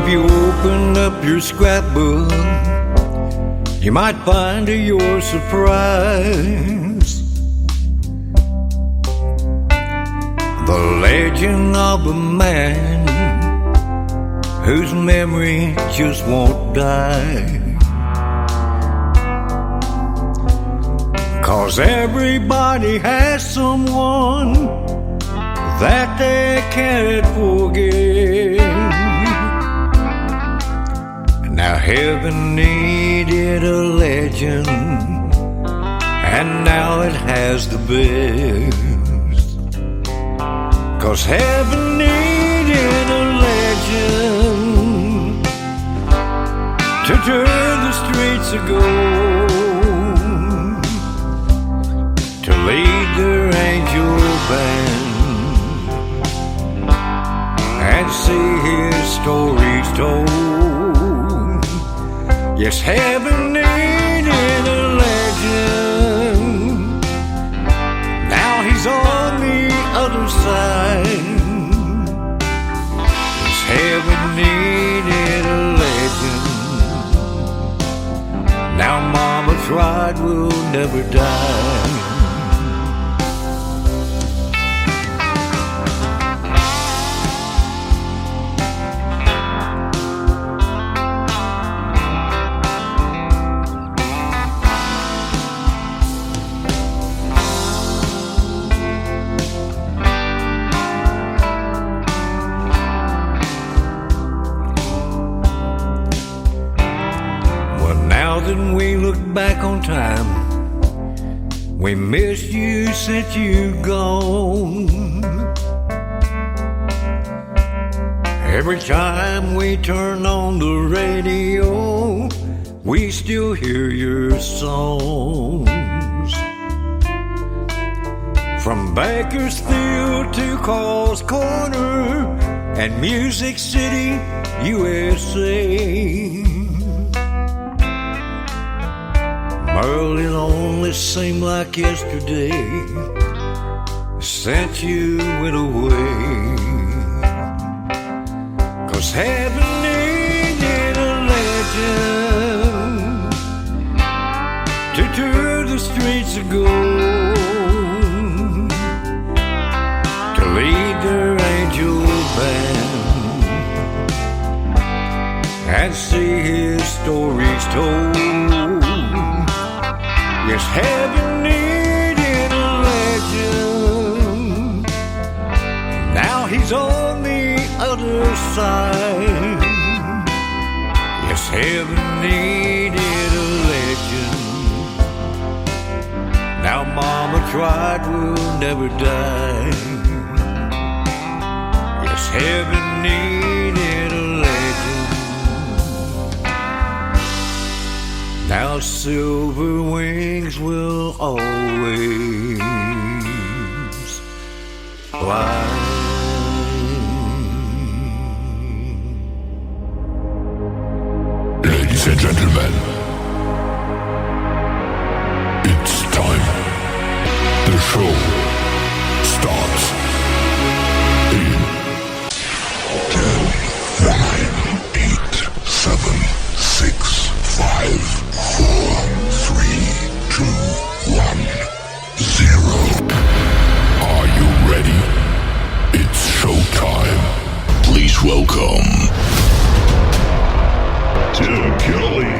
you open up your scrapbook, you might find to your surprise the legend of a man whose memory just won't die. 'Cause everybody has someone that they can't forget. Now heaven needed a legend, and now it has the best. 'Cause heaven needed a legend to turn the streets of gold, to lead their angel band and see his stories told. Yes, heaven needed a legend. Now he's on the other side. Yes, heaven needed a legend. Now Mama tried will never die. Then we look back on time, we miss you since you've gone. Every time we turn on the radio, we still hear your songs. From Bakersfield to Carl's Corner and Music City, USA. Merle, it only seemed like yesterday since you went away. 'Cause heaven needed a legend to turn the streets of gold, to lead their angel band and see his stories told. Yes, heaven needed a legend. Now he's on the other side. Yes, heaven needed a legend. Now Mama tried will never die. Yes, heaven needed a legend. Now silver wings will always fly. Ladies and gentlemen, it's time. The show starts in 10, 9, 8, 7, 6, 5, 4, 3, 2, 1, 0. Are you ready? It's showtime. Please welcome Tim Kelly.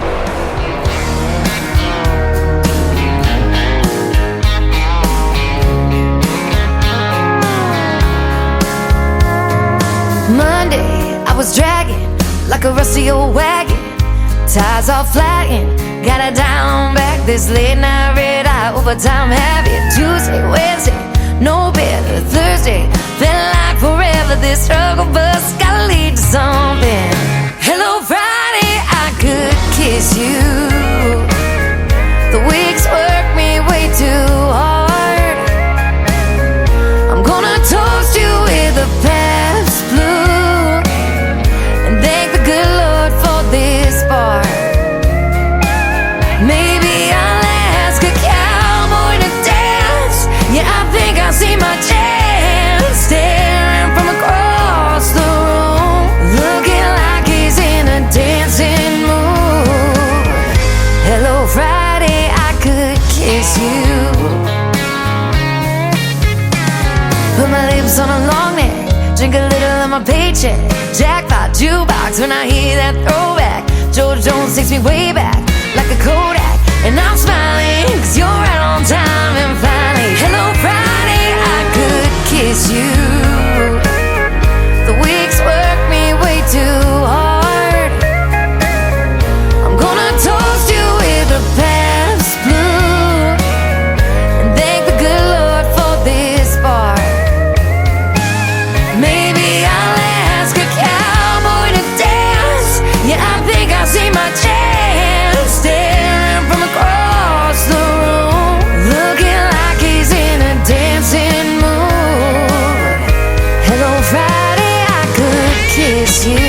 Monday, I was dragging like a rusty old wagon. Tires all flagging, gotta down back this late night red eye overtime habit. Tuesday, Wednesday, no better. Thursday, felt like forever. This struggle bus gotta lead to something. Hello Friday, I could kiss you. The weeks work me way too hard. I'm gonna toast you with a past blue and thank the good Lord for this bar. Maybe I'll ask a cowboy to dance. Yeah, I think I see my chance, staring from across the room, looking like he's my paycheck. Jackpot, jukebox, when I hear that throwback. George Jones takes me way back, like a Kodak. And I'm smiling, cause you're right on time. And finally, hello Friday, I could kiss you. The weeks work me way too hard. I'm gonna toast you with a Pabst Blue and thank the good Lord for this bar. Maybe I'll ask a cowboy to dance. Yeah, I think I see my chance, staring from across the room, looking like he's in a dancing mood. Hello Friday, I could kiss you.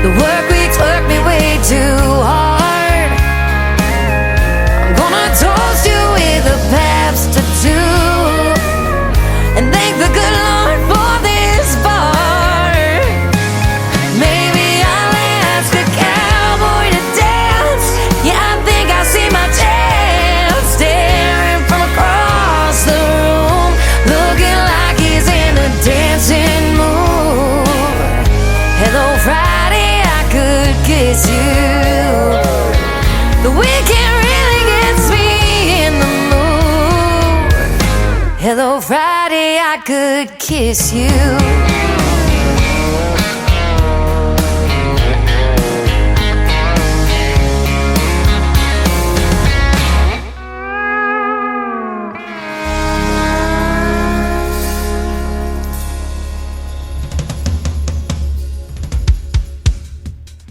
The work weeks work me way too hard. I'm gonna toast you with a Pabst or two and thank the good Lord for this bar. Maybe I'll ask a cowboy to dance. Yeah, I think I see my chance, staring from across the room, looking like he's in a dancing mood. Hello Friday, I could kiss you. The weekend really gets me in the mood. Hello Friday, I could kiss you.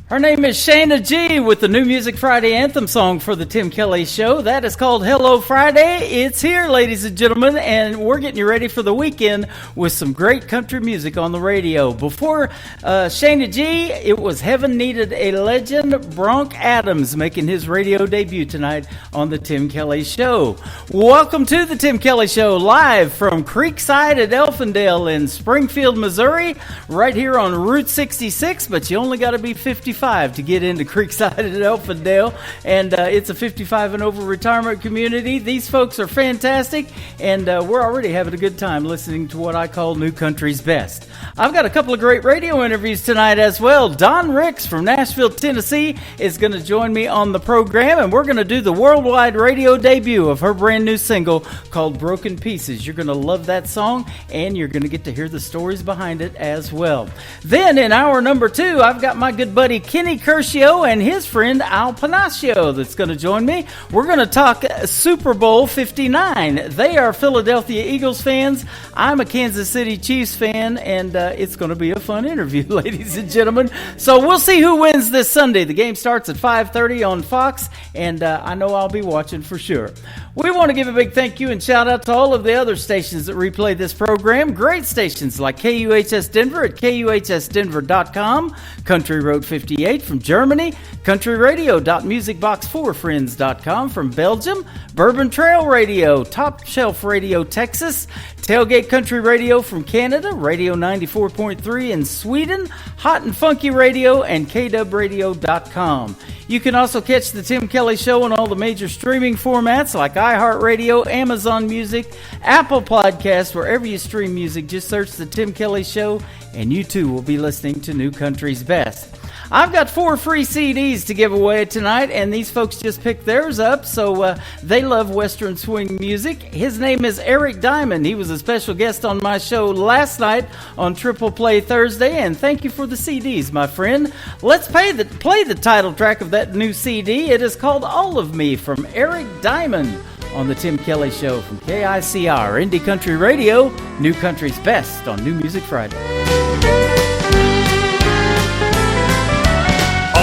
Her name is Shayna G with the new Music Friday anthem song for the Tim Kelly Show. That is called Hello Friday. It's here, ladies and gentlemen, and we're getting you ready for the weekend with some great country music on the radio. Before Shayna G, it was Heaven Needed a Legend. Bronk Adams making his radio debut tonight on the Tim Kelly Show. Welcome to the Tim Kelly Show, live from Creekside at Elfindale in Springfield, Missouri, right here on Route 66, but you only got to be 55 to get into Creekside at Elfindale, and it's a 55 and over retirement community. These folks are fantastic, and we're already having a good time listening to what I call New Country's Best. I've got a couple of great radio interviews tonight as well. Don Ricks from Nashville, Tennessee is going to join me on the program, and we're going to do the worldwide radio debut of her brand new single called Broken Pieces. You're going to love that song, and you're going to get to hear the stories behind it as well. Then in hour number 2, I've got my good buddy Kenny Curcio and his friend Al Panacio that's going to join me. We're going to talk Super Bowl 59. They are Philadelphia Eagles fans. I'm a Kansas City Chiefs fan, and it's going to be a fun interview, ladies and gentlemen. So we'll see who wins this Sunday. The game starts at 5:30 on Fox, and I know I'll be watching for sure. We want to give a big thank you and shout out to all of the other stations that replay this program. Great stations like KUHS Denver at KUHSdenver.com, Country Road 58 from Germany, countryradio.musicbox4friends.com from Belgium, Bourbon Trail Radio, Top Shelf Radio Texas, Tailgate Country Radio from Canada, Radio 94.3 in Sweden, Hot and Funky Radio, and KWradio.com. You can also catch the Tim Kelly Show on all the major streaming formats like iHeartRadio, Amazon Music, Apple Podcasts, wherever you stream music. Just search the Tim Kelly Show, and you too will be listening to New Country's Best. I've got 4 free CDs to give away tonight, and these folks just picked theirs up, so they love Western swing music. His name is Eric Diamond. He was a special guest on my show last night on Triple Play Thursday, and thank you for the CDs, my friend. Let's play the title track of that new CD. It is called All of Me from Eric Diamond on the Tim Kelly Show from KICR, Indie Country Radio, New Country's Best on New Music Friday.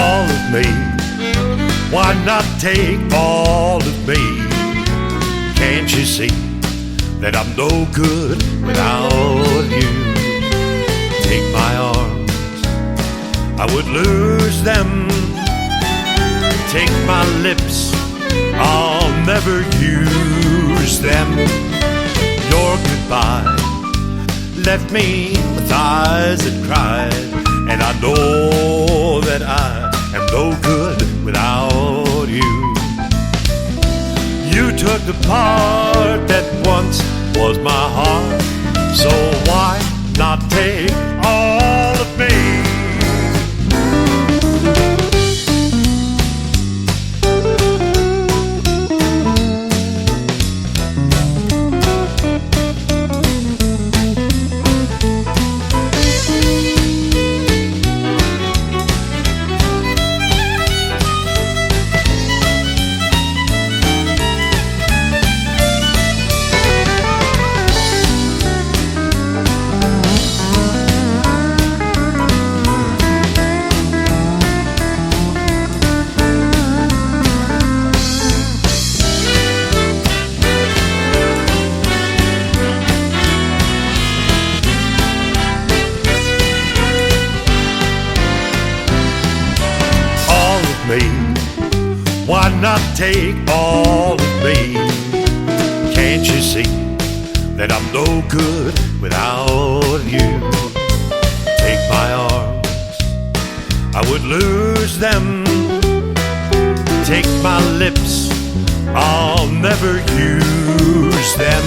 All of me, why not take all of me? Can't you see that I'm no good without you? Take my arms, I would lose them. Take my lips, I'll never use them. Your goodbye left me with eyes that cried, and I know that I am no good without you. You took the part that once was my heart, so why not take all of me? Why not take all of me? Can't you see that I'm no good without you? Take my arms, I would lose them. Take my lips, I'll never use them.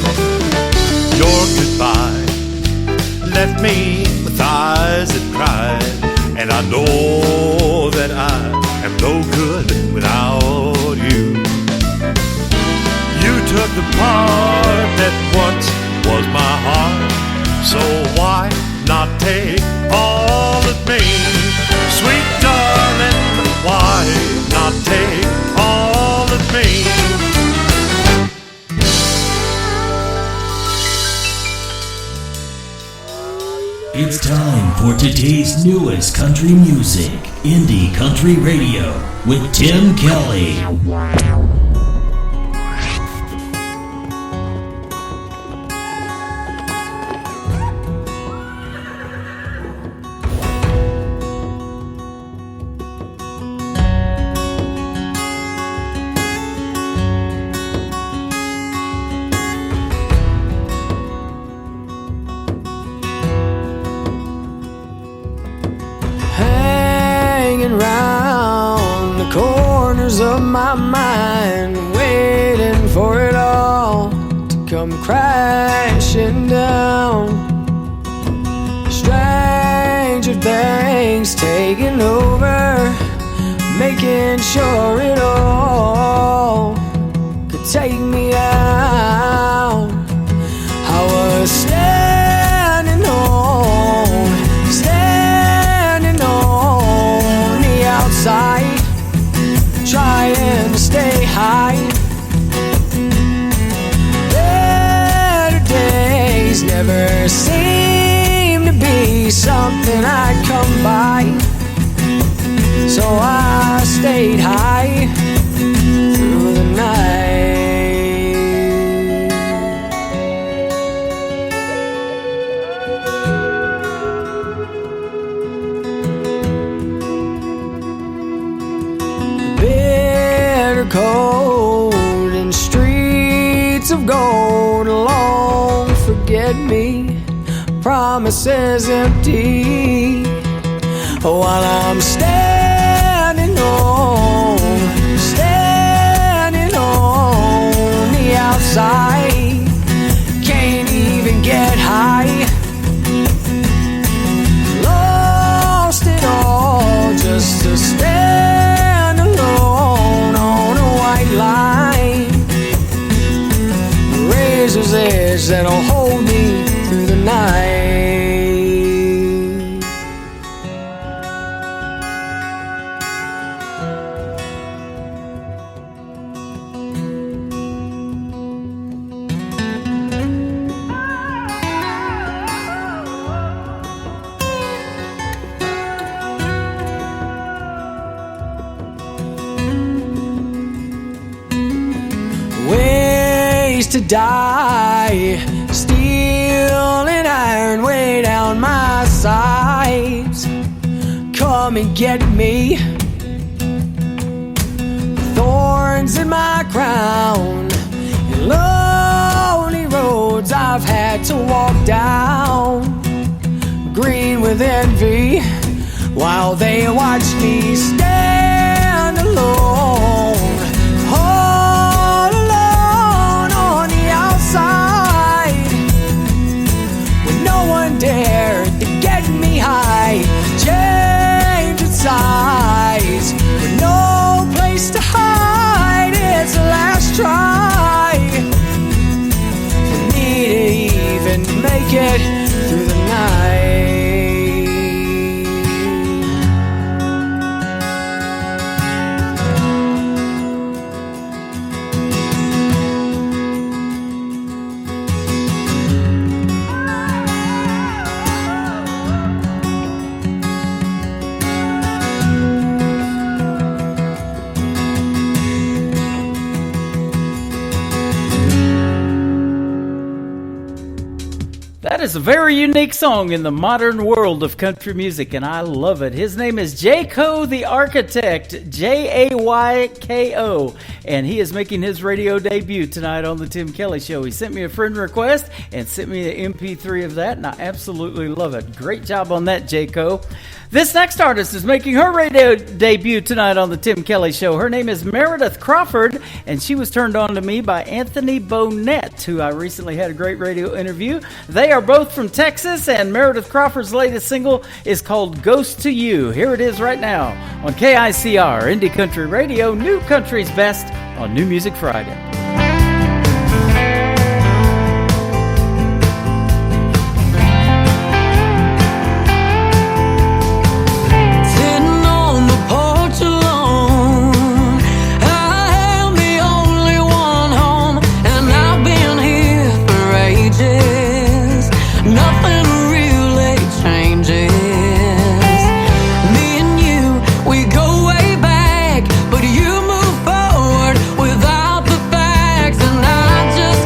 Your goodbye left me with eyes that cried, and I know that I am no good without you. You took the part that once was my heart, so why not take all of me? Sweet darling, why not take all of me? It's time for today's newest country music, Indie Country Radio, with Tim Kelly. Of my mind, waiting for it all to come crashing down. Stranger things taking over, making sure it all could take me out. I was standing on the outside, trying to stay high. Better days never seem to be something I'd come by, so I stayed high through the night. Cold and streets of gold, long forget me, promises empty, while I'm standing on the outside, can't even get high, lost it all just to stand alone on a white line, razor's edge that'll hold me through the night. To die, steel and iron way down my sides, come and get me, thorns in my crown down, green with envy, while they watch me stand alone, all alone on the outside, when no one dared to get me high, change its size, with no place to hide. It's the last try for me to even make it through the night. That is a very unique song in the modern world of country music, and I love it. His name is Jayco the Architect, Jayko, and he is making his radio debut tonight on the Tim Kelly Show. He sent me a friend request and sent me the MP3 of that, and I absolutely love it. Great job on that, Jayco. This next artist is making her radio debut tonight on the Tim Kelly Show. Her name is Meredith Crawford, and she was turned on to me by Anthony Bonnet, who I recently had a great radio interview. They are both from Texas, and Meredith Crawford's latest single is called Ghost to You. Here it is right now on KICR, Indie Country Radio, New Country's Best on New Music Friday. You move forward without the facts, and I just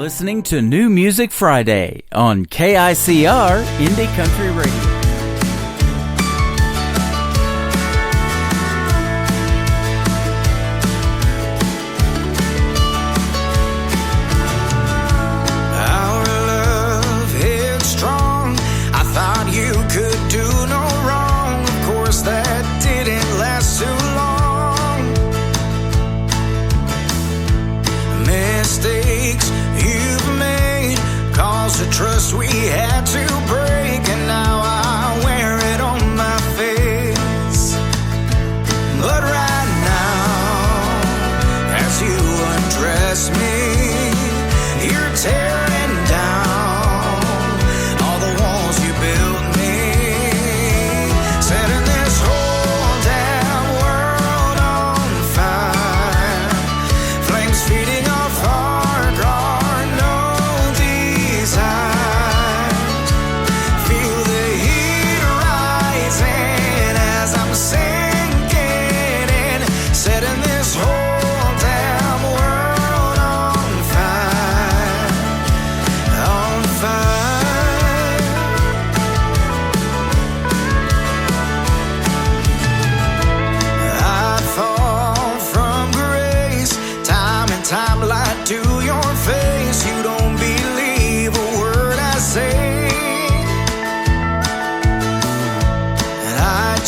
listening to New Music Friday on KICR Indie Country Radio. Trust we had to break, and now I wear it on my face. But right now, as you undress me, you're tearing down all the walls you built me, setting this whole damn world on fire, flames feeding off our guard, no desire.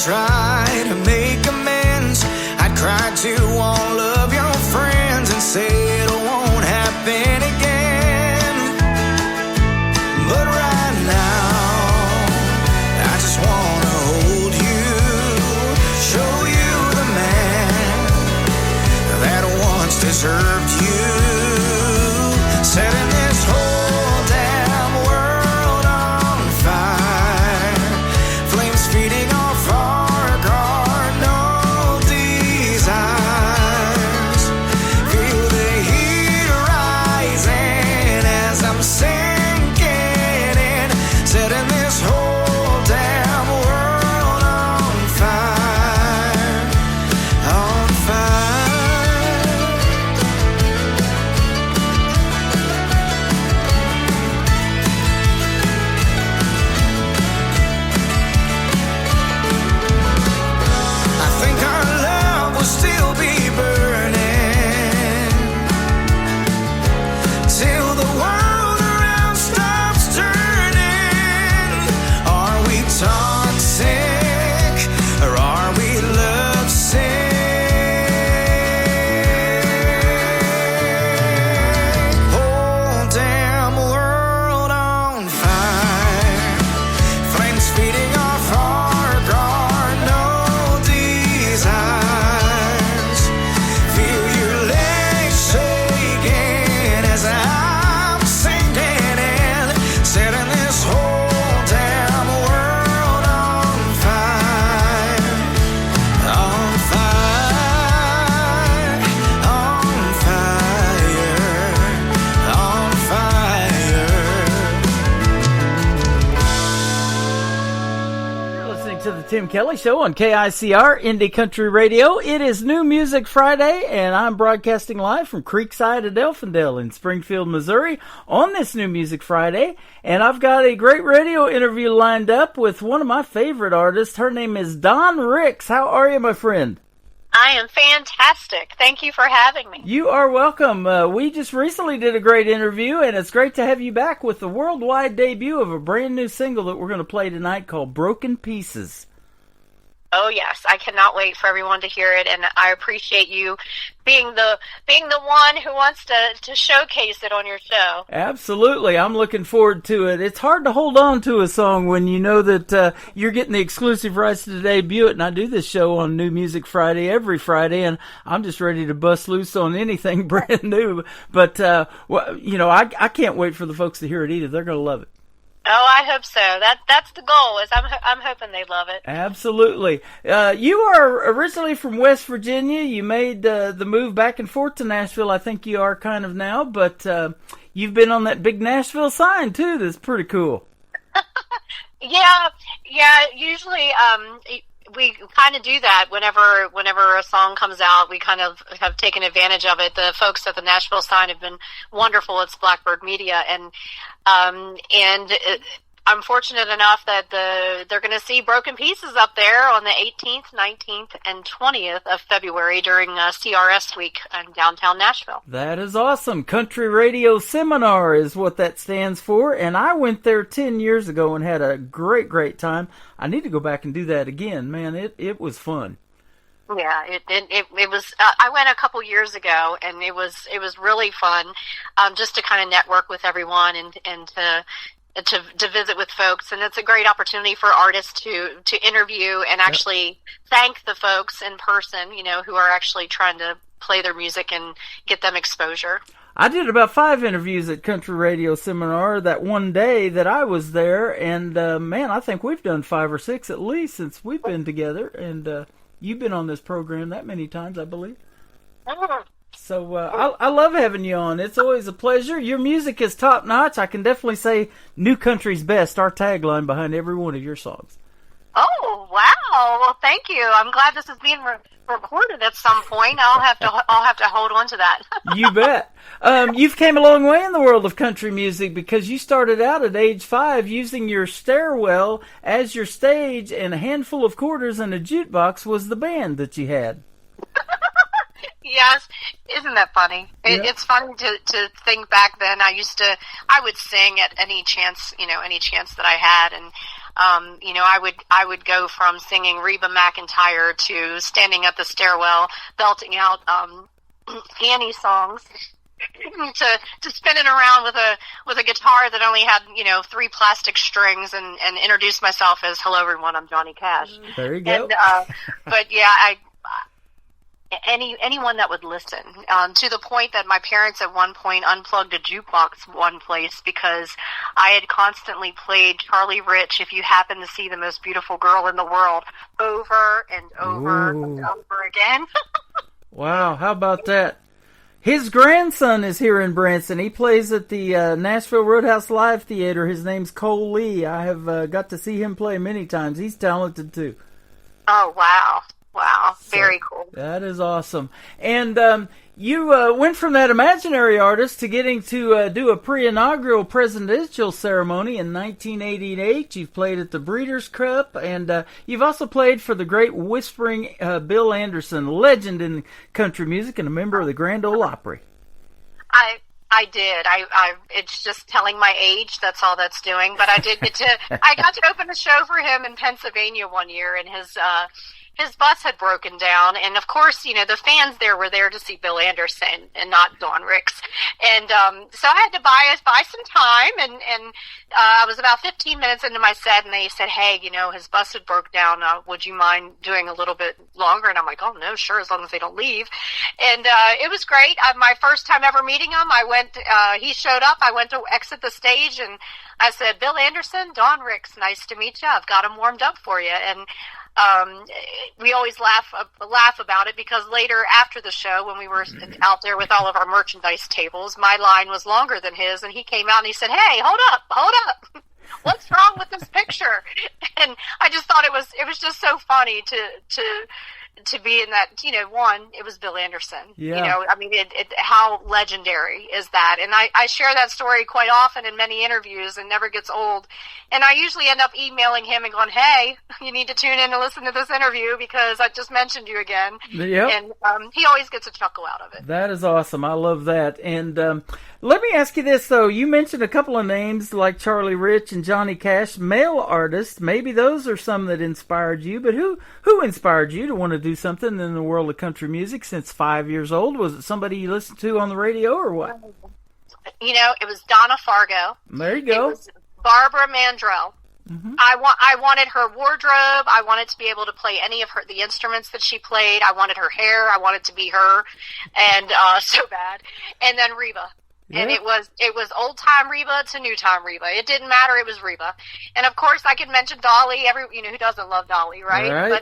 Try to make amends. I'd cry to all of your friends and say it won't happen again. But right now, I just wanna hold you, show you the man that once deserved you, setting this whole damn world on fire, flames feeding off Tim Kelly Show on KICR Indie Country Radio. It is New Music Friday, and I'm broadcasting live from Creekside at Elfindale in Springfield, Missouri on this New Music Friday. And I've got a great radio interview lined up with one of my favorite artists. Her name is Dawn Ricks. How are you, my friend? I am fantastic. Thank you for having me. You are welcome. We just recently did a great interview, and it's great to have you back with the worldwide debut of a brand new single that we're going to play tonight called Broken Pieces. Oh yes, I cannot wait for everyone to hear it, and I appreciate you being the one who wants to showcase it on your show. Absolutely, I'm looking forward to it. It's hard to hold on to a song when you know that you're getting the exclusive rights to debut it, and I do this show on New Music Friday every Friday, and I'm just ready to bust loose on anything brand new. But I can't wait for the folks to hear it either. They're going to love it. Oh, I hope so. That's the goal. Is I'm hoping they love it. Absolutely. You are originally from West Virginia. You made the move back and forth to Nashville. I think you are kind of now, but you've been on that big Nashville sign too. That's pretty cool. Yeah. Usually, we kind of do that whenever a song comes out. We kind of have taken advantage of it. The folks at the Nashville Sign have been wonderful. It's Blackbird Media, and I'm fortunate enough that they're going to see Broken Pieces up there on the 18th, 19th, and 20th of February during CRS week in downtown Nashville. That is awesome. Country Radio Seminar is what that stands for, and I went there 10 years ago and had a great, great time. I need to go back and do that again. Man, it was fun. Yeah, it was. I went a couple years ago, and it was really fun, just to kind of network with everyone and to visit with folks, and it's a great opportunity for artists to interview and actually thank the folks in person, who are actually trying to play their music and get them exposure. I did about 5 interviews at Country Radio Seminar that one day that I was there, and man, I think we've done 5 or 6 at least since we've been together, and you've been on this program that many times, I believe. So I love having you on. It's always a pleasure. Your music is top notch. I can definitely say "New Country's Best," our tagline behind every one of your songs. Oh wow! Well, thank you. I'm glad this is being recorded at some point. I'll have to hold on to that. You bet. You've came a long way in the world of country music because you started out at age 5 using your stairwell as your stage, and a handful of quarters and a jukebox was the band that you had. Yes, isn't that funny? It's funny to think back then. I would sing at any chance that I had, and I would go from singing Reba McEntire to standing at the stairwell belting out Annie songs to spinning around with a guitar that only had 3 plastic strings and introduce myself as "Hello everyone, I'm Johnny Cash." There you go. And, but yeah, anyone that would listen, to the point that my parents at one point unplugged a jukebox one place because I had constantly played Charlie Rich, "If You Happen to See the Most Beautiful Girl in the World," over and over and over again. Wow, how about that? His grandson is here in Branson. He plays at the Nashville Roadhouse Live Theater. His name's Cole Lee. I have got to see him play many times. He's talented too. Oh, wow. Wow, very cool. That is awesome. And you went from that imaginary artist to getting to do a pre-inaugural presidential ceremony in 1988. You've played at the Breeders' Cup, and you've also played for the great whispering Bill Anderson, legend in country music and a member of the Grand Ole Opry. I did. It's just telling my age. That's all that's doing. But I did get to. I got to open a show for him in Pennsylvania one year, and his bus had broken down, and of course, the fans there were there to see Bill Anderson and not Don Ricks, and so I had to buy some time, and I was about 15 minutes into my set, and they said, "Hey, his bus had broke down. Would you mind doing a little bit longer?" And I'm like, "Oh no, sure, as long as they don't leave." And it was great. My first time ever meeting him, he showed up. I went to exit the stage, and I said, "Bill Anderson, Don Ricks, nice to meet you. I've got him warmed up for you." And we always laugh about it because later after the show, when we were out there with all of our merchandise tables, my line was longer than his, and he came out and he said, "Hey, hold up. What's wrong with this picture?" And I just thought it was just so funny to be in that, one, it was Bill Anderson. Yeah. I mean, how legendary is that? And I share that story quite often in many interviews and never gets old. And I usually end up emailing him and going, "Hey, you need to tune in and listen to this interview because I just mentioned you again." Yep. And he always gets a chuckle out of it. That is awesome. I love that. And let me ask you this, though. You mentioned a couple of names like Charlie Rich and Johnny Cash, male artists. Maybe those are some that inspired you, but who inspired you to want to do something in the world of country music since 5 years old? Was it somebody you listened to on the radio or what? It was Donna Fargo. There you go. It was Barbara Mandrell. Mm-hmm. I wanted her wardrobe. I wanted to be able to play any of the instruments that she played. I wanted her hair. I wanted to be her, and so bad. And then Reba. Yeah. And it was old time Reba to new time Reba. It didn't matter. It was Reba. And of course I could mention Dolly. Who doesn't love Dolly, right? Right.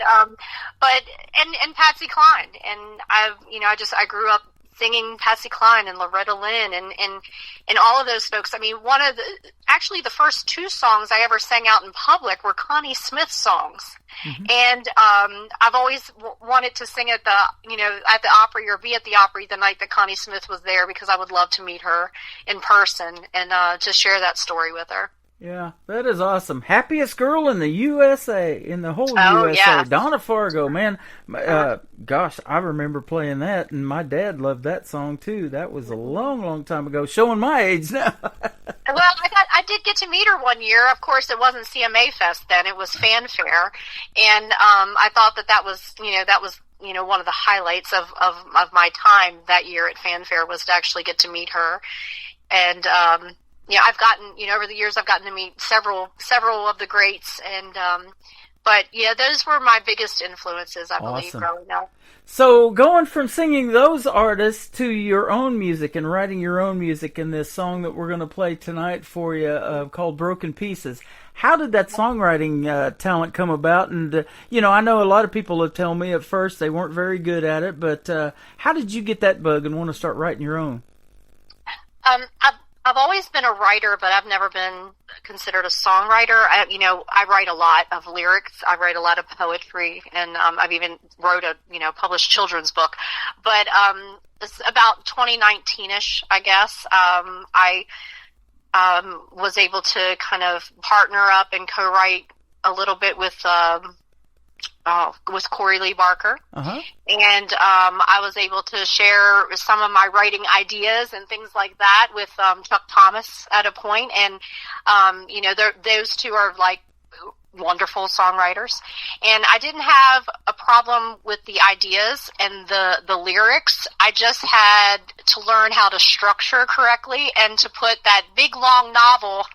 But and Patsy Cline. And I grew up singing Patsy Cline and Loretta Lynn and all of those folks. I mean, actually the first 2 songs I ever sang out in public were Connie Smith songs. Mm-hmm. And I've always wanted to sing at the Opry or be at the Opry the night that Connie Smith was there, because I would love to meet her in person and to share that story with her. Yeah, that is awesome. Happiest girl in the USA, in the whole USA. Yeah. Donna Fargo, man. Gosh, I remember playing that, and my dad loved that song too. That was a long, long time ago, showing my age now. Well, I did get to meet her one year. Of course, it wasn't CMA Fest then; it was Fanfare, and I thought that was one of the highlights of my time that year at Fanfare was to actually get to meet her, and. Yeah, I've gotten, over the years, I've gotten to meet several of the greats, and but yeah, those were my biggest influences, I believe, growing up. So, going from singing those artists to your own music and writing your own music in this song that we're going to play tonight for you, called "Broken Pieces." How did that songwriting talent come about? And I know a lot of people have told me at first they weren't very good at it, but how did you get that bug and want to start writing your own? I've always been a writer, but I've never been considered a songwriter. I write a lot of lyrics. I write a lot of poetry, and I've even wrote a published children's book. But it's about 2019-ish, I guess. I was able to kind of partner up and co-write a little bit with Corey Lee Barker. Uh-huh. And I was able to share some of my writing ideas and things like that with Chuck Thomas at a point. And, those two are like wonderful songwriters. And I didn't have a problem with the ideas and the lyrics. I just had to learn how to structure correctly and to put that big long novel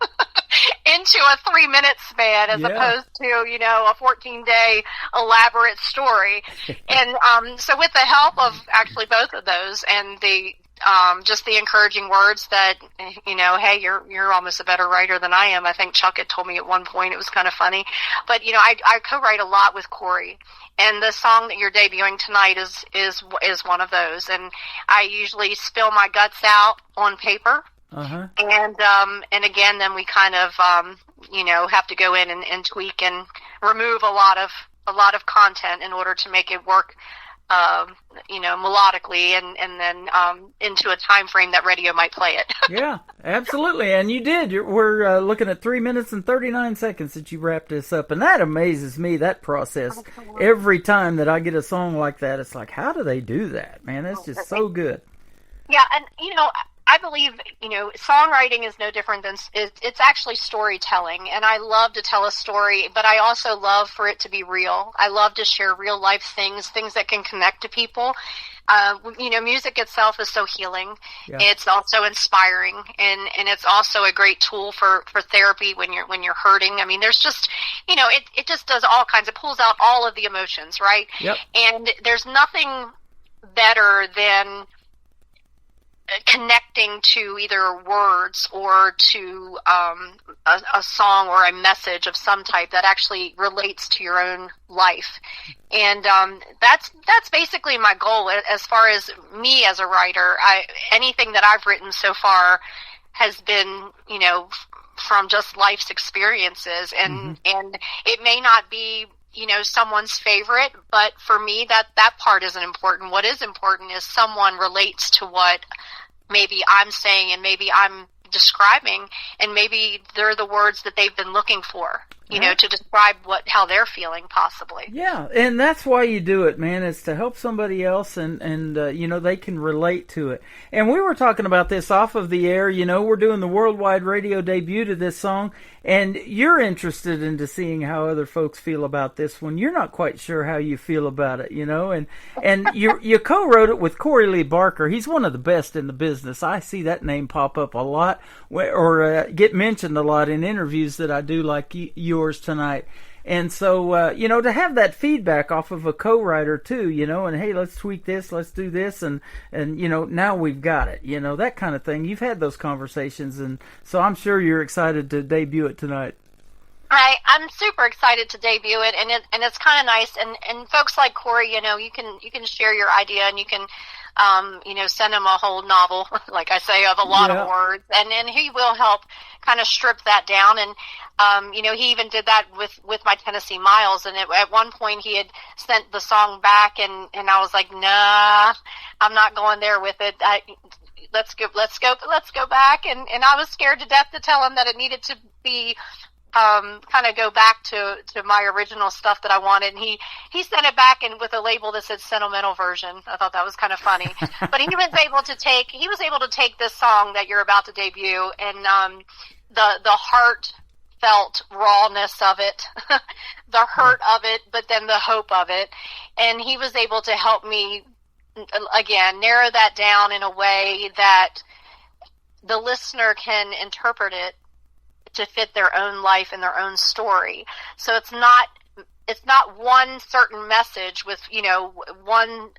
into a 3-minute span as opposed to, a 14-day elaborate story. And so with the help of actually both of those and the just the encouraging words that, hey, you're almost a better writer than I am. I think Chuck had told me at one point. It was kind of funny. But, I co-write a lot with Corey. And the song that you're debuting tonight is one of those. And I usually spill my guts out on paper. Uh-huh. And again, then we kind of, have to go in and tweak and remove a lot of content in order to make it work, melodically and then into a time frame that radio might play it. Yeah, absolutely. And you did. We're looking at 3 minutes and 39 seconds that you wrapped this up. And that amazes me, that process. Every time that I get a song like that, it's like, how do they do that? Man, that's just so good. Yeah, and, I believe, songwriting is no different than, it's actually storytelling, and I love to tell a story, but I also love for it to be real. I love to share real life things that can connect to people. Music itself is so healing. Yeah. It's also inspiring, and it's also a great tool for therapy when you're hurting. I mean, there's just, it just does all kinds, it pulls out all of the emotions, right? Yep. And there's nothing better than connecting to either words or to a song or a message of some type that actually relates to your own life. And that's basically my goal as far as me as a writer. Anything that I've written so far has been, from just life's experiences, and it may not be someone's favorite, but for me, that part isn't important. What is important is someone relates to what maybe I'm saying and maybe I'm describing, and maybe they're the words that they've been looking for, to describe how they're feeling possibly. Yeah, and that's why you do it, man. It's to help somebody else, and they can relate to it. And we were talking about this off of the air. We're doing the worldwide radio debut to this song, and you're interested into seeing how other folks feel about this one. You're not quite sure how you feel about it, and you co-wrote it with Corey Lee Barker. He's one of the best in the business. I see that name pop up a lot, or get mentioned a lot in interviews that I do, like yours tonight. And so, to have that feedback off of a co-writer too, and hey, let's tweak this, let's do this, and now we've got it, that kind of thing. You've had those conversations, and so I'm sure you're excited to debut it tonight. I'm super excited to debut it, and it's kind of nice. And folks like Corey, you can share your idea, and you can send him a whole novel, like I say, of a lot Yeah. of words, and then he will help kind of strip that down. And he even did that with my Tennessee Miles. And at one point, he had sent the song back, and I was like, nah, I'm not going there with it. Let's go back. And I was scared to death to tell him that it needed to be kind of go back to my original stuff that I wanted. And he sent it back and with a label that said sentimental version. I thought that was kind of funny. But he was able to take this song that you're about to debut and the heartfelt rawness of it, the hurt of it, but then the hope of it. And he was able to help me again narrow that down in a way that the listener can interpret it to fit their own life and their own story. So it's not one certain message with, one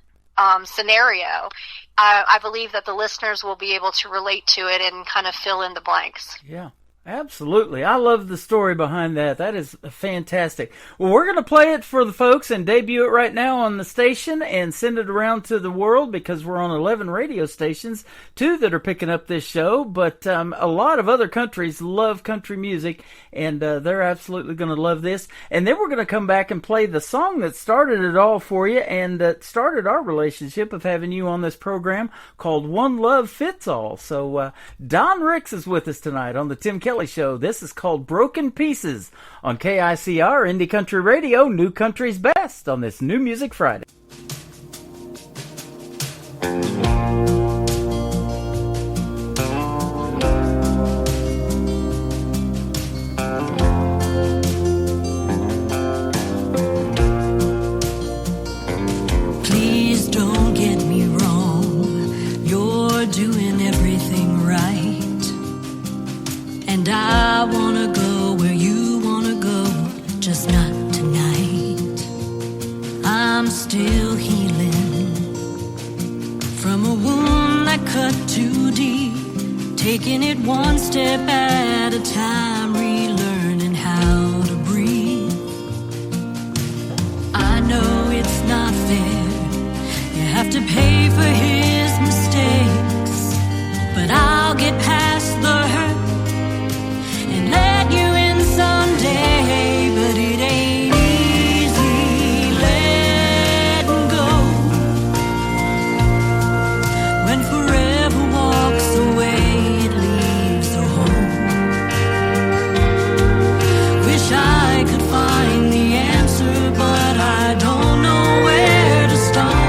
scenario. I believe that the listeners will be able to relate to it and kind of fill in the blanks. Yeah. Absolutely. I love the story behind that. That is fantastic. Well, we're going to play it for the folks and debut it right now on the station and send it around to the world because we're on 11 radio stations, 2 that are picking up this show. But a lot of other countries love country music, and they're absolutely going to love this. And then we're going to come back and play the song that started it all for you and that started our relationship of having you on this program called One Love Fits All. So Don Ricks is with us tonight on the Tim Kelly Show. This is called Broken Pieces on KICR Indie Country Radio, New Country's Best on this New Music Friday. Please don't get me wrong, you're doing everything right. And I wanna go where you wanna go, just not tonight. I'm still healing from a wound that cut too deep, taking it one step at a time, relearning how to breathe. I know it's not fair, you have to pay for his mistakes, but I'll get past the hurt and let you in someday, but it ain't easy letting go when forever walks away, it leaves a hole. Wish I could find the answer, but I don't know where to start.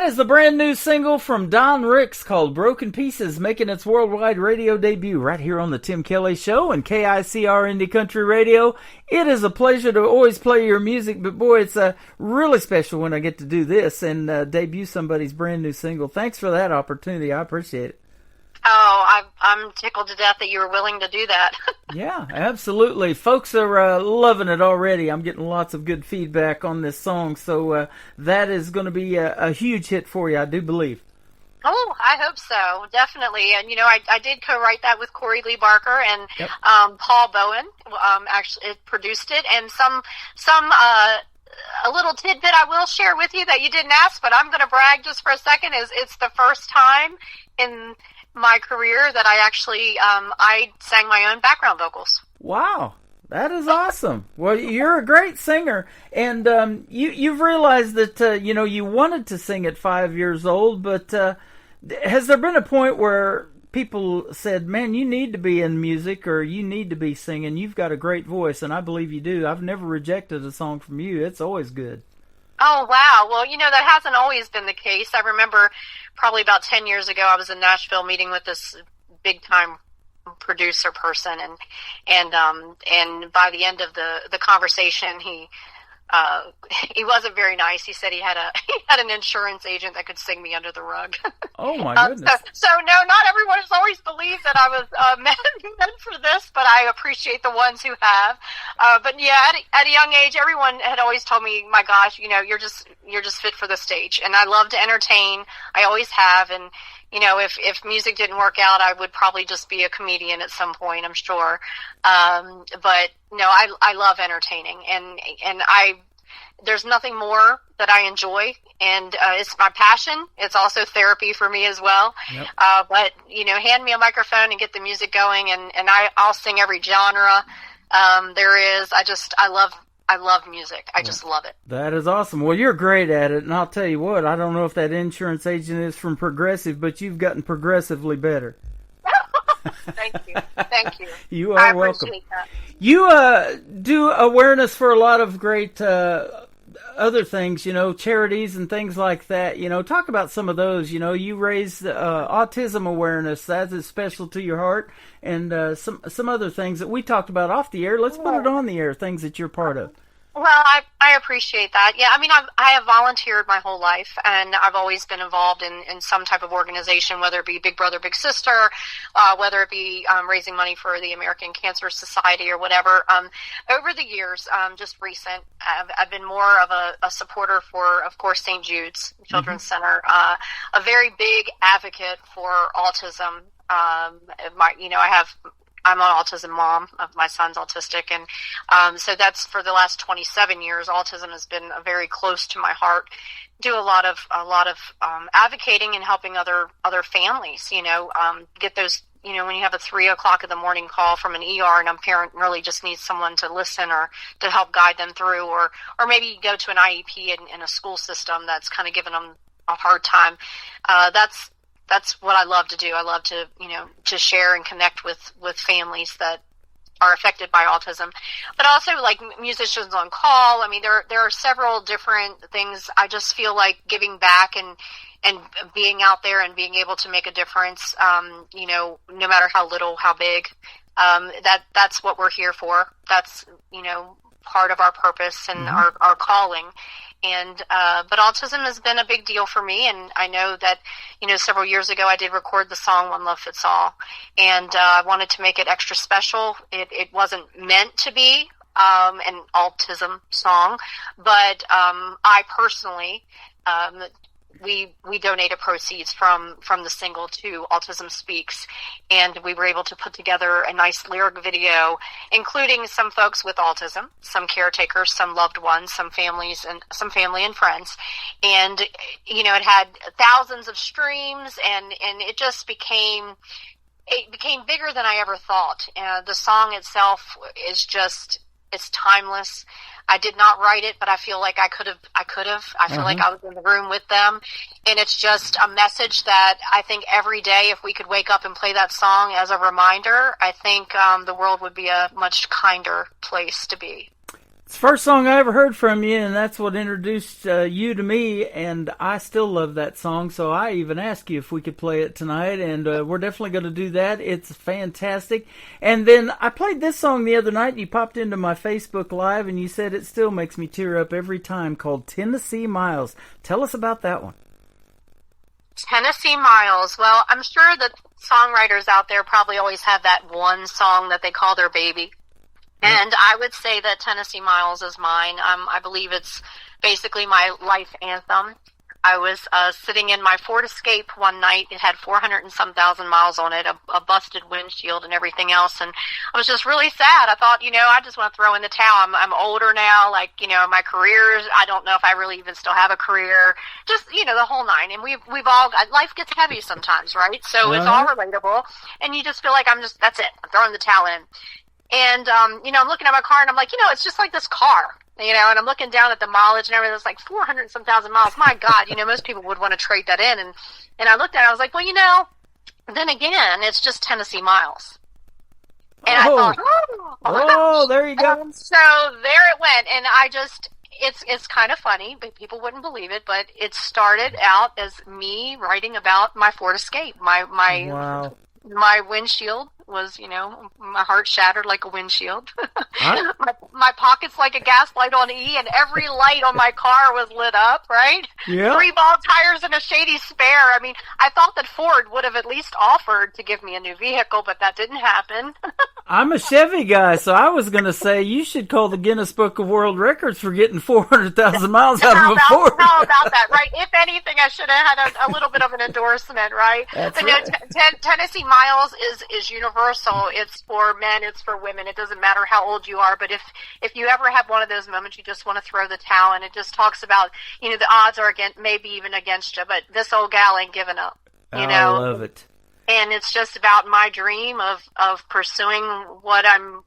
That is the brand new single from Don Ricks called Broken Pieces, making its worldwide radio debut right here on the Tim Kelly Show and KICR Indie Country Radio. It is a pleasure to always play your music, but boy, it's really special when I get to do this and debut somebody's brand new single. Thanks for that opportunity. I appreciate it. Oh, I'm tickled to death that you were willing to do that. Yeah, absolutely. Folks are loving it already. I'm getting lots of good feedback on this song, so that is going to be a huge hit for you, I do believe. Oh, I hope so, definitely. And, you know, I did co-write that with Corey Lee Barker and Yep. Paul Bowen actually produced it. And a little tidbit I will share with you that you didn't ask, but I'm going to brag just for a second, is it's the first time in my career that I actually I sang my own background vocals. Wow, that is awesome. Well, you're a great singer, and you've realized that you wanted to sing at 5 years old, but has there been a point where people said, man, you need to be in music or you need to be singing? You've got a great voice, and I believe you do. I've never rejected a song from you. It's always good. Oh, wow. Well, you know, that hasn't always been the case. I remember probably about 10 years ago, I was in Nashville meeting with this big-time producer person, and by the end of the conversation, he wasn't very nice. He said he had an insurance agent that could sing me under the rug. Oh my goodness! So no, not everyone has always believed that I was meant for this, but I appreciate the ones who have. But yeah, at a young age, everyone had always told me, "My gosh, you know, you're just fit for the stage." And I love to entertain. I always have, and you know, if music didn't work out, I would probably just be a comedian at some point, I'm sure. But no, I love entertaining, and there's nothing more that I enjoy, and it's my passion. It's also therapy for me as well. Yep. But you know, hand me a microphone and get the music going, and I'll sing every genre there is. I love music. I just love it. That is awesome. Well, you're great at it, and I'll tell you what, I don't know if that insurance agent is from Progressive, but you've gotten progressively better. Thank you. Thank you. You are welcome. That. You do awareness for a lot of great other things, you know, charities and things like that. You know, talk about some of those. You know, you raise autism awareness. That is special to your heart. And some other things that we talked about off the air. Let's put it on the air, things that you're part of. Well, I appreciate that. Yeah, I mean, I have volunteered my whole life, and I've always been involved in some type of organization, whether it be Big Brother, Big Sister, whether it be raising money for the American Cancer Society or whatever. Over the years, just recent, I've been more of a supporter for, of course, St. Jude's Children's Center, a very big advocate for autism. I'm an autism mom. My son's autistic, and so that's for the last 27 years. Autism has been very close to my heart. Do a lot of advocating and helping other families. You know, get those. You know, when you have a 3 o'clock in the morning call from an ER and a parent really just needs someone to listen or to help guide them through, or maybe you go to an IEP in a school system that's kind of giving them a hard time. That's what I love to do. I love to, you know, to share and connect with families that are affected by autism, but also like musicians on call. I mean, there are several different things. I just feel like giving back and being out there and being able to make a difference, you know, no matter how little, how big, that's what we're here for. That's, you know, part of our purpose and our calling. And, but autism has been a big deal for me. And I know that, you know, several years ago I did record the song One Love Fits All, and, I wanted to make it extra special. It wasn't meant to be, an autism song, but, I personally, we donated proceeds from the single to Autism Speaks, and we were able to put together a nice lyric video, including some folks with autism, some caretakers, some loved ones, some family and friends. And, you know, it had thousands of streams, and it just became bigger than I ever thought. The song itself is just, it's timeless. I did not write it, but I feel like I could have. I feel like I was in the room with them. And it's just a message that I think every day, if we could wake up and play that song as a reminder, I think the world would be a much kinder place to be. It's the first song I ever heard from you, and that's what introduced you to me, and I still love that song, so I even asked you if we could play it tonight, and we're definitely going to do that. It's fantastic. And then I played this song the other night, and you popped into my Facebook Live, and you said it still makes me tear up every time, called Tennessee Miles. Tell us about that one. Tennessee Miles. Well, I'm sure that songwriters out there probably always have that one song that they call their baby. And I would say that Tennessee Miles is mine. I believe it's basically my life anthem. I was sitting in my Ford Escape one night. It had 400 and some thousand miles on it, a busted windshield and everything else. And I was just really sad. I thought, I just want to throw in the towel. I'm older now. Like, my careers, I don't know if I really even still have a career. Just, the whole nine. And we've all, life gets heavy sometimes, right? So it's all relatable. And you just feel like that's it. I'm throwing the towel in. And, I'm looking at my car and I'm like, it's just like this car, and I'm looking down at the mileage and everything. It's like 400 and some thousand miles. My God, most people would want to trade that in. And I looked at it, I was like, well, then again, it's just Tennessee Miles. And I thought, there you go. And so there it went. And it's kind of funny, but people wouldn't believe it, but it started out as me writing about my Ford Escape. Wow. My windshield was, my heart shattered like a windshield. my pocket's like a gas light on E, and every light on my car was lit up, right? Yeah. 3 bald tires and a shady spare. I mean, I thought that Ford would have at least offered to give me a new vehicle, but that didn't happen. I'm a Chevy guy, so I was going to say you should call the Guinness Book of World Records for getting 400,000 miles out of a Ford. How about that, right? If anything, I should have had a little bit of an endorsement, right? That's but right. No, Tennessee Miles is universal. It's for men. It's for women. It doesn't matter how old you are. But if you ever have one of those moments, you just want to throw the towel, and it just talks about, the odds are maybe even against you, but this old gal ain't giving up. I love it. And it's just about my dream of pursuing what I'm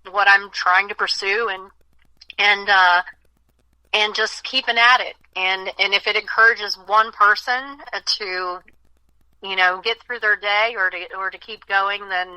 trying to pursue, and just keeping at it. And if it encourages one person to, get through their day or to keep going, then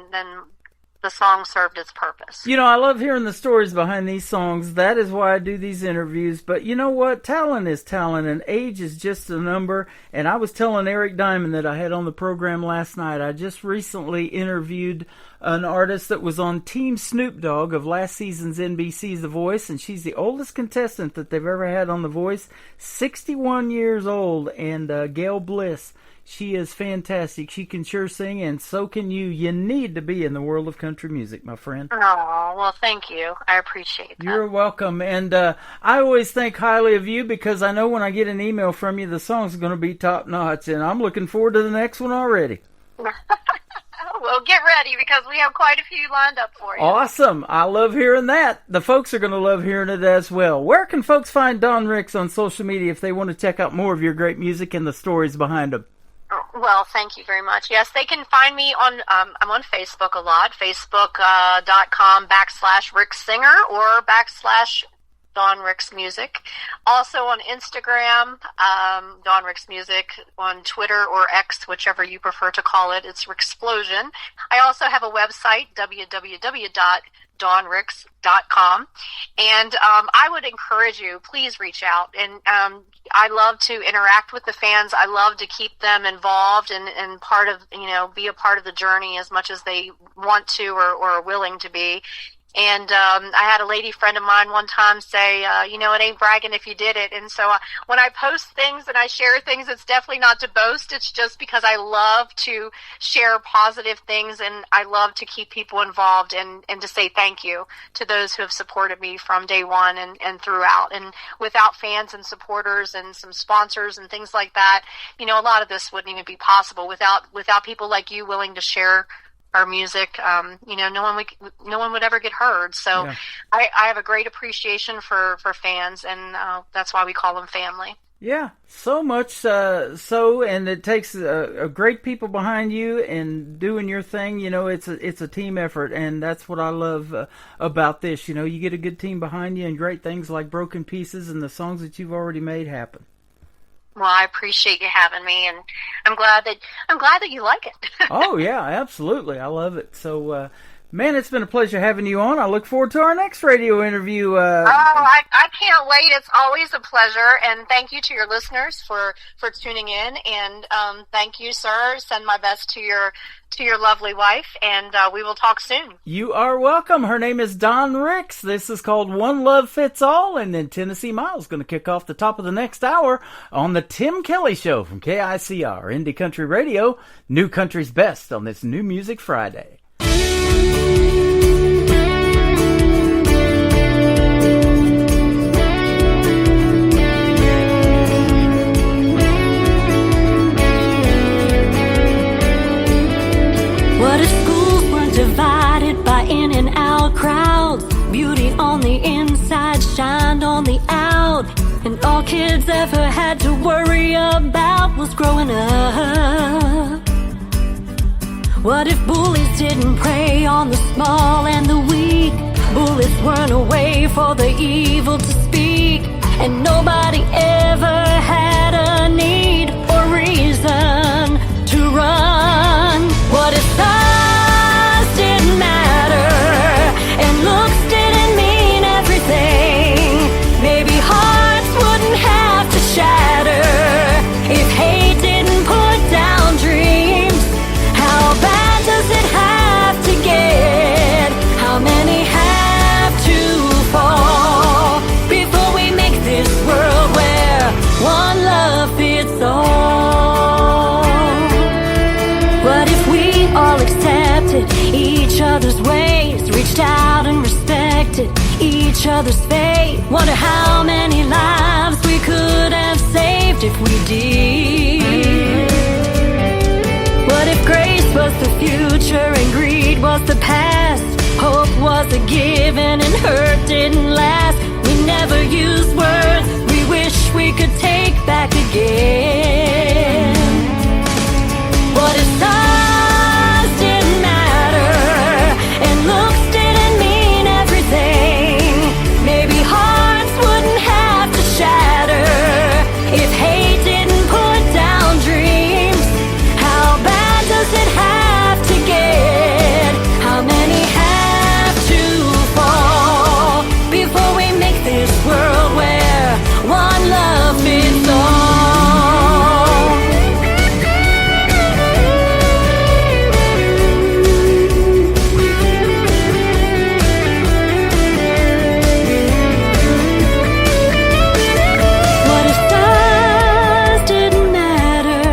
the song served its purpose. I love hearing the stories behind these songs. That is why I do these interviews. But you know what? Talent is talent, and age is just a number. And I was telling Eric Diamond that I had on the program last night, I just recently interviewed an artist that was on Team Snoop Dogg of last season's NBC's The Voice, and she's the oldest contestant that they've ever had on The Voice, 61 years old, and Gail Bliss. She is fantastic. She can sure sing, and so can you. You need to be in the world of country music, my friend. Oh, well, thank you. I appreciate that. You're welcome. And I always think highly of you because I know when I get an email from you, the song's going to be top-notch, and I'm looking forward to the next one already. Well, get ready because we have quite a few lined up for you. Awesome. I love hearing that. The folks are going to love hearing it as well. Where can folks find Dawn Ricks on social media if they want to check out more of your great music and the stories behind them? Well, thank you very much. Yes, they can find me on, I'm on Facebook a lot, facebook.com/Rick Singer or /Dawn Ricks Music. Also on Instagram, Dawn Ricks Music, on Twitter or X, whichever you prefer to call it. It's Ricksplosion. I also have a website, www.dawnricks.com. And I would encourage you, please reach out. And I love to interact with the fans. I love to keep them involved and part of, be a part of the journey as much as they want to or are willing to be. And I had a lady friend of mine one time say, it ain't bragging if you did it. And so when I post things and I share things, it's definitely not to boast. It's just because I love to share positive things, and I love to keep people involved and to say thank you to those who have supported me from day one and throughout. And without fans and supporters and some sponsors and things like that, a lot of this wouldn't even be possible without people like you willing to share our music. No one would ever get heard. So yeah. I have a great appreciation for fans, and that's why we call them family. Yeah, so much and it takes a great people behind you and doing your thing. It's a team effort, and that's what I love about this. You get a good team behind you, and great things like Broken Pieces and the songs that you've already made happen. Well, I appreciate you having me, and I'm glad that you like it. Oh yeah, absolutely, I love it. So Man, it's been a pleasure having you on. I look forward to our next radio interview. I can't wait. It's always a pleasure. And thank you to your listeners for tuning in. And thank you, sir. Send my best to your lovely wife. And we will talk soon. You are welcome. Her name is Dawn Ricks. This is called One Love Fits All. And then Tennessee Miles going to kick off the top of the next hour on the Tim Kelly Show from KICR, Indie Country Radio, New Country's Best on this New Music Friday. What if schools weren't divided by in and out crowds? Beauty on the inside shined on the out, and all kids ever had to worry about was growing up. What if bullies didn't prey on the small and the weak? Bullets weren't a way for the evil to speak, and nobody ever had a need or reason to run. What if size didn't matter and looks didn't mean everything? Maybe hearts wouldn't have to shatter if hate didn't put down dreams. How bad does it have to get? How many have to fall before we make this world where one love fits all? What if we all accepted each other's ways, reached out and respected each other's fate? Wonder how many lives we could have saved if we did. What if grace was the future and greed was the past? Hope was a given and hurt didn't last. We never used words we wish we could take back again. What if size didn't matter and looks didn't mean everything? Maybe hearts wouldn't have to shatter if hate didn't put down dreams. How bad does it have to get? How many have to fall before we make this world where one love fits all? What if size didn't matter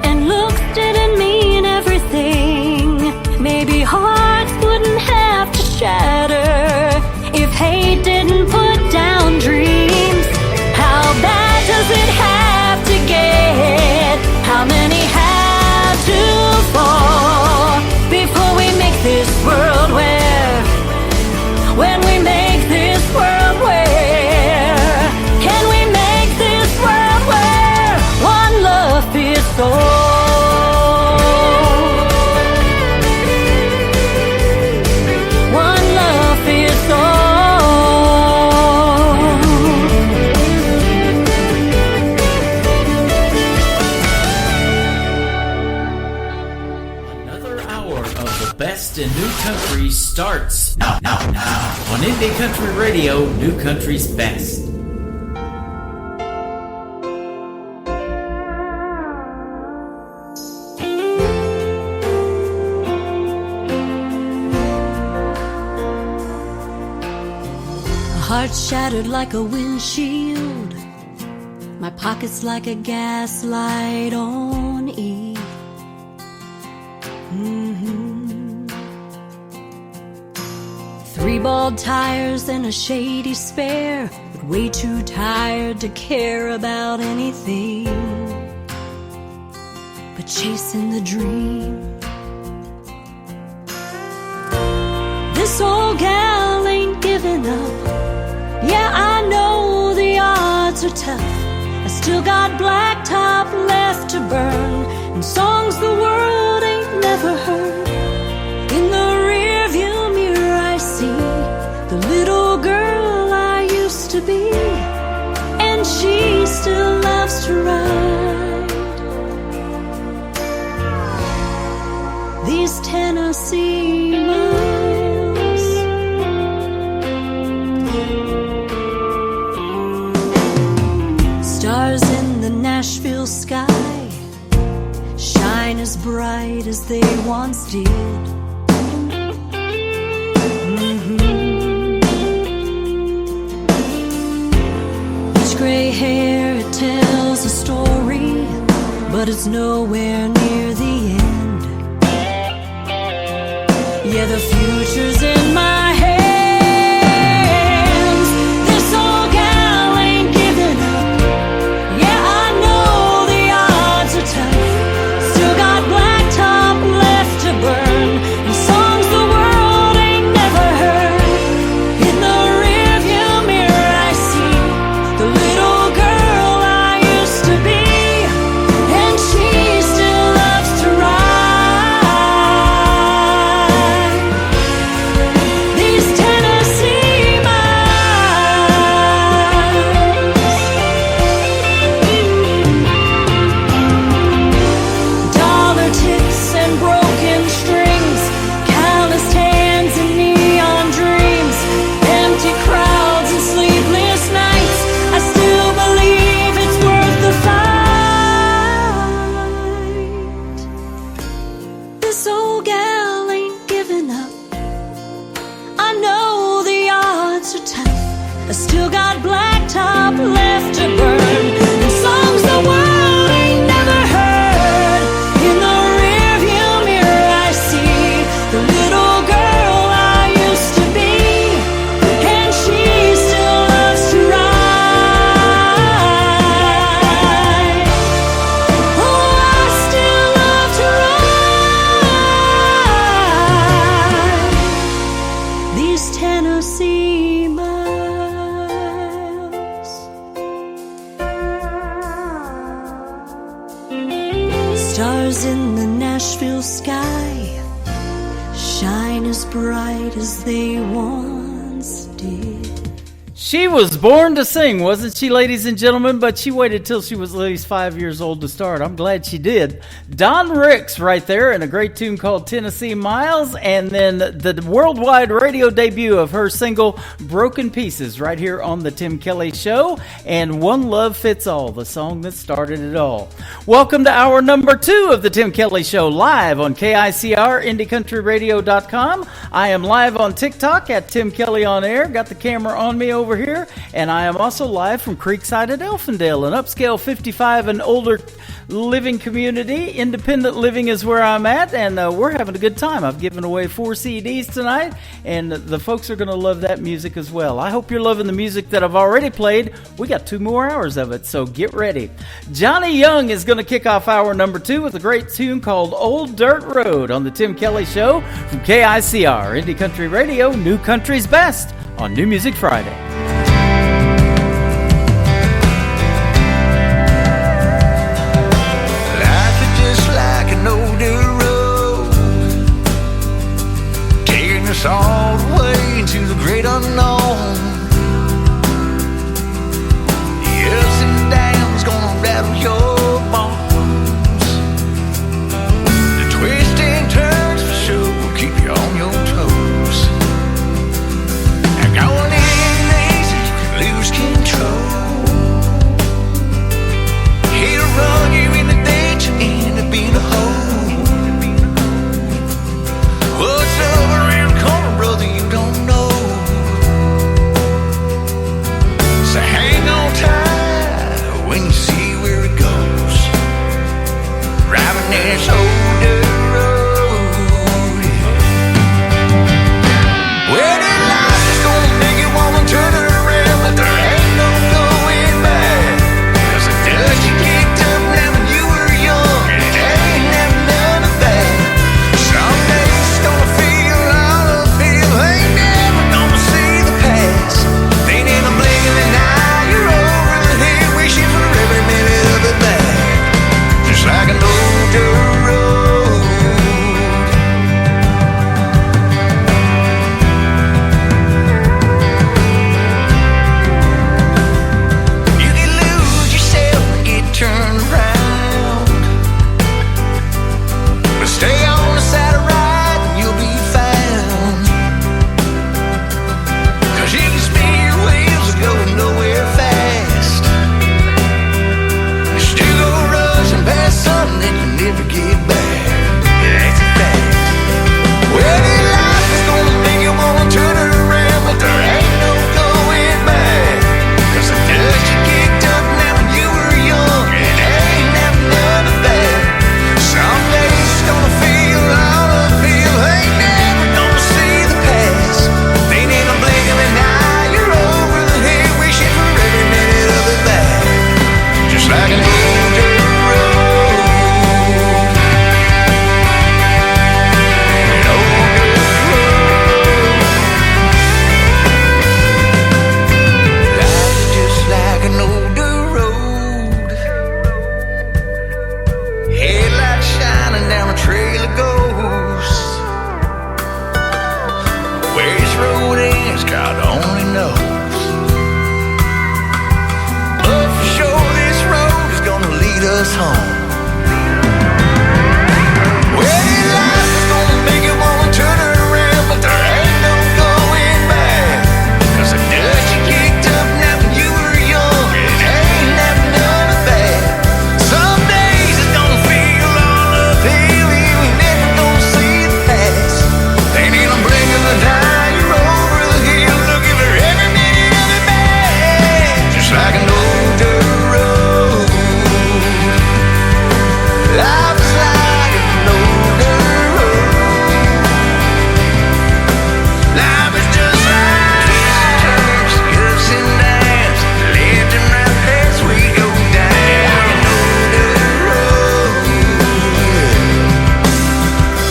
and looks didn't mean everything? Maybe hearts wouldn't have to shatter if hate didn't put down dreams. How bad does it have to get? How many have to fall before we make this world where, when we make this world where, can we make this world where one love fits all? One love fits all. Another hour of the best in new country starts now on Indie Country Radio, New Country's Best. A heart shattered like a windshield, my pockets like a gaslight on E. Three bald tires and a shady spare, but way too tired to care about anything but chasing the dream. This old gal ain't giving up. Yeah, I know the odds are tough. I still got blacktop left to burn and songs the world ain't never heard. In the rearview mirror I see the little girl I used to be, and she still loves to ride these Tennessee mountains. shine as bright as they once did. Each gray hair, it tells a story, but it's nowhere near the end. Yeah, the future's in my hands. This old gal ain't giving up. Yeah, I know the odds are tough. Still got blacktop left to burn, and songs the world ain't never heard. In the rearview mirror I see the little girl I used to be, and she still loves to ride these Tennessee miles. Dollar tips and broken strings, calloused hands and neon dreams, empty crowds and sleepless nights. I still believe it's worth the fight. This old gal ain't giving up. I know the odds are tough. I still got blacktop left to burn, and songs the world ain't never heard. In the rearview mirror I see the little girl I used to be, and she still loves to ride. Oh, I still love to ride these Tennessee miles. Stars in the Nashville sky shine as bright as they once did. She was born to sing, wasn't she, ladies and gentlemen? But she waited till she was at least 5 years old to start. I'm glad she did. Don Ricks right there in a great tune called Tennessee Miles, and then the worldwide radio debut of her single Broken Pieces right here on the Tim Kelly Show, and One Love Fits All, the song that started it all. Welcome to hour number 2 of the Tim Kelly Show, live on KICR, IndieCountryRadio.com. I am live on TikTok at Tim Kelly On Air. Got the camera on me over here, and I am also live from Creekside at Elfindale, an upscale 55 and older living community. Independent living is where I'm at, and we're having a good time. I've given away 4 CDs tonight, and the folks are going to love that music as well. I hope you're loving the music that I've already played. We got 2 more hours of it, so get ready. Johnny Young is going to kick off hour number 2 with a great tune called Old Dirt Road on the Tim Kelly Show from KICR, Indie Country Radio, New Country's Best on New Music Friday. Life is just like an old dirt road, taking us all the way into the great unknown. The ups and downs gonna rattle your bones. The twists and turns for sure will keep you on your toes. And going in easy, you can lose control. He'll run you in the ditch and end up in a hole. What's up around the corner, brother, you don't know. So hang on tight when you see where it goes. Driving this old dirt road. Well, that life is gonna make you wanna turn it around, but there ain't no going back. 'Cause the dust you kicked up now when you were young, and it ain't never none of that. Someday it's gonna feel all uphill, ain't never gonna see the past. Then in a blink of an eye, you're over the hill, wishing for every minute of it back. Just like an old dirt road. trail of ghosts. Where this road ends, God only knows. But for sure this road is gonna lead us home. Well, this life is gonna make you wanna turn around, but there ain't no going back. 'Cause the dust you kicked up now when you were young, it ain't never none of that. Some days it's gonna feel all uphill, you ain't never gonna see it pass. And in a blink of an eye, you're over the hill, looking for every minute of it back. Just like an old dirt road. Life is like an old dirt road. Life is just like turns, ups and downs, left and right as we go down. Like an old dirt road.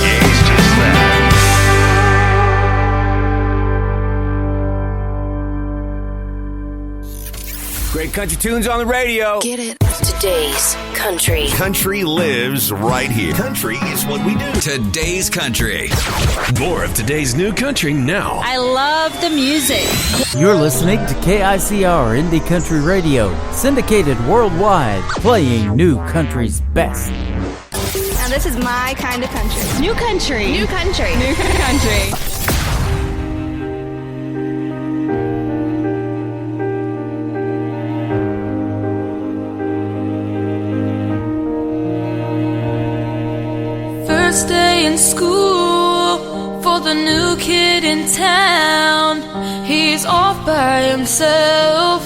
Yeah, it's just like. Great country tunes on the radio. Get it? Today's country. Country lives right here. Country is what we do. Today's country. More of today's new country now. I love the music. You're listening to KICR Indie Country Radio, syndicated worldwide, playing new country's best. Now this is my kind of country. New country. New country. New country. First day in school for the new kid in town. He's off by himself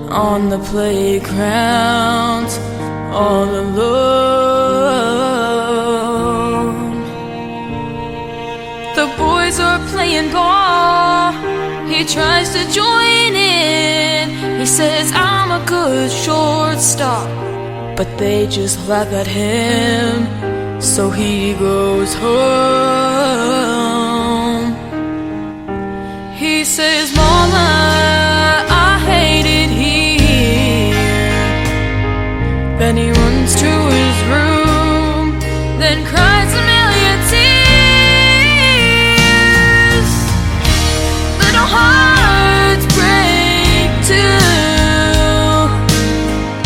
on the playground, all alone. The boys are playing ball. He tries to join in. He says, I'm a good shortstop, but they just laugh at him. So he goes home. He says, Mama, I hate it here. Then he runs to his room, then cries a million tears. Little hearts break too.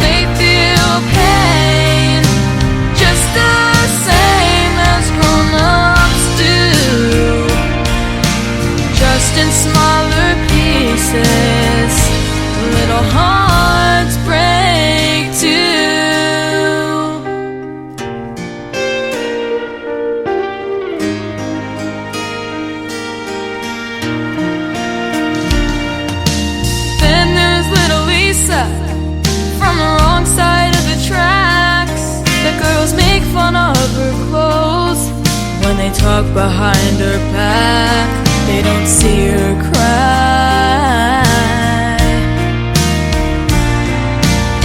They feel pain just the same as grown-ups do, just in smaller pieces. Little hearts break too. Then there's little Lisa from the wrong side of the tracks. The girls make fun of her clothes when they talk behind her back. They don't see her cry.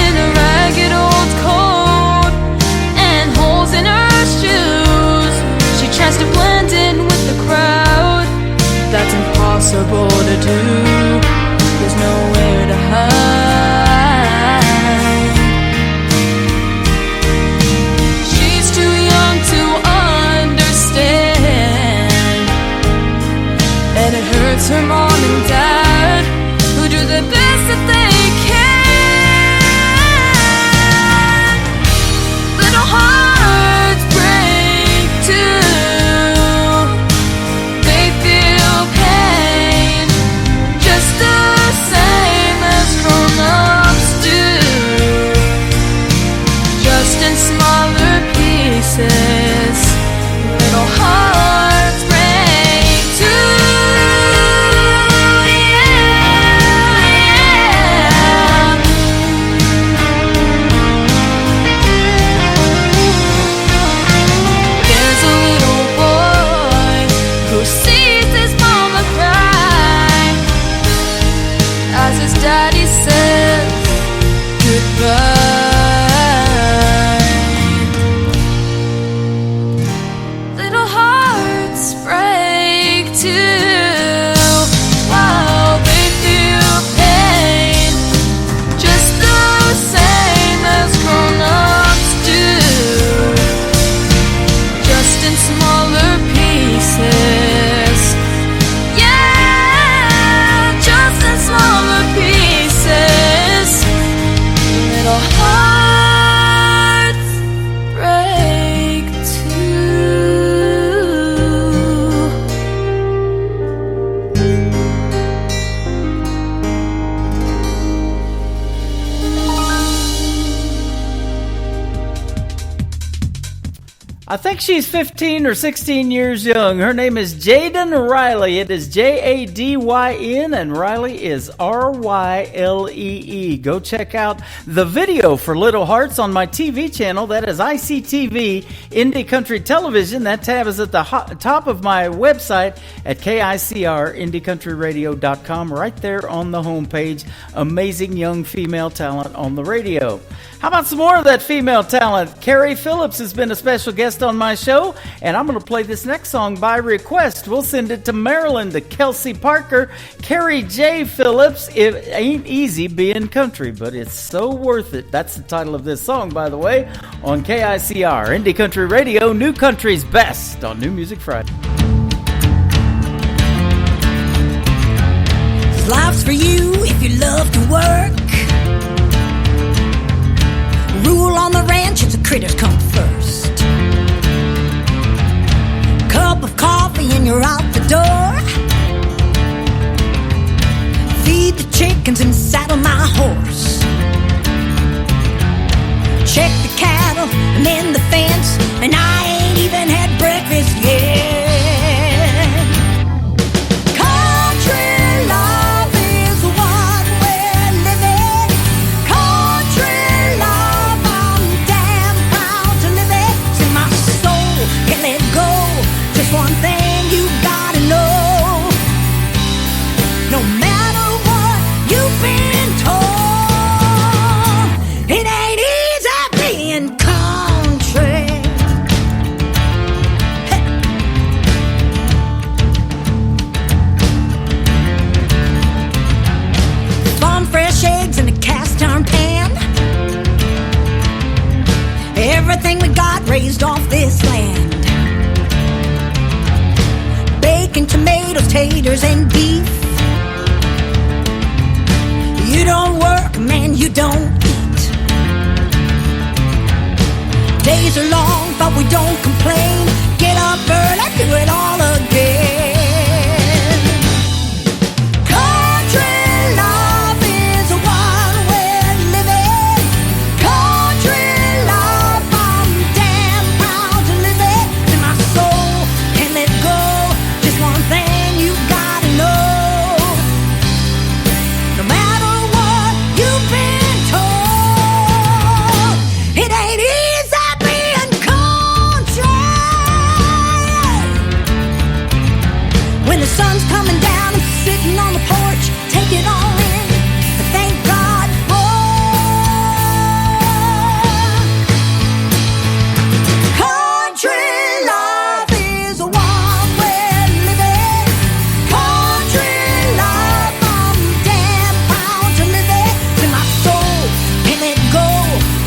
In a ragged old coat and holes in her shoes, she tries to blend in with the crowd. That's impossible to do. There's nowhere to hide. She's too young to understand, and it hurts her mom and dad, who do the best that they can. Little hearts break too. They feel pain just the same as grown I think she's 15 or 16 years young. Her name is Jaden Riley. It is Jadyn, and Riley is Ryle. Go check out the video for Little Hearts on my TV channel. That is ICTV, Indie Country Television. That tab is at the top of my website at KICR, IndieCountryRadio.com, right there on the homepage. Amazing young female talent on the radio. How about some more of that female talent? Carrie Phillips has been a special guest on my show, and I'm going to play this next song by request. We'll send it to Maryland, to Kelsey Parker. Carrie J. Phillips, it ain't easy being country, but it's so worth it. That's the title of this song, by the way, on KICR, Indie Country Radio, New Country's Best on New Music Friday. Life's for you if you love to work. Rule on the ranch is the critters come first. Cup of coffee and you're out the door. Feed the chickens and saddle my horse. Check the cattle and mend the fence, and I ain't even had breakfast yet. Country love is what we're living. Country love, I'm damn proud to live it. It's in my soul, can't let go. Just one thing you gotta know. No matter what you've been told, it ain't easy being country. Hey. Farm fresh eggs in a cast iron pan. Everything we got raised off this land. Bacon, tomatoes, taters, and beef. You don't work, man, you don't eat. Days are long, but we don't complain. Get up early, do it all again. Country love is what we're living. Country love, I'm damn proud to live it. In my soul, can't let go. Just one thing you gotta know. No matter what you've been told, it ain't easy being country. When the sun's coming down, I'm sitting on the porch, take it all in, and thank God for. Country love is what we're living. Country love, I'm damn proud to live it. It's in my soul, can't let go.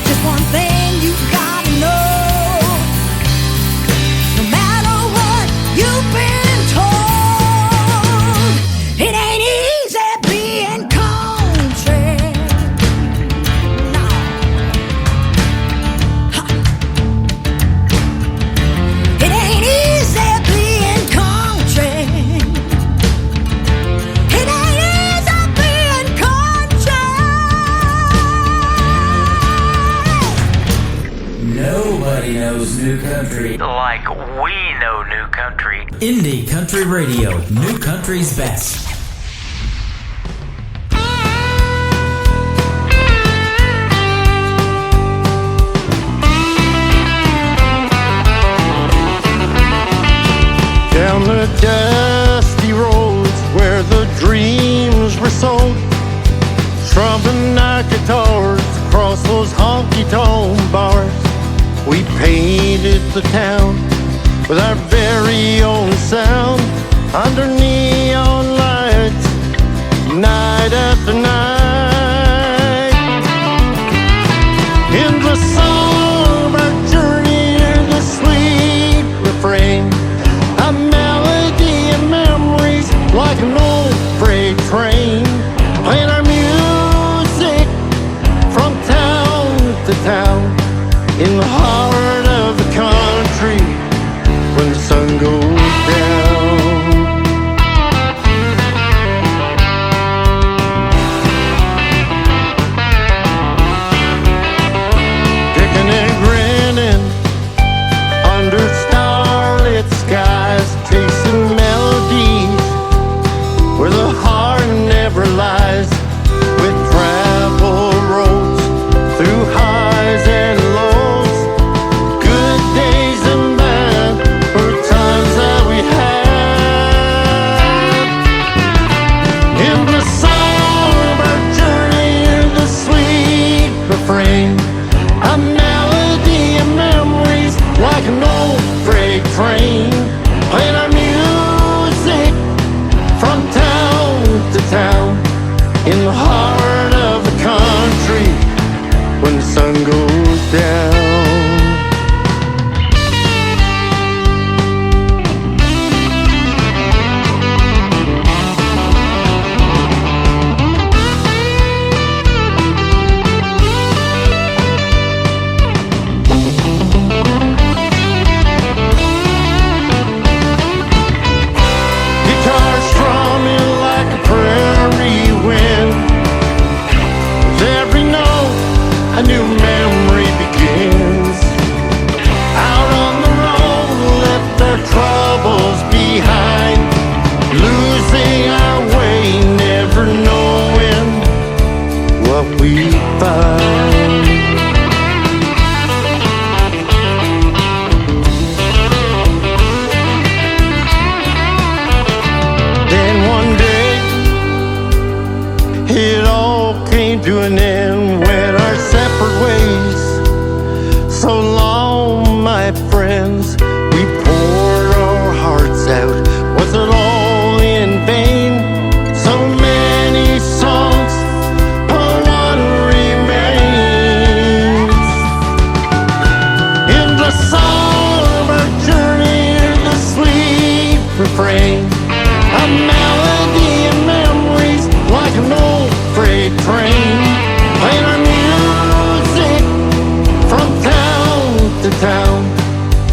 Just one thing you gotta know. No matter what you've been told, it ain't easy being country. No. Ha. It ain't easy being country. It ain't easy being country. Nobody knows new country Like we know new country. Indie Country Radio, New Country's Best. Down the dusty roads where the dreams were sold, strumming night guitars across those honky-tonk bars. We painted the town with our very own sound under neon lights, night after night. In the song of our journey, the sweet refrain, a melody and memories like an old freight train, playing our music from town to town in the heart of the country when the sun goes down.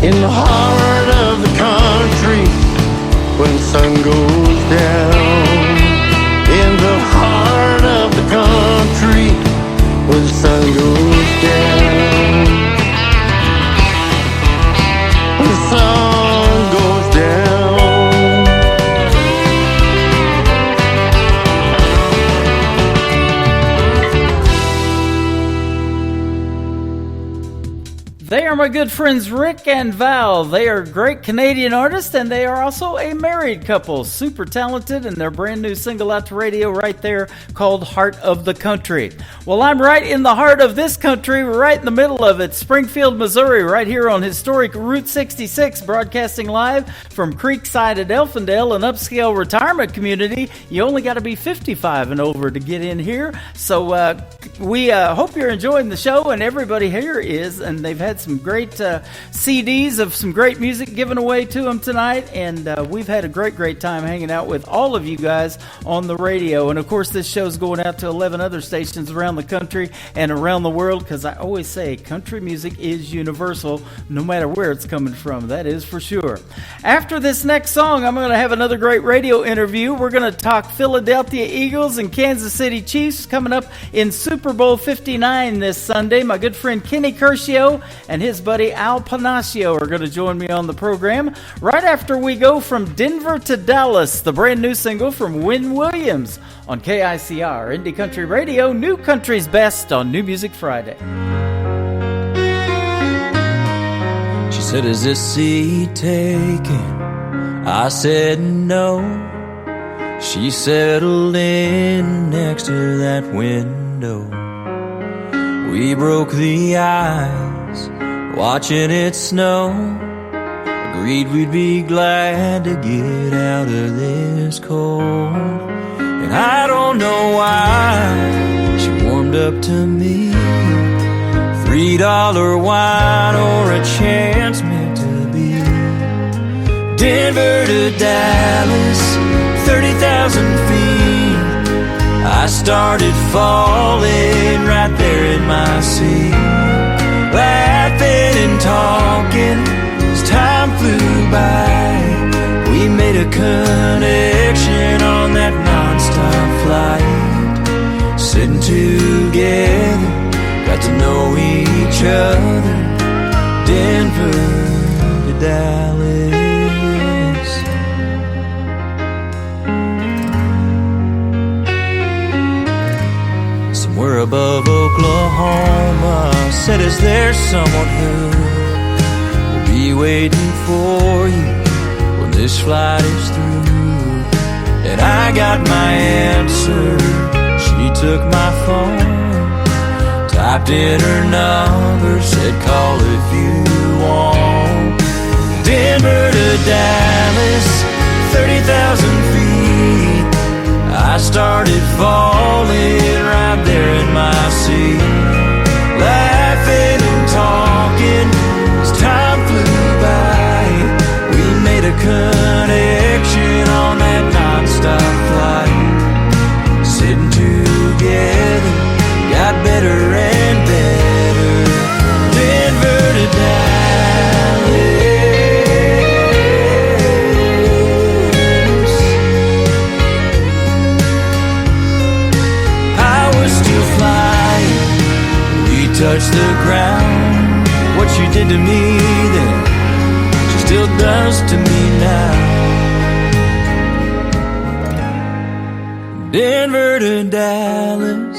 in the heart of the country when sun goes down. In the heart of the country when sun goes down. When the sun goes down. They are my good friends Rick and Val. They are great Canadian artists, and they are also a married couple. Super talented, and their brand new single out to radio right there called Heart of the Country. Well, I'm right in the heart of this country, right in the middle of it, Springfield, Missouri, right here on historic Route 66, broadcasting live from Creekside at Elfindale, an upscale retirement community. You only got to be 55 and over to get in here. So we hope you're enjoying the show, and everybody here is, and they've had some great CDs of some great music given away to them tonight, and we've had a great time hanging out with all of you guys on the radio. And of course, this show's going out to 11 other stations around the country and around the world, because I always say country music is universal, no matter where it's coming from. That is for sure. After this next song, I'm going to have another great radio interview. We're going to talk Philadelphia Eagles and Kansas City Chiefs coming up in Super Bowl 59 this Sunday. My good friend Kenny Curcio and his buddy Al Panacio are going to join me on the program right after we go from Denver to Dallas, the brand new single from Wynn Williams on KICR, Indie Country Radio, New Country's Best on New Music Friday. She said, "Is this seat taken?" I said no. She settled in next to that window. We broke the ice, watching it snow. Agreed we'd be glad to get out of this cold. And I don't know why she warmed up to me. $3 wine or a chance meant to be. Denver to Dallas, 30,000 feet. I started falling right there in my seat, laughing and talking as time flew by. We made a connection on that nonstop flight, sitting together, got to know each other. Denver to Dallas. Somewhere above Oklahoma, said, "Is there someone who will be waiting for you when this flight is through?" And I got my answer. She took my phone, typed in her number, said, "Call if you want." Denver to Dallas, 30,000 feet. I started falling right there in my seat, laughing and talking as time flew by. We made a connection on that nonstop flight, sitting together, got better and better. Denver to Dallas. Touch the ground. What she did to me then, she still does to me now. Denver to Dallas,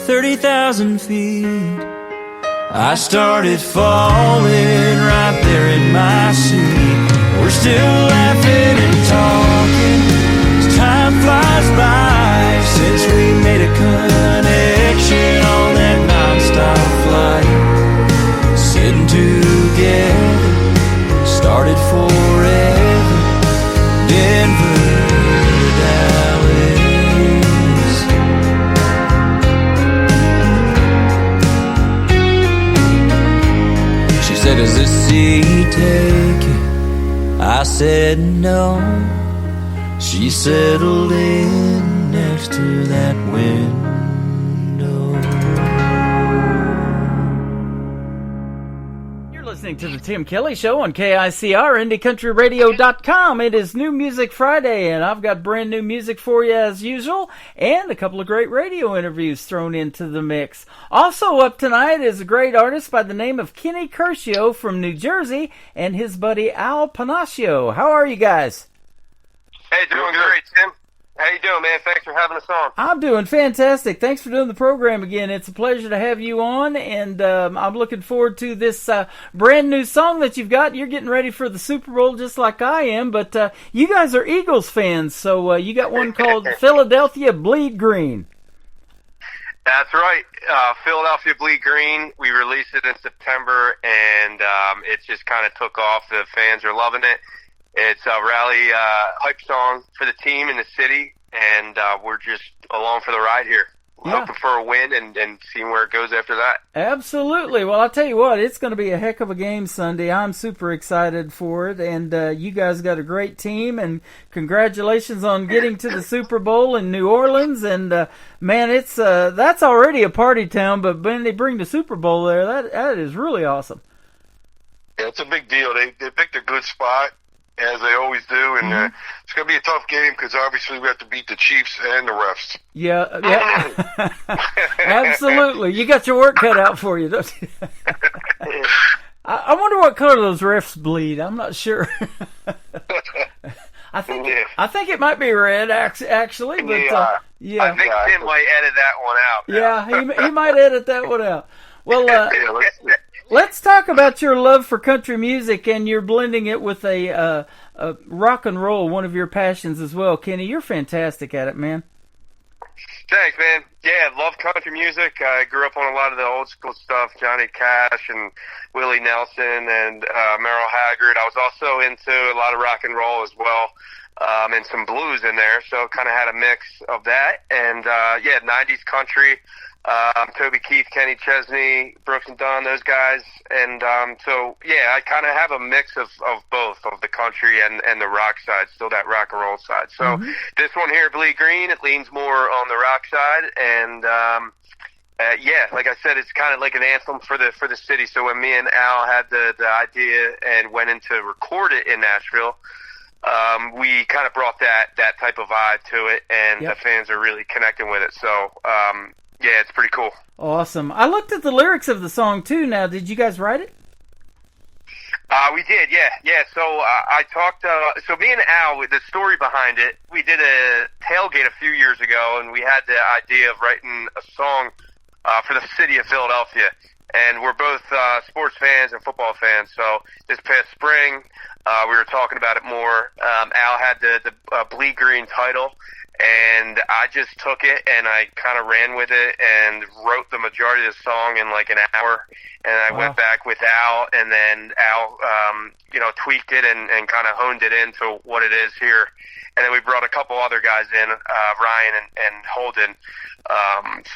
30,000 feet. I started falling right there in my seat. We're still laughing and talking as time flies by, since we made a connection on that nonstop flight, sitting together, started forever. Denver to Dallas. She said, "Is this seat taken?" I said no. She settled in next to that window. listening to the Tim Kelly Show on KICR, IndieCountryRadio.com. It is New Music Friday, and I've got brand new music for you as usual, and a couple of great radio interviews thrown into the mix. Also up tonight is a great artist by the name of Kenny Curcio from New Jersey, and his buddy Al Panaccio. How are you guys? Hey, doing great, Tim. How you doing, man? Thanks for having us on. I'm doing fantastic. Thanks for doing the program again. It's a pleasure to have you on, and I'm looking forward to this brand new song that you've got. You're getting ready for the Super Bowl just like I am, but you guys are Eagles fans, so you got one called Philadelphia Bleed Green. That's right. Philadelphia Bleed Green. We released it in September, and it just kind of took off. The fans are loving it. It's a rally hype song for the team in the city, and we're just along for the ride here. Yeah. Hoping for a win and seeing where it goes after that. Absolutely. Well, I'll tell you what, it's going to be a heck of a game Sunday. I'm super excited for it, and you guys got a great team, and congratulations on getting to the Super Bowl in New Orleans. And, man, it's that's already a party town, but when they bring the Super Bowl there, that is really awesome. Yeah, it's a big deal. They picked a good spot, as they always do, and it's going to be a tough game because obviously we have to beat the Chiefs and the refs. Yeah, absolutely. You got your work cut out for you, don't you? I wonder what color those refs bleed. I'm not sure. I think it might be red, actually. But yeah, I think Tim might edit that one out. Yeah, he might edit that one out. Well, let's talk about your love for country music, and you're blending it with a rock and roll, one of your passions as well. Kenny, you're fantastic at it, man. Thanks, man. Yeah, love country music. I grew up on a lot of the old school stuff, Johnny Cash and Willie Nelson and Merle Haggard. I was also into a lot of rock and roll as well, and some blues in there, so kind of had a mix of that. And, 90s country. Toby Keith, Kenny Chesney, Brooks and Dunn, those guys. And I kind of have a mix of both, of the country and the rock side, still that rock and roll side. So this one here, Bleed Green, it leans more on the rock side. And, like I said, it's kind of like an anthem for the city. So when me and Al had the idea and went in to record it in Nashville, we kind of brought that type of vibe to it, and the fans are really connecting with it. So, yeah, it's pretty cool. Awesome. I looked at the lyrics of the song, too. Now, did you guys write it? We did, yeah. So I talked, so me and Al, the story behind it, we did a tailgate a few years ago, and we had the idea of writing a song for the city of Philadelphia. And we're both sports fans and football fans, so this past spring, we were talking about it more. Al had the Bleed Green title, and I just took it and I kind of ran with it and wrote the majority of the song in like an hour. And I went back with Al, and then Al, tweaked it and kind of honed it into what it is here. And then we brought a couple other guys in, Ryan and Holden.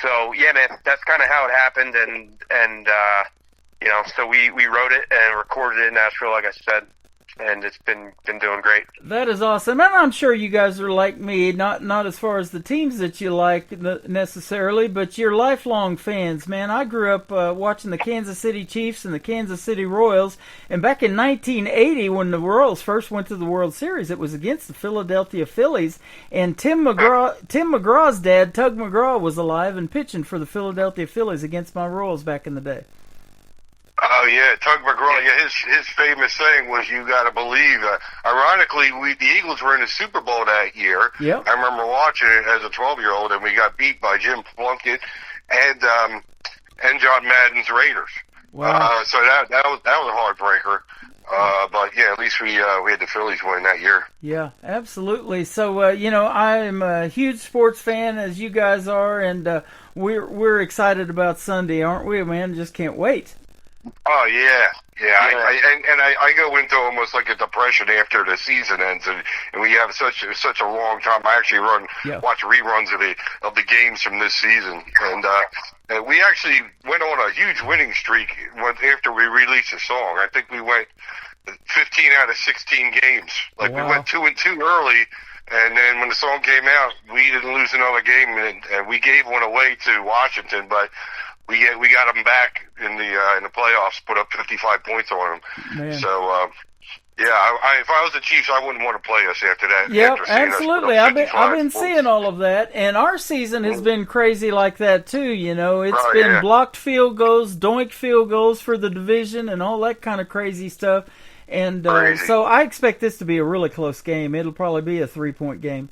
So yeah, man, that's kind of how it happened. And so we wrote it and recorded it in Nashville, like I said. And it's been doing great. That is awesome. And I'm sure you guys are like me, not as far as the teams that you like necessarily, but you're lifelong fans, man. I grew up watching the Kansas City Chiefs and the Kansas City Royals, and back in 1980 when the Royals first went to the World Series, it was against the Philadelphia Phillies, and Tim McGraw's dad, Tug McGraw, was alive and pitching for the Philadelphia Phillies against my Royals back in the day. Oh yeah, Tug McGraw. Yeah, his famous saying was, "You got to believe." Ironically, the Eagles were in the Super Bowl that year. Yeah, I remember watching it as a 12-year-old, and we got beat by Jim Plunkett and John Madden's Raiders. Wow. So that was a heartbreaker. But yeah, at least we had the Phillies win that year. Yeah, absolutely. So I'm a huge sports fan, as you guys are, and we're excited about Sunday, aren't we, man? Just can't wait. Oh yeah. I go into almost like a depression after the season ends, and we have such a long time. I actually watch reruns of the games from this season, and we actually went on a huge winning streak after we released the song. I think we went 15 out of 16 games. Like we went 2-2 early, and then when the song came out, we didn't lose another game, and we gave one away to Washington, but. we got them back in the playoffs, put up 55 points on them. Man. So yeah, if I was the Chiefs, I wouldn't want to play us after that. Yep, after seeing us put absolutely. up I've been 55 points. seeing all of that, and our season has been crazy like that too. You know, it's Oh, been yeah. blocked field goals, doink field goals for the division, and all that kind of crazy stuff. And Crazy. so I expect this to be a really close game. It'll probably be a 3-point game.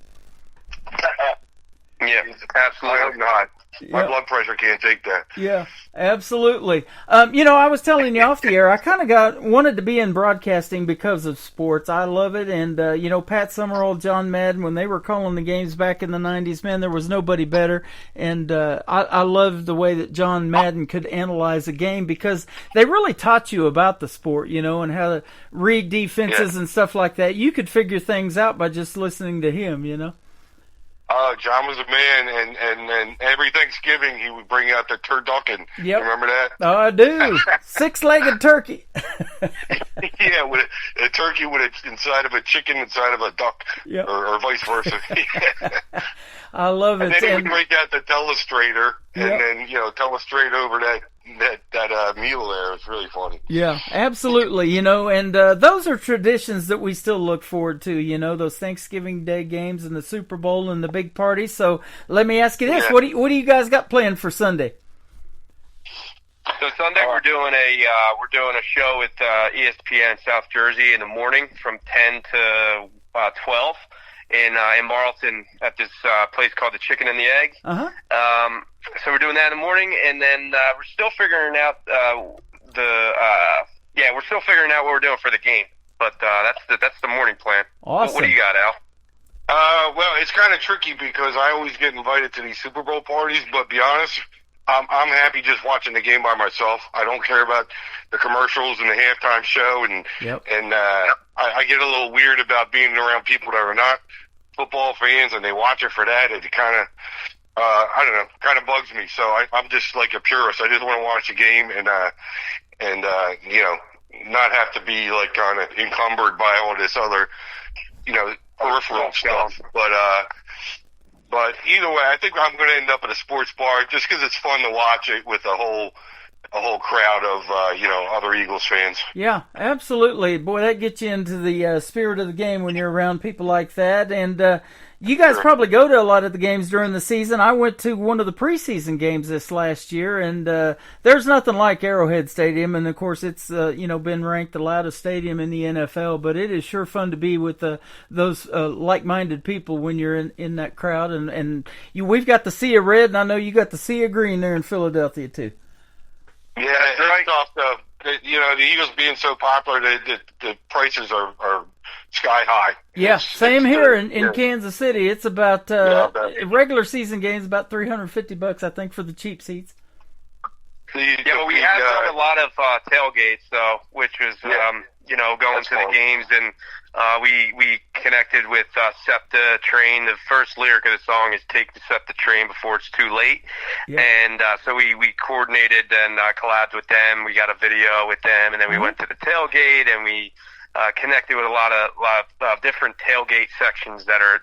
Yeah, I absolutely. hope not. My Yeah. blood pressure can't take that. Yeah, absolutely. You know, I was telling you off the air, I kind of wanted to be in broadcasting because of sports. I love it. And, you know, Pat Summerall, John Madden, when they were calling the games back in the 90s, man, there was nobody better. And I loved the way that John Madden could analyze a game because they really taught you about the sport, you know, and how to read defenses and stuff like that. You could figure things out by just listening to him, you know. John was a man, and every Thanksgiving he would bring out the turducken. Yep. Remember that? Oh, I do. 6-legged turkey. Yeah, with a turkey with it inside of a chicken inside of a duck, Yep. or vice versa. I love And it. then he would break out the telestrator, and Yep. then tell us straight over that meal there. It's really funny. Yeah, absolutely. You know, and those are traditions that we still look forward to. You know, those Thanksgiving Day games and the Super Bowl and the big parties. So let me ask you this: Yeah. what do you guys got planned for Sunday? So Sunday we're doing a show with ESPN South Jersey in the morning from 10 to 12 in Marlton at this place called the Chicken and the Egg. So we're doing that in the morning, and then we're still figuring out we're still figuring out what we're doing for the game. But that's the morning plan. Awesome. What do you got, Al? Well, it's kind of tricky because I always get invited to these Super Bowl parties, but be honest, I'm happy just watching the game by myself. I don't care about the commercials and the halftime show, and I get a little weird about being around people that are not football fans and they watch it for that. It kind of, I don't know, kind of bugs me. So I'm just like a purist. I just want to watch the game and not have to be like kind of encumbered by all this other, peripheral stuff. But either way, I think I'm going to end up at a sports bar just because it's fun to watch it with a whole crowd of other Eagles fans. Yeah, absolutely. Boy, that gets you into the spirit of the game when you're around people like that. And you guys probably go to a lot of the games during the season. I went to one of the preseason games this last year, and there's nothing like Arrowhead Stadium. And, of course, it's been ranked the loudest stadium in the NFL. But it is sure fun to be with those like-minded people when you're in that crowd. And we've got the Sea of Red, and I know you got the Sea of Green there in Philadelphia, too. Yeah, it's tough though. The Eagles being so popular, the prices are sky high. Yeah, same here in Kansas City. It's about regular season games about $350, I think, for the cheap seats. But we have done a lot of tailgates though, which was going to the games, and we connected with SEPTA Train. The first lyric of the song is "Take the SEPTA Train before it's too late," and so we coordinated and collabed with them. We got a video with them, and then we went to the tailgate, and we connected with a lot of different tailgate sections that are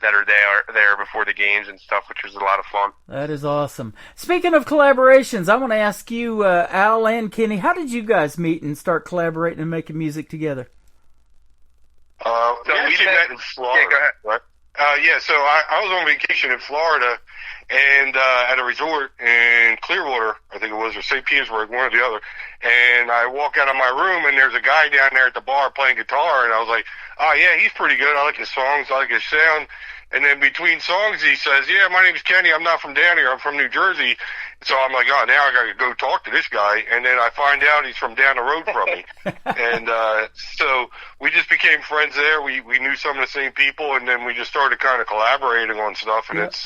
there before the games and stuff, which was a lot of fun. That is awesome. Speaking of collaborations, I want to ask you, Al and Kenny, how did you guys meet and start collaborating and making music together? We actually met in Florida. Yeah, go ahead. Right? So I was on vacation in Florida and at a resort in Clearwater, I think it was, or St. Petersburg, one or the other. And I walk out of my room, and there's a guy down there at the bar playing guitar, and I was like, oh, yeah, he's pretty good. I like his songs. I like his sound. And then between songs, he says, yeah, my name's Kenny. I'm not from down here. I'm from New Jersey. So I'm like, oh, now I got to go talk to this guy. And then I find out he's from down the road from me. And so we just became friends there. We knew some of the same people, and then we just started kind of collaborating on stuff. And it's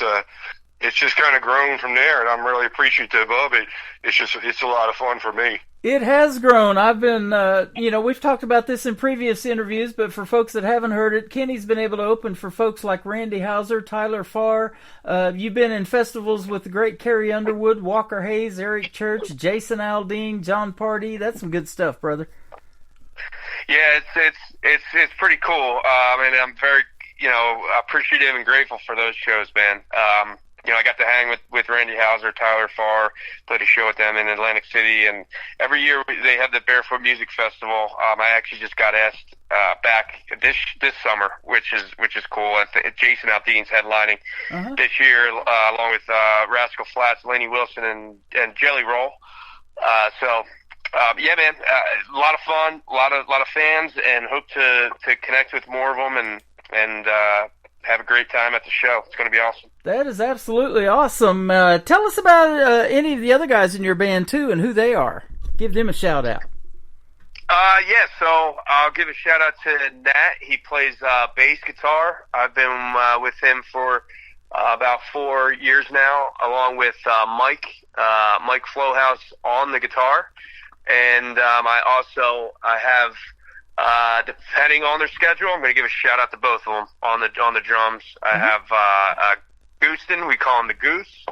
just kind of grown from there, and I'm really appreciative of it. It's a lot of fun for me. It has grown. I've been, we've talked about this in previous interviews, but for folks that haven't heard it, Kenny's been able to open for folks like Randy Houser, Tyler Farr. You've been in festivals with the great Carrie Underwood, Walker Hayes, Eric Church, Jason Aldean, John Pardee. That's some good stuff, brother. Yeah, it's pretty cool. And I'm very, appreciative and grateful for those shows, man. I got to hang with Randy Houser, Tyler Farr, played a show with them in Atlantic City, and every year they have the Barefoot Music Festival. I actually just got asked back this summer, which is cool. Jason Aldean's headlining this year, along with Rascal Flatts, Lainey Wilson, and Jelly Roll. Yeah, man, a lot of fun, a lot of fans, and hope to connect with more of them and have a great time at the show. It's going to be awesome. That is absolutely awesome. Tell us about any of the other guys in your band too, and who they are. Give them a shout out. Yeah, so I'll give a shout out to Nat. He plays bass guitar. I've been with him for about 4 years now, along with Mike Flowhouse on the guitar. And I have, depending on their schedule, I'm going to give a shout out to both of them on the drums. I have Gooston, we call him the Goose,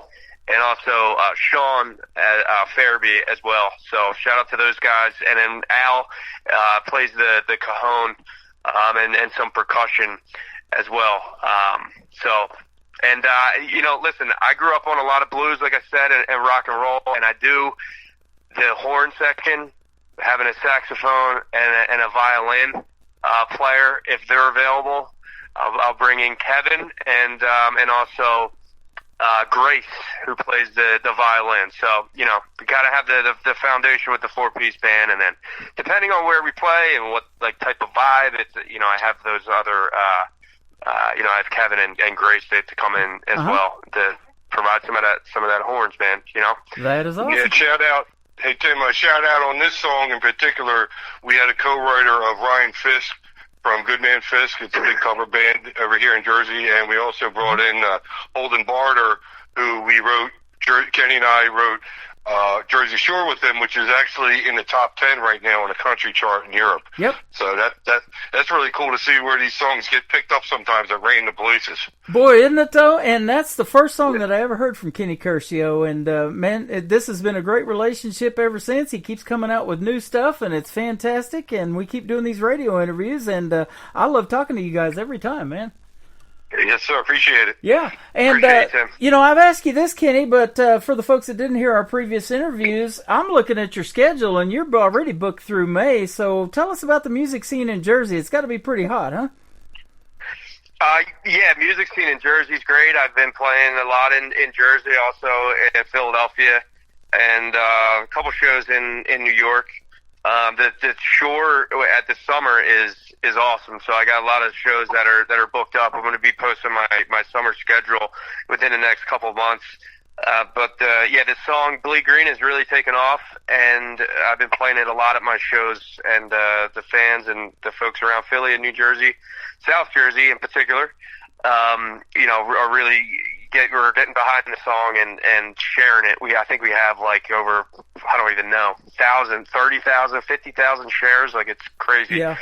and also Sean Farabee as well. So shout out to those guys. And then Al plays the cajon and some percussion as well. Listen, I grew up on a lot of blues, like I said, and rock and roll, and I do the horn section, having a saxophone and a violin player if they're available. I'll bring in Kevin and also Grace, who plays the violin. So we got to have the foundation with the 4-piece band, and then depending on where we play and what type of vibe, it's I have those other I have Kevin and Grace to come in as well to provide some of that horns, man. That is awesome. Yeah, shout out. Hey, Tim, a shout-out on this song in particular. We had a co-writer of Ryan Fisk from Goodman Fisk. It's a big cover band over here in Jersey. And we also brought in Holden Barter, who Kenny and I wrote Jersey Shore with him, which is actually in the top 10 right now on the country chart in Europe. Yep. So that's really cool to see where these songs get picked up sometimes at random places. Boy, isn't it though? And that's the first song that I ever heard from Kenny Curcio. And this has been a great relationship ever since. He keeps coming out with new stuff, and it's fantastic. And we keep doing these radio interviews, and I love talking to you guys every time, man. Yes, sir. Appreciate it. Yeah. And, I've asked you this, Kenny, but for the folks that didn't hear our previous interviews, I'm looking at your schedule, and you're already booked through May. So tell us about the music scene in Jersey. It's got to be pretty hot, huh? Yeah, music scene in Jersey's great. I've been playing a lot in Jersey, also in Philadelphia, and a couple shows in New York. The shore at the summer is awesome. So I got a lot of shows that are booked up. I'm going to be posting my summer schedule within the next couple of months. This song Bleed Green has really taken off, and I've been playing it a lot at my shows, and the fans and the folks around Philly and New Jersey, South Jersey in particular, are really we're getting behind the song and sharing it. I think we have over, I don't even know, 30,000, 50,000 shares. It's crazy. Yeah.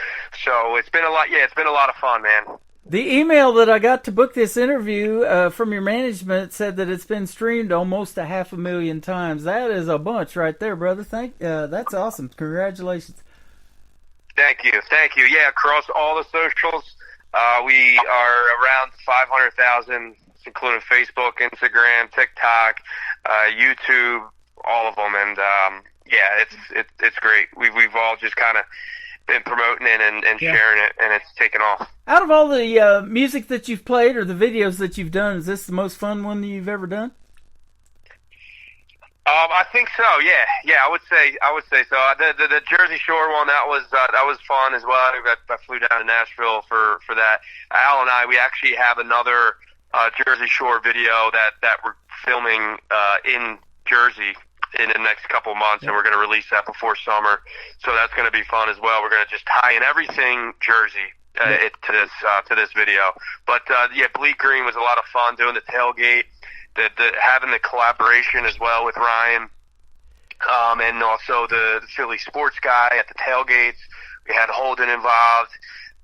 So it's been a lot. Yeah, it's been a lot of fun, man. The email that I got to book this interview from your management said that it's been streamed almost 500,000 times. That is a bunch right there, brother. That's awesome. Congratulations. Thank you. Yeah, across all the socials, we are around 500,000. Including Facebook, Instagram, TikTok, YouTube, all of them, and it's great. We've all just kind of been promoting it and sharing it, and it's taken off. Out of all the music that you've played or the videos that you've done, is this the most fun one that you've ever done? I think so. Yeah, I would say so. The Jersey Shore one, that was fun as well. I flew down to Nashville for that. Al and I, we actually have another Jersey Shore video that we're filming in Jersey in the next couple of months, and we're going to release that before summer. So that's going to be fun as well. We're going to just tie in everything Jersey to this video. But Bleed Green was a lot of fun doing the tailgate, having the collaboration as well with Ryan, and also the Philly sports guy at the tailgates. We had Holden involved.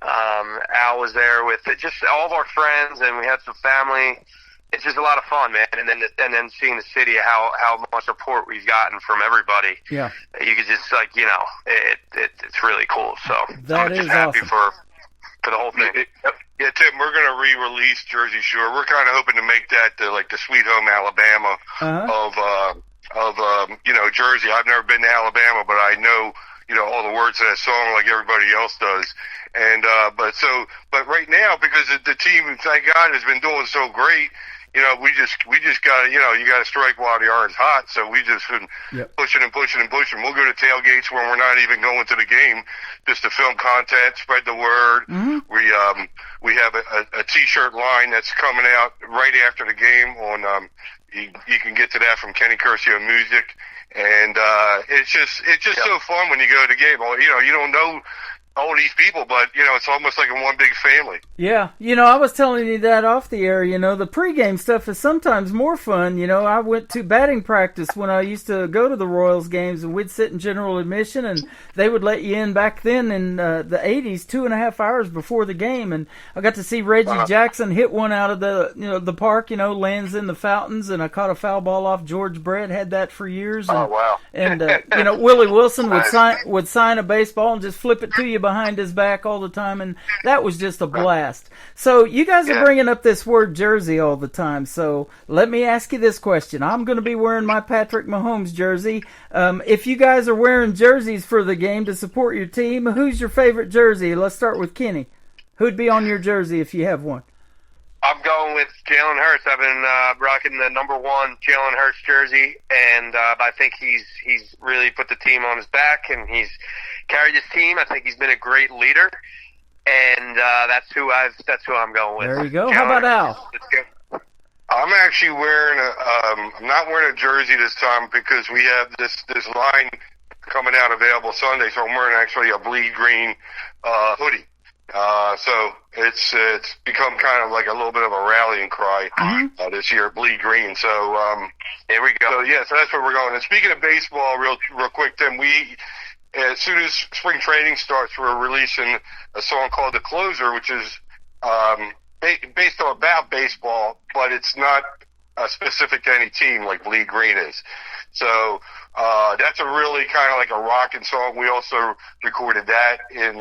Al was there with just all of our friends, and we had some family. It's just a lot of fun, man. And then seeing the city, how much support we've gotten from everybody. Yeah, you could just it's really cool. So that I'm just is happy awesome. for for the whole thing. Yeah, Tim, we're going to re-release Jersey Shore. We're kind of hoping to make that like the Sweet Home Alabama of Jersey. I've never been to Alabama, but I know all the words to that song like everybody else does. And but right now, because the team, thank God, has been doing so great, we just got to, you got to strike while the iron's hot. So we just been pushing and pushing and pushing. We'll go to tailgates when we're not even going to the game, just to film content, spread the word. Mm-hmm. We have a T-shirt line that's coming out right after the game. On you can get to that from Kenny Curcio Music, and it's just so fun when you go to the game. You don't know all these people, but it's almost like in one big family. Yeah, I was telling you that off the air. The pregame stuff is sometimes more fun. I went to batting practice when I used to go to the Royals games, and we'd sit in general admission, and they would let you in back then in the 80s, 2.5 hours before the game, and I got to see Reggie Jackson hit one out of the park. Lands in the fountains, and I caught a foul ball off George Brett. Had that for years. And, oh wow! And Willie Wilson would sign a baseball and just flip it to you behind his back all the time, and that was just a blast. So you guys are bringing up this word Jersey all the time, so let me ask you this question. I'm going to be wearing my Patrick Mahomes jersey. If you guys are wearing jerseys for the game to support your team, who's your favorite jersey? Let's start with Kenny. Who'd be on your jersey if you have one? I'm going with Jalen Hurts. I've been rocking the number 1 Jalen Hurts jersey, and I think he's really put the team on his back, and he's carried his team. I think he's been a great leader, and that's who I'm going with. There you go. Jalen How about Hurts. Al? Let's go. I'm actually wearing I'm not wearing a jersey this time because we have this line coming out available Sunday, so I'm wearing actually a bleed green hoodie. So it's become kind of like a little bit of a rallying cry this year, bleed green. So here we go. So that's where we're going. And speaking of baseball, real quick, Tim, as soon as spring training starts, we're releasing a song called "The Closer," which is based on about baseball, but it's not specific to any team like Bleed Green is. So that's a really kind of like a rocking song. We also recorded that in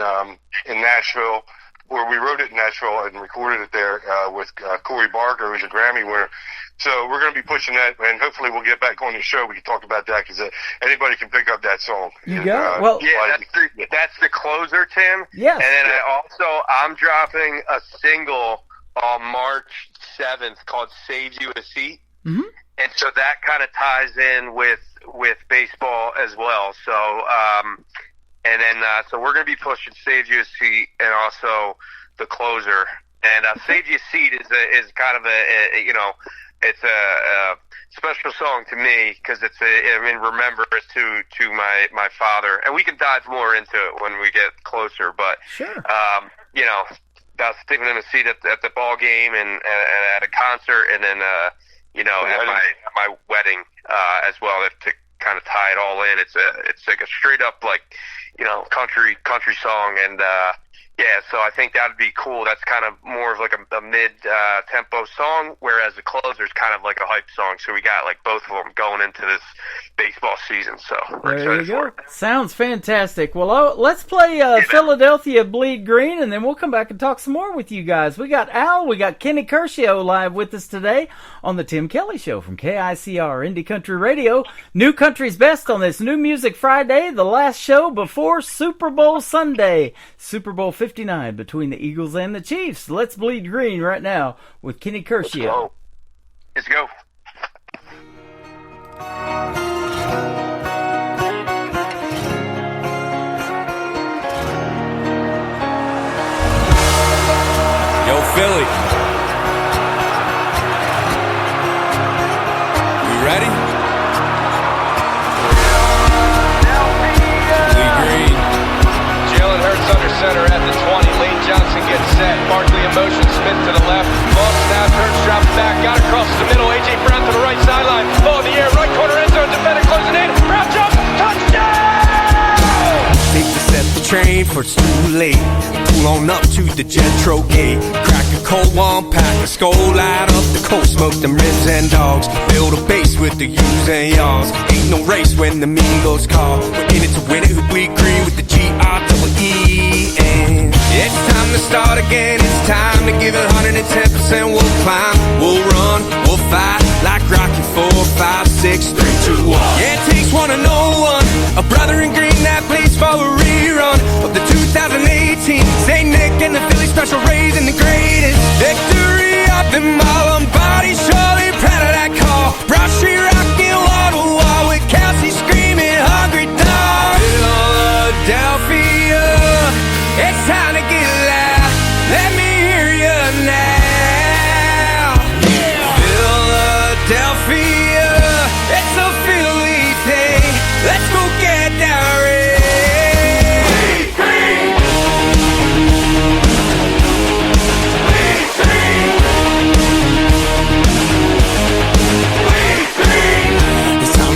Nashville, or we wrote it in Nashville and recorded it there with Corey Barker, who's a Grammy winner. So we're going to be pushing that, and hopefully we'll get back on the show. We can talk about that because anybody can pick up that song. You got it. Well, yeah, that's the closer, Tim. Yes. And then I'm dropping a single on March 7th called "Saves You a Seat." Mm-hmm. And so that kind of ties in with baseball as well. So, so we're going to be pushing "Save You a Seat" and also "The Closer." And "Save You a Seat" is kind of it's a special song to me because it's remembrance to my father. And we can dive more into it when we get closer. But sure. About sitting in a seat at the ball game and at a concert, and then at my wedding as well, to kind of tie it all in. It's like a straight up country song, and so I think that'd be cool. That's kind of more of like a mid tempo song, whereas the closer is kind of like a hype song. So we got like both of them going into this baseball season. So we're excited for it. Sounds fantastic. Well, let's play Philadelphia Bleed Green, and then we'll come back and talk some more with you guys. We got Al, we got Kenny Curcio live with us today on the Tim Kelly Show from KICR Indie Country Radio. New Country's Best on this New Music Friday, the last show before Super Bowl Sunday. Super Bowl 59 between the Eagles and the Chiefs. Let's bleed green right now with Kenny Curcio. Let's go. Yo, Philly. You ready? Bleed green. Jalen Hurts under center at the 20. Lane Johnson gets set. Barkley in motion. Smith to the left. Ball snap. Hurts drops back. Got across the middle. A.J. Brown to the right sideline. Ball in the air. Right corner end zone. Defender closing in. Brown jumps. Touchdown! Take the set the train for it's too late. Pull on up to the Jetro gate. Crack a cold one, pack a skull out up the coast. Smoke them ribs and dogs. Build a base with the U's and y'alls. Ain't no race when the mean goes call. We're in it to win it. We agree with the G-R-E-E. And it's time to gonna start again. It's time to give it 110%. We'll climb, we'll run, we'll fight like Rocky 4, 5, 6, 3, 2, 1. Yeah, it takes one to know one. A brother in green that plays for a rerun of the 2018 St. Nick and the Philly Special Rays and the greatest victory of them all. I'm body surely proud of that call. Broad Street rocking wall to wall with Kelsey screaming hungry dog. Philadelphia, it's time to get loud. Let me hear you now. Philadelphia, it's a Philly thing. Let's go get that ring.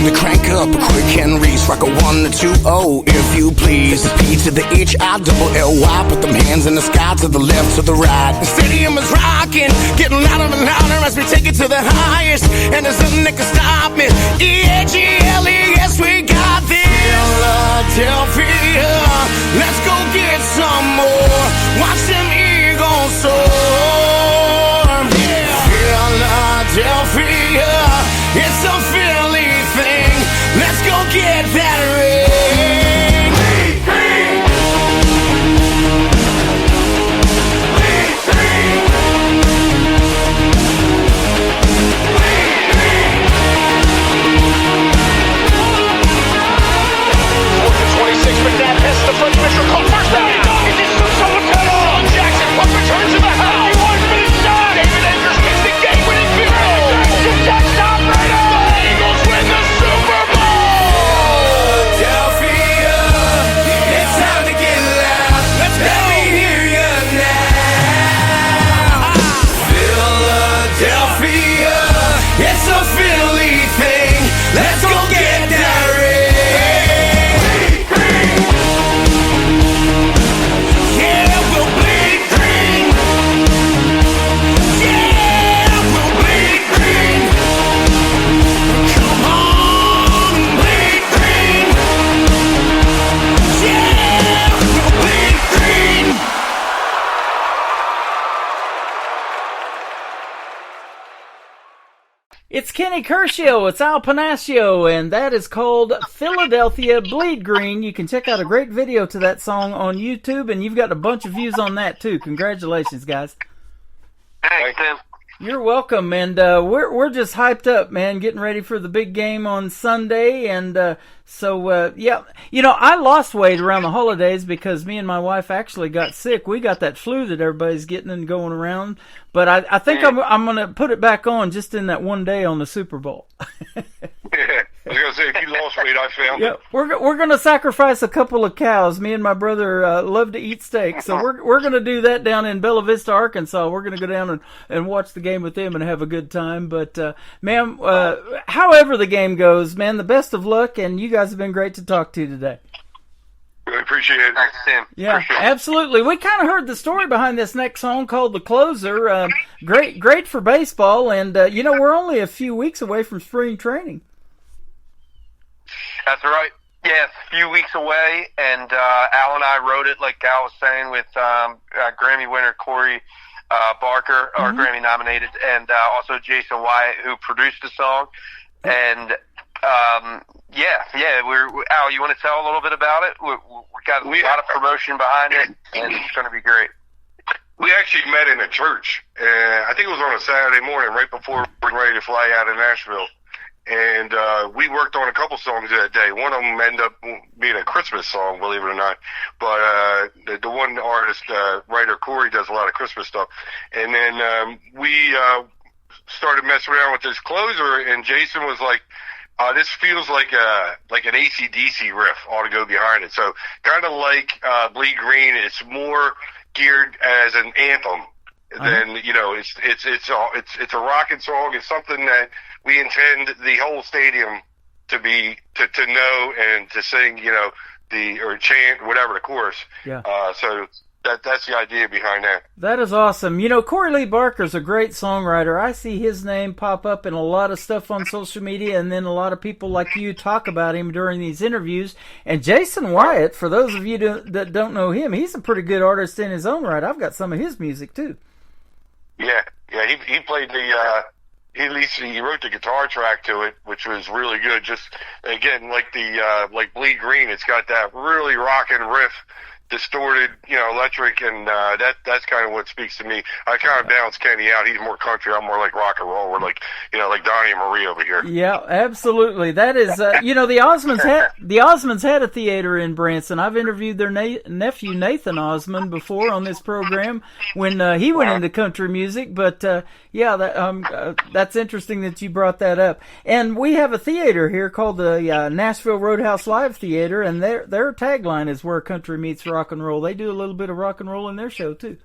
To crank up a quick Henry's, rock a 1 to 2-0 if you please. The P to the H, I double L-Y. Put them hands in the sky to the left, to the right. The stadium is rocking, getting louder and louder as we take it to the highest. And there's nothing that can stop me. E-A-G-L-E, yes, we got this. Philadelphia, let's go get some more. Watch them Eagles soar. Philadelphia, it's a Philly thing. Let's go get that ring. Fourth and 26, McNabb hits the first Mitchell called first down. Is this someone's head on? Jackson, punt return to the house. 1-minute shot. David Andrews gets the game-winning field goal. Touchdown, Raiders. The Eagles win the Super Bowl. Philadelphia, it's time to get loud. Let me hear you now. Philadelphia, it's a Philly thing. Let's go get that ring. Yeah, we'll bleed green. Yeah, we'll bleed green. Come on, bleed green. Yeah, we'll bleed green. It's Kenny Curcio, it's Al Panacio, and that is called Philadelphia Bleed Green. You can check out a great video to that song on YouTube, and you've got a bunch of views on that too. Congratulations, guys. Thanks, Tim. You're welcome, and we're just hyped up, man, getting ready for the big game on Sunday, and so yeah, you know, I lost weight around the holidays because me and my wife actually got sick. We got that flu that everybody's getting and going around, but I think I'm going to put it back on just in that one day on the Super Bowl. Yeah, I was gonna say if you lost weight, I found Yeah, it. we're gonna sacrifice a couple of cows. Me and my brother love to eat steak, so we're gonna do that down in Bella Vista, Arkansas. We're gonna go down and watch the game with them and have a good time. But ma'am, however the game goes, man, the best of luck, and you guys have been great to talk to today. Really appreciate it. Thanks, Tim. Yeah, absolutely. We kind of heard the story behind this next song called "The Closer." Great for baseball, and you know, we're only a few weeks away from spring training. That's right. Yeah, it's a few weeks away, and Al and I wrote it, like Al was saying, with Grammy winner Corey Barker, our Grammy nominated, and also Jason Wyatt, who produced the song. And yeah, we're Al. You want to tell a little bit about it? We got a lot of promotion behind it, and it's going to be great. We actually met in a church. I think it was on a Saturday morning, right before we were ready to fly out of Nashville. And we worked on a couple songs that day. One of them ended up being a Christmas song, believe it or not. But the one artist, writer Corey, does a lot of Christmas stuff. And then we started messing around with this closer, and Jason was like, this feels like an AC/DC riff ought to go behind it. So kind of like Bleed Green, it's more geared as an anthem than, you know, it's a rocking song. It's something that we intend the whole stadium to be to know and to sing, you know, or chant whatever the chorus. Yeah. So that's the idea behind that. That is awesome. You know, Corey Lee Barker's a great songwriter. I see his name pop up in a lot of stuff on social media, and then a lot of people like you talk about him during these interviews. And Jason Wyatt, for those of you that don't know him, he's a pretty good artist in his own right. I've got some of his music, too. Yeah, he played he wrote the guitar track to it, which was really good. Just, again, like Bleed Green, it's got that really rockin' riff, distorted, electric, and that's kind of what speaks to me. I kind of balance Kenny out. He's more country. I'm more like rock and roll. We're like Donnie and Marie over here. Yeah, absolutely. That is, the Osmonds had a theater in Branson. I've interviewed their nephew Nathan Osmond before on this program when he went into country music. But that's interesting that you brought that up. And we have a theater here called the Nashville Roadhouse Live Theater, and their tagline is "Where Country Meets Rock and Roll." They do a little bit of rock and roll in their show too.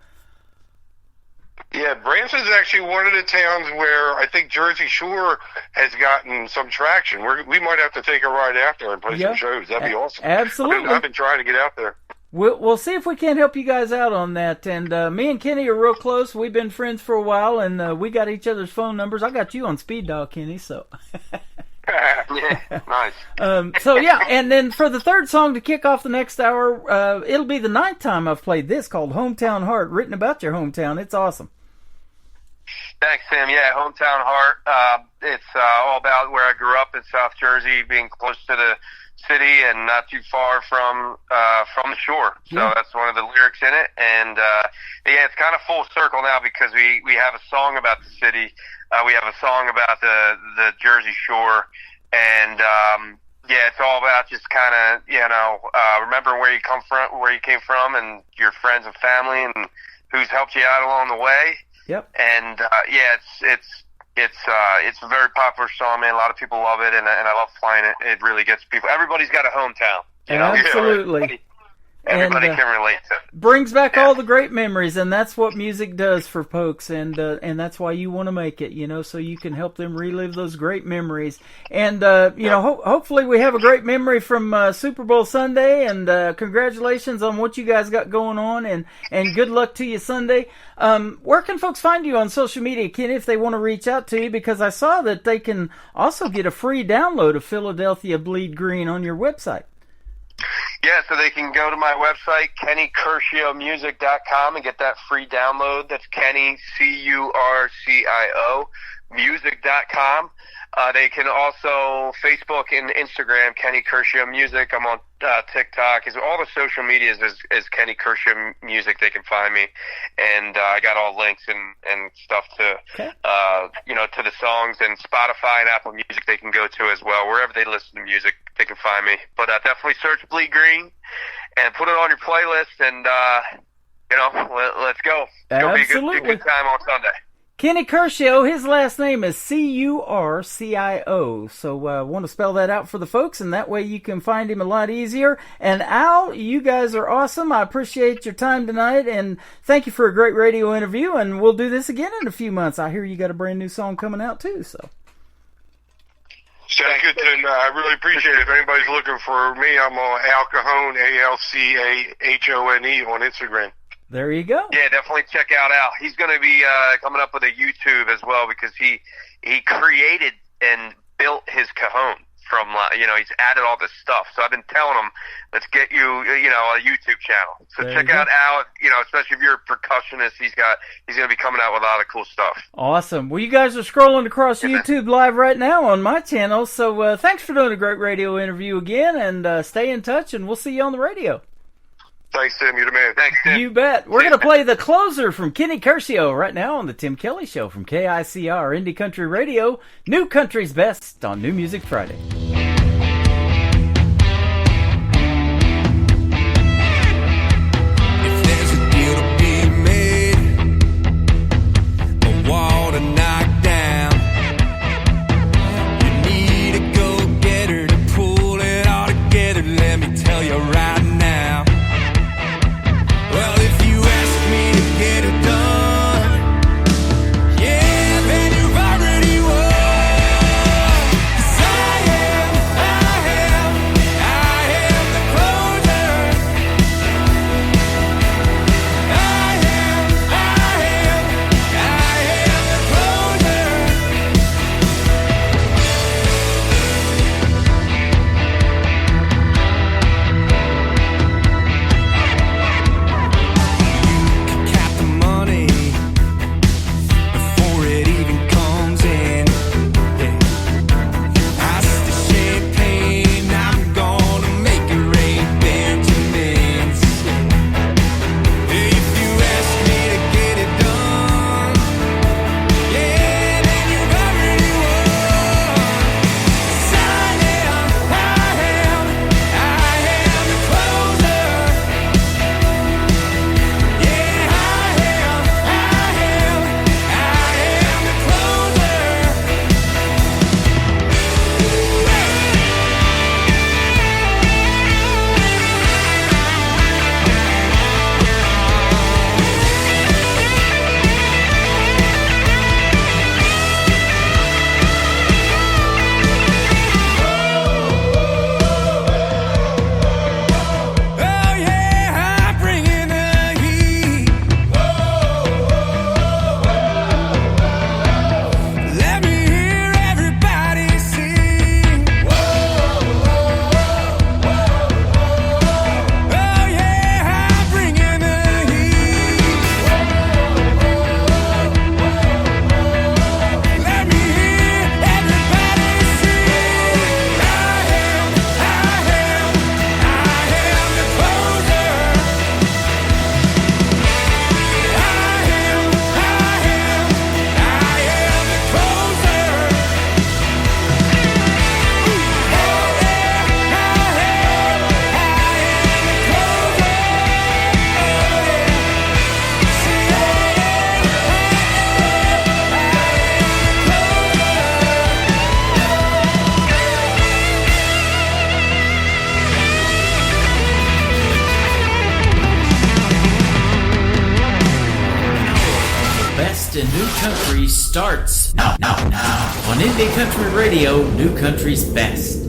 Yeah, Branson's actually one of the towns where I think Jersey Shore has gotten some traction. We might have to take a ride out there and play some shows. That'd be awesome. Absolutely. I've been trying to get out there. We'll see if we can't help you guys out on that. And me and Kenny are real close. We've been friends for a while, and we got each other's phone numbers. I got you on speed dial, Kenny, so... Yeah, nice. And then for the third song to kick off the next hour, it'll be the 9th time I've played this, called Hometown Heart, written about your hometown. It's awesome. Thanks, Tim. Yeah, Hometown Heart. It's all about where I grew up in South Jersey, being close to the city and not too far from the shore. So that's one of the lyrics in it. And it's kind of full circle now because we have a song about the city. We have a song about the Jersey Shore, and it's all about just kind of remember where you came from, and your friends and family, and who's helped you out along the way. Yep. And it's a very popular song, man. A lot of people love it, and I love playing it. It really gets people. Everybody's got a hometown. Absolutely. Everybody can relate to it. Brings back all the great memories, and that's what music does for folks, and that's why you want to make it, so you can help them relive those great memories. And, hopefully we have a great memory from Super Bowl Sunday, and congratulations on what you guys got going on, and good luck to you Sunday. Where can folks find you on social media, Kenny, if they want to reach out to you? Because I saw that they can also get a free download of Philadelphia Bleed Green on your website. Yeah, so they can go to my website, KennyCurcio.music.com, and get that free download. That's Kenny, Curcio, music.com. They can also Facebook and Instagram, Kenny Curcio Music. I'm on TikTok. All the social medias is Kenny Curcio Music. They can find me, and I got all links and stuff to to the songs, and Spotify and Apple Music they can go to as well. Wherever they listen to music, they can find me. But definitely search Bleed Green and put it on your playlist, and let's go. It's gonna be a good time on Sunday. Kenny Curcio, his last name is Curcio, so I want to spell that out for the folks, and that way you can find him a lot easier. And Al, you guys are awesome. I appreciate your time tonight, and thank you for a great radio interview, and we'll do this again in a few months. I hear you got a brand new song coming out, too, so. Sounds good, Tim. I really appreciate it. If anybody's looking for me, I'm on Al Cahone, ALCAHONE on Instagram. There you go. Yeah, definitely check out Al. He's going to be coming up with a YouTube as well, because he created and built his cajon from, he's added all this stuff. So I've been telling him, let's get you, a YouTube channel. So check out Al, especially if you're a percussionist. He's going to be coming out with a lot of cool stuff. Awesome. Well, you guys are scrolling across YouTube Live right now on my channel. So thanks for doing a great radio interview again, and stay in touch, and we'll see you on the radio. Thanks, Tim. You're the man. Thanks, Tim. You bet. We're going to play the closer from Kenny Curcio right now on the Tim Kelly Show from KICR Indie Country Radio. New Country's Best on New Music Friday. If there's a deal to be made, a wall to knock down, you need a go-getter to pull it all together. Let me tell you right now. Well, if you ask me to get it done, yeah, then you've already won. 'Cause I am best in new country starts now. On Indie Country Radio, New Country's Best.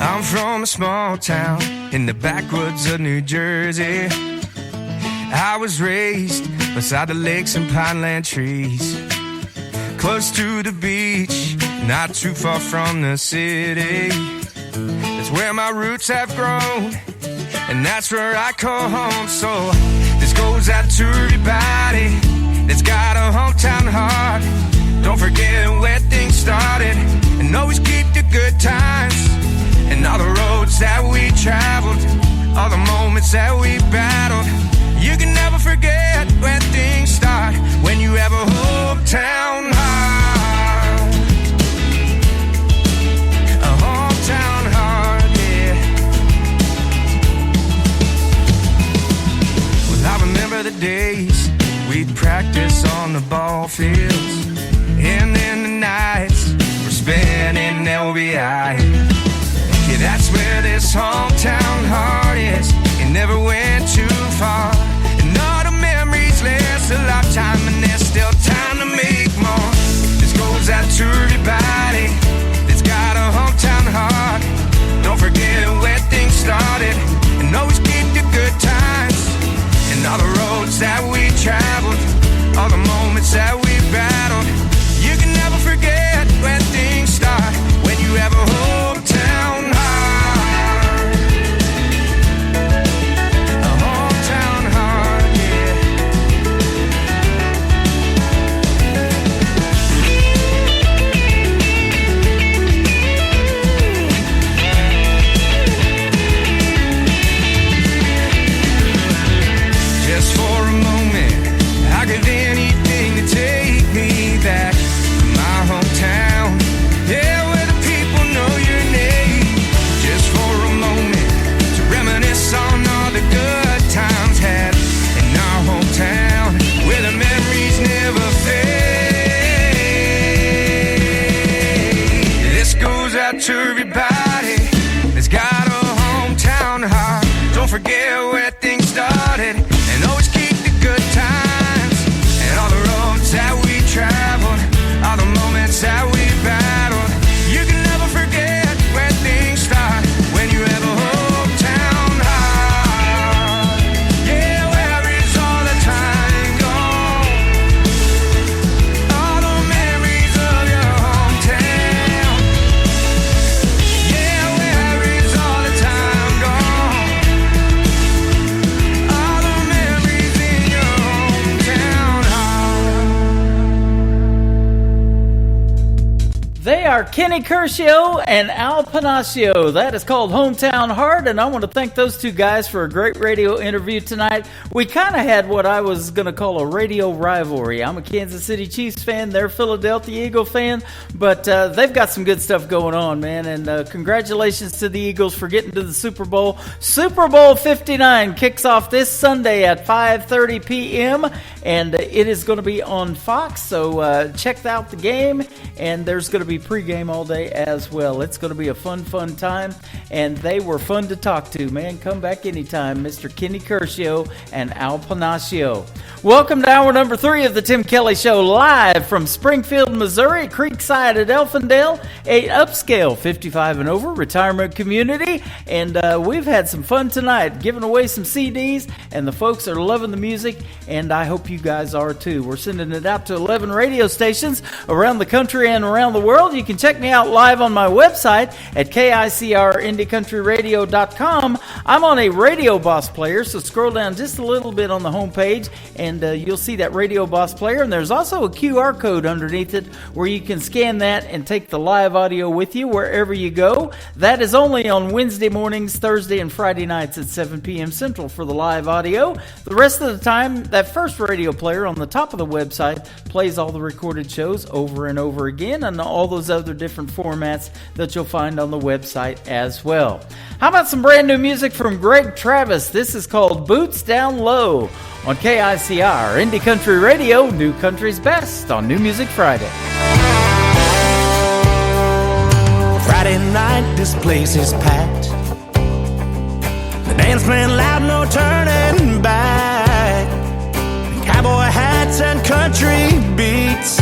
I'm from a small town in the backwoods of New Jersey. I was raised beside the lakes and pineland trees, close to the beach, not too far from the city. That's where my roots have grown, and that's where I call home. So this goes out to everybody that's got a hometown heart. Don't forget where things started, and always keep the good times. And all the roads that we traveled, all the moments that we battled. You can never forget where things start when you have a hometown heart. A hometown heart, yeah. Well, I remember the days we'd practice on the ball fields, and then the nights we're spending LBI. Yeah, that's where this hometown heart is. It never went too far, and all the memories last a lifetime, and there's still time to make more. This goes out to everybody that's got a hometown heart. Don't forget where things started, and always keep the good times. And all the roads that we traveled, all the moments that we battled. You can never forget where things start when you have a hometown heart. A hometown heart, yeah. Just for a moment, I give anything to take me back to my hometown. Yeah, where the people know your name. Just for a moment, to reminisce on all the good times had in our hometown, where the memories never fade. This goes out to everybody that's got a hometown heart. Don't forget where things started, and always keep the good times. And all the roads that we traveled, all the moments that we battled. You can never forget where things start when you have a hometown heart. Yeah, where is all the time gone? All the memories of your hometown. Yeah, where is all the time gone? All the memories in your hometown heart. They are Kenny Curcio and Al Panacio. That is called Hometown Heart, and I want to thank those two guys for a great radio interview tonight. We kind of had what I was going to call a radio rivalry. I'm a Kansas City Chiefs fan. They're a Philadelphia Eagle fan, but they've got some good stuff going on, man, and congratulations to the Eagles for getting to the Super Bowl. Super Bowl 59 kicks off this Sunday at 5:30 p.m., and it is going to be on Fox, so check out the game, and there's going to be pregame all day as well. It's going to be a fun time, and they were fun to talk to, man. Come back anytime, Mr. Kenny Curcio and Al Panacio. Welcome to hour number 3 of the Tim Kelly Show, live from Springfield, Missouri, Creekside at Elfindale, a upscale 55 and over retirement community, and we've had some fun tonight, giving away some CDs, and the folks are loving the music, and I hope you guys are too. We're sending it out to 11 radio stations around the country and around the world. You can check me out live on my website at KICRIndieCountryRadio.com. I'm on a Radio Boss player, so scroll down just a little bit on the homepage, and you'll see that Radio Boss player, and there's also a QR code underneath it where you can scan that and take the live audio with you wherever you go. That is only on Wednesday mornings, Thursday, and Friday nights at 7 p.m. Central for the live audio. The rest of the time, that first radio player on the top of the website plays all the recorded shows over and over again, and all those other different formats that you'll find on the website as well. How about some brand new music from Greg Travis? This is called Boots Down Low on KICR, Indie Country Radio, New Country's Best on New Music Friday. Friday night, this place is packed. The band's playing loud, no turning back. Cowboy hats and country beats.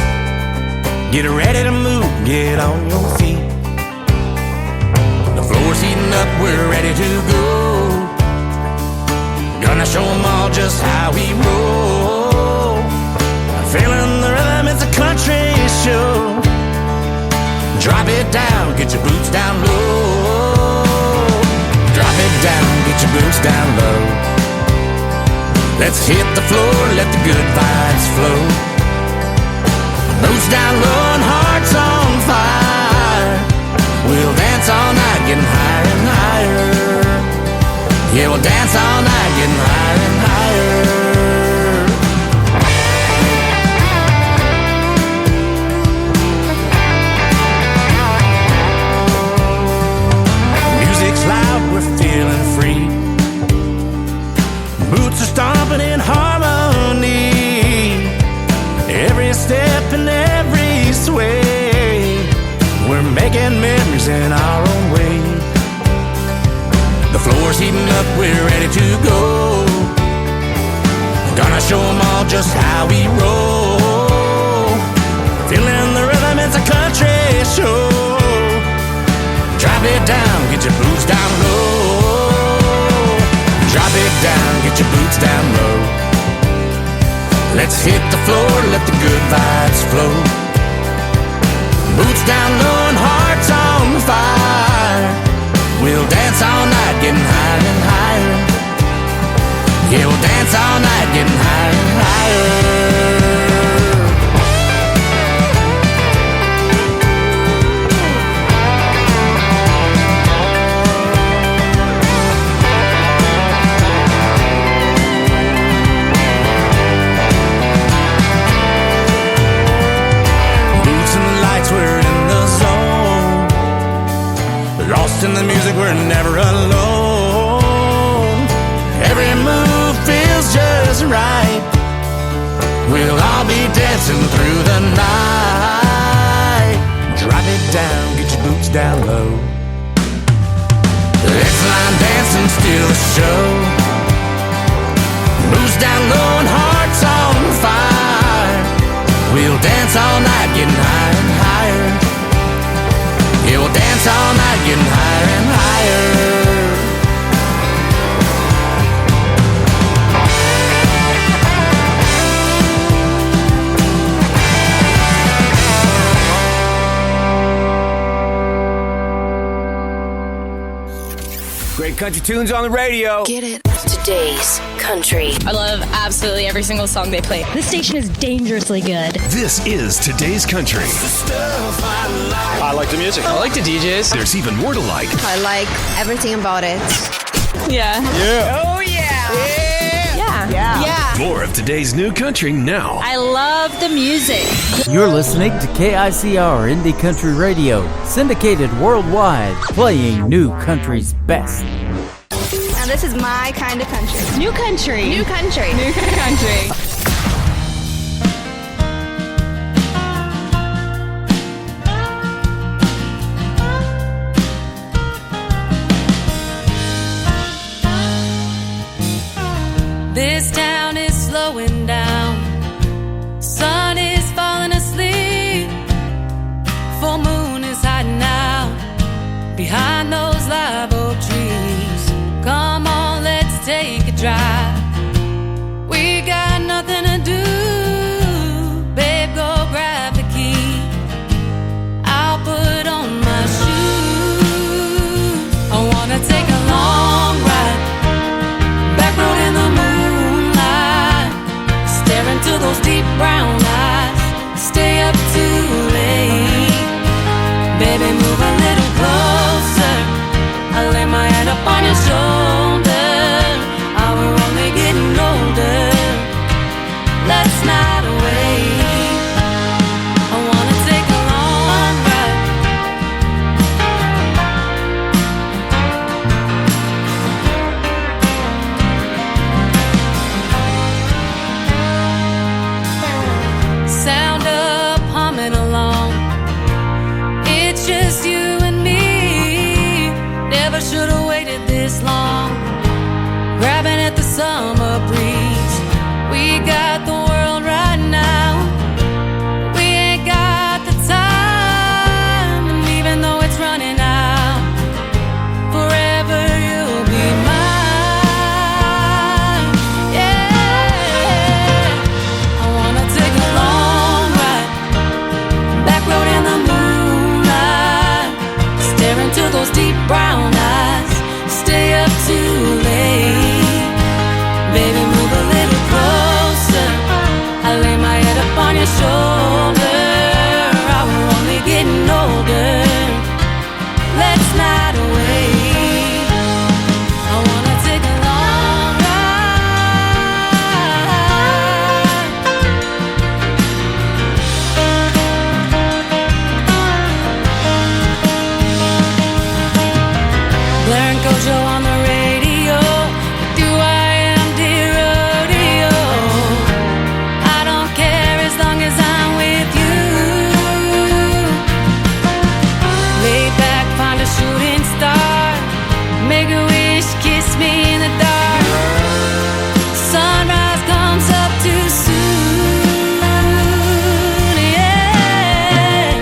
Get ready to move, get on your feet. The floor's heating up, we're ready to go. Gonna show them all just how we roll. Feeling the rhythm, it's a country show. Drop it down, get your boots down low. Drop it down, get your boots down low. Let's hit the floor, let the good vibes flow. Boots down low and hearts on fire. We'll dance all night, getting higher and higher. Yeah, we'll dance all night, getting higher and higher. Music's loud, we're feeling free. Boots are stomping in harmony. Every step and every sway, we're making memories in our own way. The floor's heating up, we're ready to go. Gonna show them all just how we roll. Feeling the rhythm, it's a country show. Drop it down, get your boots down low. Drop it down, get your boots down low. Let's hit the floor, let the good vibes flow. Boots down low and hearts on fire. We'll dance all night, getting higher and higher. Yeah, we'll dance all night, getting higher and higher. Lost in the music, we're never alone. Every move feels just right. We'll all be dancing through the night. Drop it down, get your boots down low. Let's line dance and steal the show. Boots down low and hearts on fire. We'll dance all night, getting higher and higher. Yeah, we'll dance all night, getting higher and higher. Great country tunes on the radio. Get it? Today's country. I love absolutely every single song they play. This station is dangerously good. This is Today's Country. I like the music. I like the DJs. There's even more to like. I like everything about it. Yeah. Yeah. Oh, yeah. Yeah. Yeah. More of today's new country now. I love the music. You're listening to KICR Indie Country Radio, syndicated worldwide, playing new country's best. Now this is my kind of country. New country. New country. New country. This town is slowing down. Sun is falling asleep. Full moon is hiding out behind those live oak trees. Come on, let's take a drive. We got nothing to do. Babe, go grab the key. I'll put on my shoes. I wanna take a long ride. Back road in the moonlight, staring into those deep brown eyes. Stay up too late. Baby, move a little closer. those deep brown eyes. Stay up too late. Baby, move a little closer. I lay my head up on your shoulder. We're only getting older. Let's not wait. I wanna take a long ride. Blair and Kojo on the radio. Do I am dear rodeo. I don't care as long as I'm with you. Lay back, find a shooting star. Make a wish, kiss me in the dark. Sunrise comes up too soon. Yeah,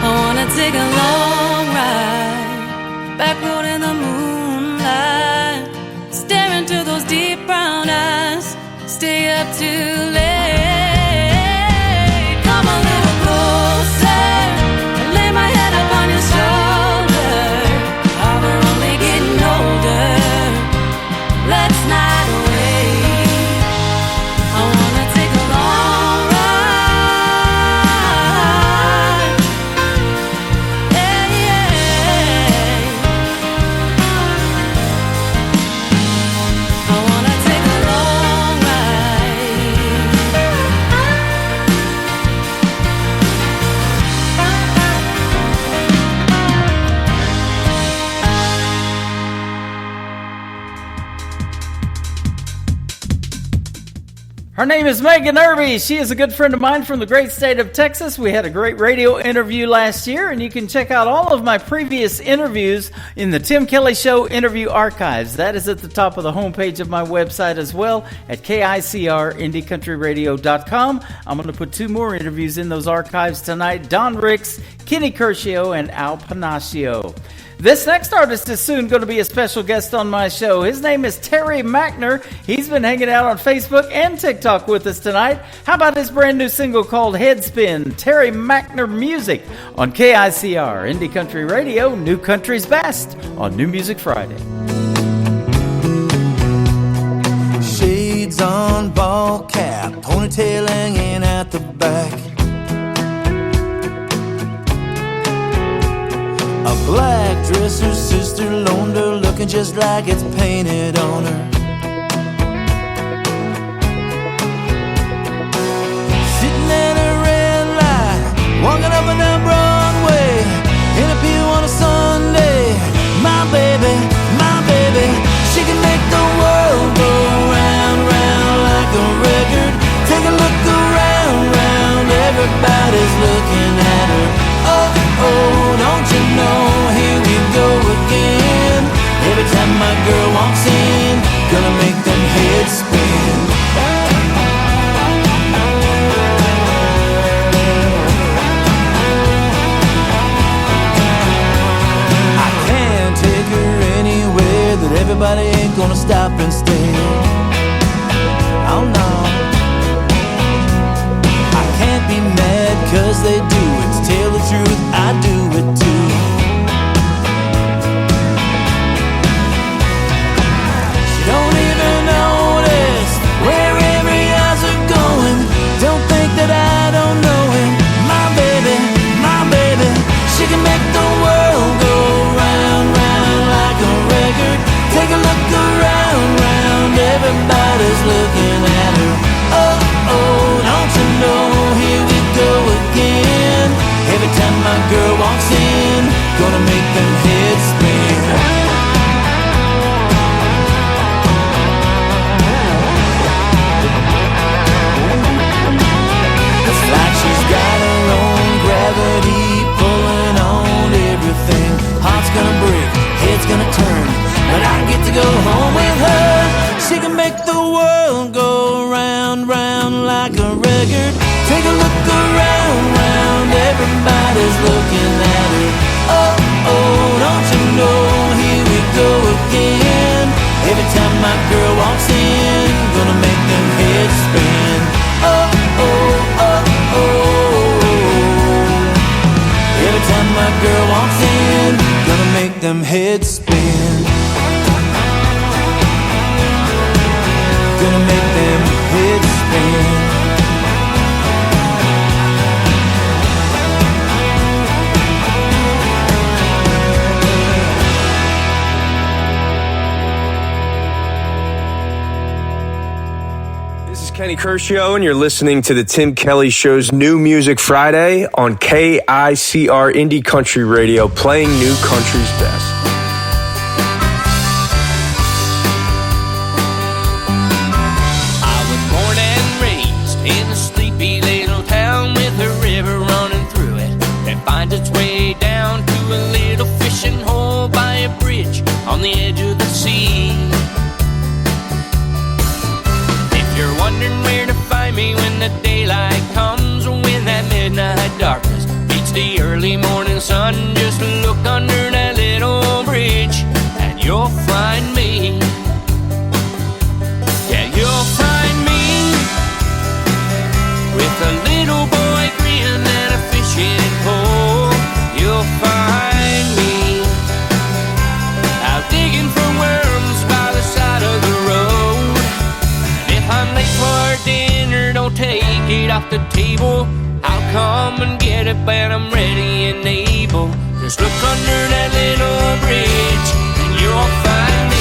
I wanna take a long ride. Back road in the moonlight. Stare into those deep brown eyes. Stay up too late. Come a little closer. Lay my head up on your shoulder. We're only getting older. Let's not wait. I wanna take a long ride. Yeah, yeah. I wanna take a long ride. Her name is Megan Irby. She is a good friend of mine from the great state of Texas. We had a great radio interview last year, and you can check out all of my previous interviews in the Tim Kelly Show interview archives. That is at the top of the homepage of my website as well at KICRIndieCountryRadio.com. I'm going to put 2 more interviews in those archives tonight. Don Ricks, Kenny Curcio, and Al Panaccio. This next artist is soon going to be a special guest on my show. His name is Terry Mackner. He's been hanging out on Facebook and TikTok with us tonight. How about his brand new single called Headspin? Terry Mackner Music on KICR, Indie Country Radio, New Country's Best on New Music Friday. Shades on, ball cap, ponytail hanging at the back. A black dress her sister loaned her, looking just like it's painted on her. Sitting at a red light, walking up and down Broadway, in a pew on a Sunday. My baby, she can make the world go round, round like a record. Take a look around, round, everybody's looking at her. Oh, oh, don't you know, here we go again. Every time my girl walks in, gonna make them heads spin. I can't take her anywhere that everybody ain't gonna stop and stare. Oh no, I can't be mad 'cause they do it. To tell the truth, I do it too. She don't even notice where every eyes are going. Don't think that I don't know him. My baby, she can make the world go round, round like a record. Take a look around, round, everybody's looking at her. Oh, oh, don't you know, here we go again. Every time my girl walks in, gonna make them heads spin. It's like she's got her own gravity, pulling on everything. Heart's gonna break, head's gonna turn, but I get to go home with her. She can make the world go round, round like a record. Take a look around, round, everybody's looking at her. Oh, oh, heads spin. Gonna make them heads spin. Kenny Kershaw, and you're listening to the Tim Kelly Show's New Music Friday on KICR Indie Country Radio, playing new country's best. I was born and raised in a sleepy little town with a river running through it that finds its way down to a little fishing hole by a bridge on the edge of the sea. You're wondering where to find me when the daylight comes, or when that midnight darkness beats the early morning sun. Just look under that little bridge and you'll find me. Yeah, you'll find me with a little boy grin and a fishing pole. You'll find me out digging for worms by the side of the road. I'm late for dinner, don't take it off the table. I'll come and get it when I'm ready and able. Just look under that little bridge and you'll find me.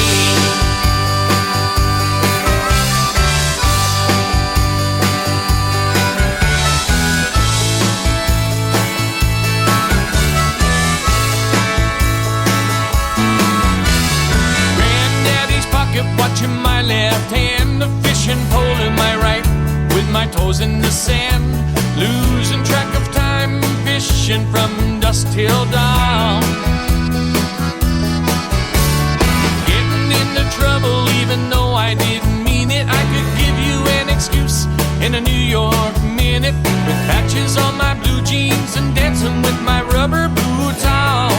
Granddaddy's pocket watch in my left hand, the fishing pole in my right, with my toes in the sand, losing track of time, fishing from dusk till dawn. Getting into trouble even though I didn't mean it. I could give you an excuse in a New York minute, with patches on my blue jeans and dancing with my rubber boots on.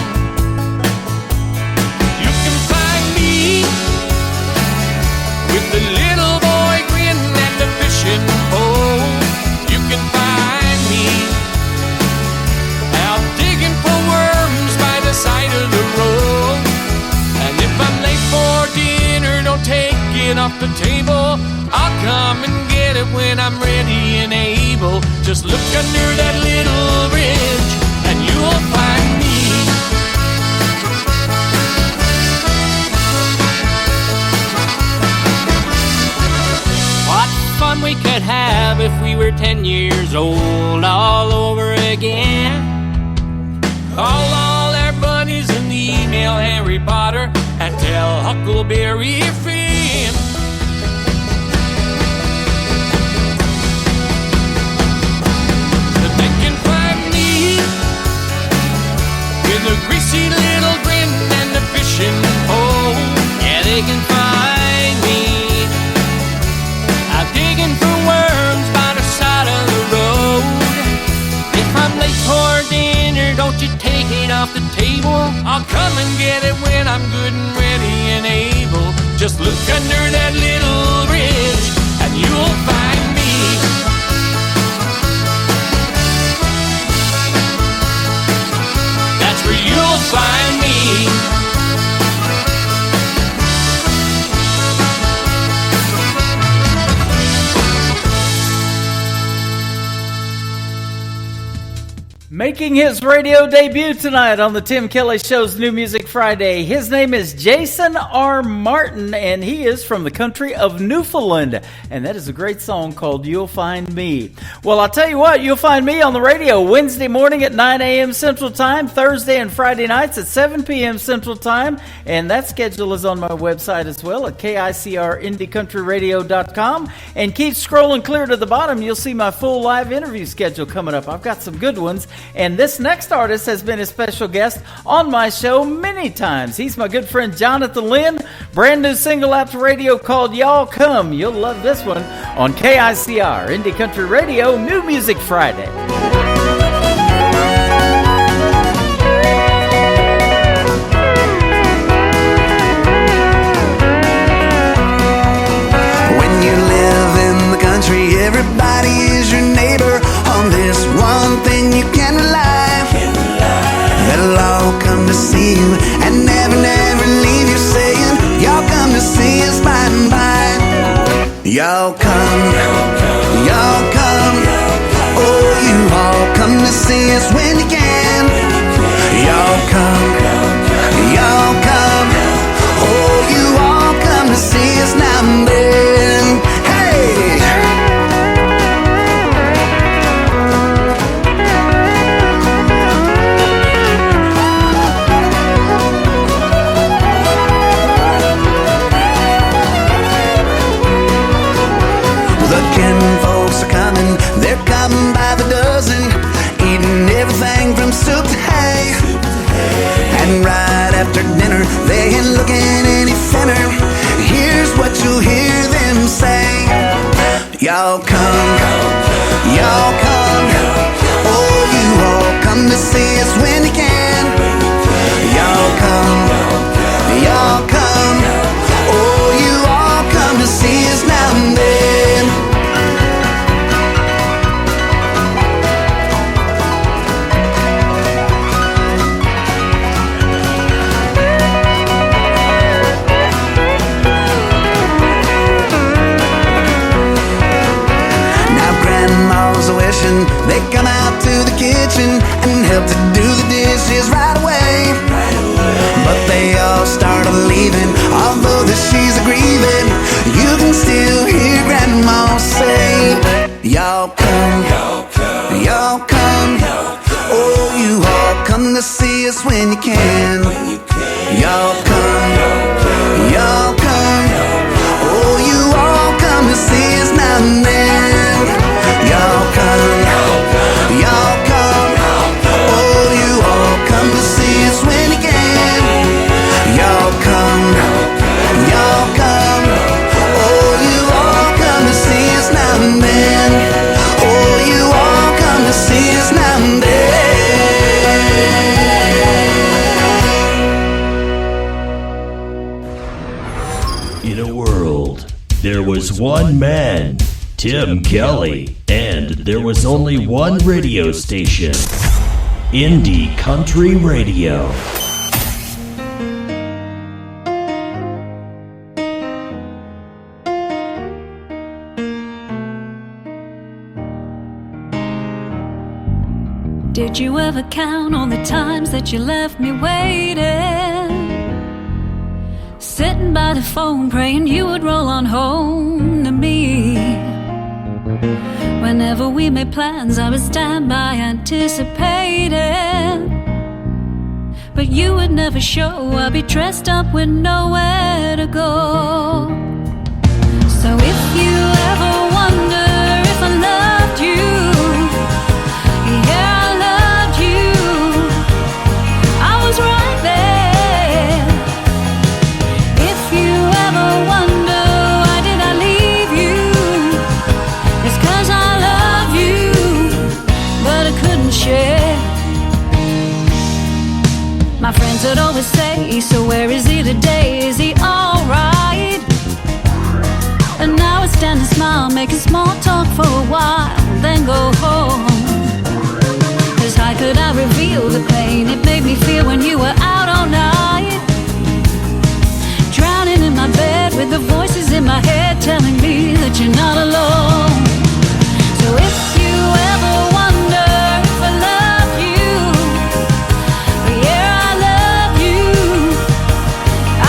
You can find me with the little boy grin and the fishing pole. You can find me out digging for worms by the side of the road. And if I'm late for dinner, don't take it off the table. I'll come and get it when I'm ready and able. Just look under that little bridge and you'll find me. Fun we could have if we were 10 years old all over again. Call all our buddies and email Harry Potter and tell Huckleberry Finn. That they can find me with a greasy little grin and a fishing pole. Yeah, they can find me digging for worms by the side of the road. If I'm late for dinner, don't you take it off the table. I'll come and get it when I'm good and ready and able. Just look under that little bridge and you'll find me. That's where you'll find me. Making his radio debut tonight on the Tim Kelly Show's New Music Friday. His name is Jason R. Martin, and he is from the country of Newfoundland. And that is a great song called You'll Find Me. Well, I'll tell you what, you'll find me on the radio Wednesday morning at 9 a.m. Central Time, Thursday and Friday nights at 7 p.m. Central Time. And that schedule is on my website as well at KICRIndieCountryRadio.com. And keep scrolling clear to the bottom. You'll see my full live interview schedule coming up. I've got some good ones. And this next artist has been a special guest on my show many times. He's my good friend Jonathan Lynn. Brand new single out to radio called Y'all Come. You'll love this one on KICR Indie Country Radio, New Music Friday. When you live in the country, everybody is your neighbor. On this one thing you can rely, they'll all come to see you and never, never leave you, saying y'all come to see us by and by. Y'all come, y'all come. Oh, you all come to see us when you can. Y'all come, y'all come. Oh, you all come to see us now and then. Hey! The kin folks are coming, they're coming by the dozen, eating everything from soup to hay. And right after dinner, they ain't looking any thinner. Here's what you'll hear them say: y'all come, y'all come. Oh, you all come to see us when you can. Y'all come, y'all come. Oh, you all come to see us now and then. They come out to the kitchen and help to do the dishes right away. But they all started leaving, although that she's a grieving. You can still hear Grandma say, y'all come, y'all come. Oh, you all come to see us when you can. Y'all come, y'all come. Oh, you all come to see us now and then. Y'all come, y'all come. Oh, you all come to see us when you can. Y'all come, y'all come. Oh, you all come to see us now and then. Oh, you all come to see us now and then. In a world, there was one man, Tim Kelly, and there was only one radio station, Indie Country Radio. Did you ever count all the times that you left me waiting? Sitting by the phone praying you would roll on home to me. Whenever we made plans, I would stand by anticipating, but you would never show. I'd be dressed up with nowhere to go. So if you ever wonder if I loved you, yeah, I loved you. I was right there. If you ever wonder why did I leave you, it's 'cause I love you, but I couldn't share. My friends would always say, so where is he today? Is he alright? And now I stand and smile, making small talk for a while, then go home. 'Cause how could I reveal the pain it made me feel when you were out all night? Drowning in my bed with the voices in my head telling me that you're not alone. So if you ever wonder if I love you, yeah, I love you.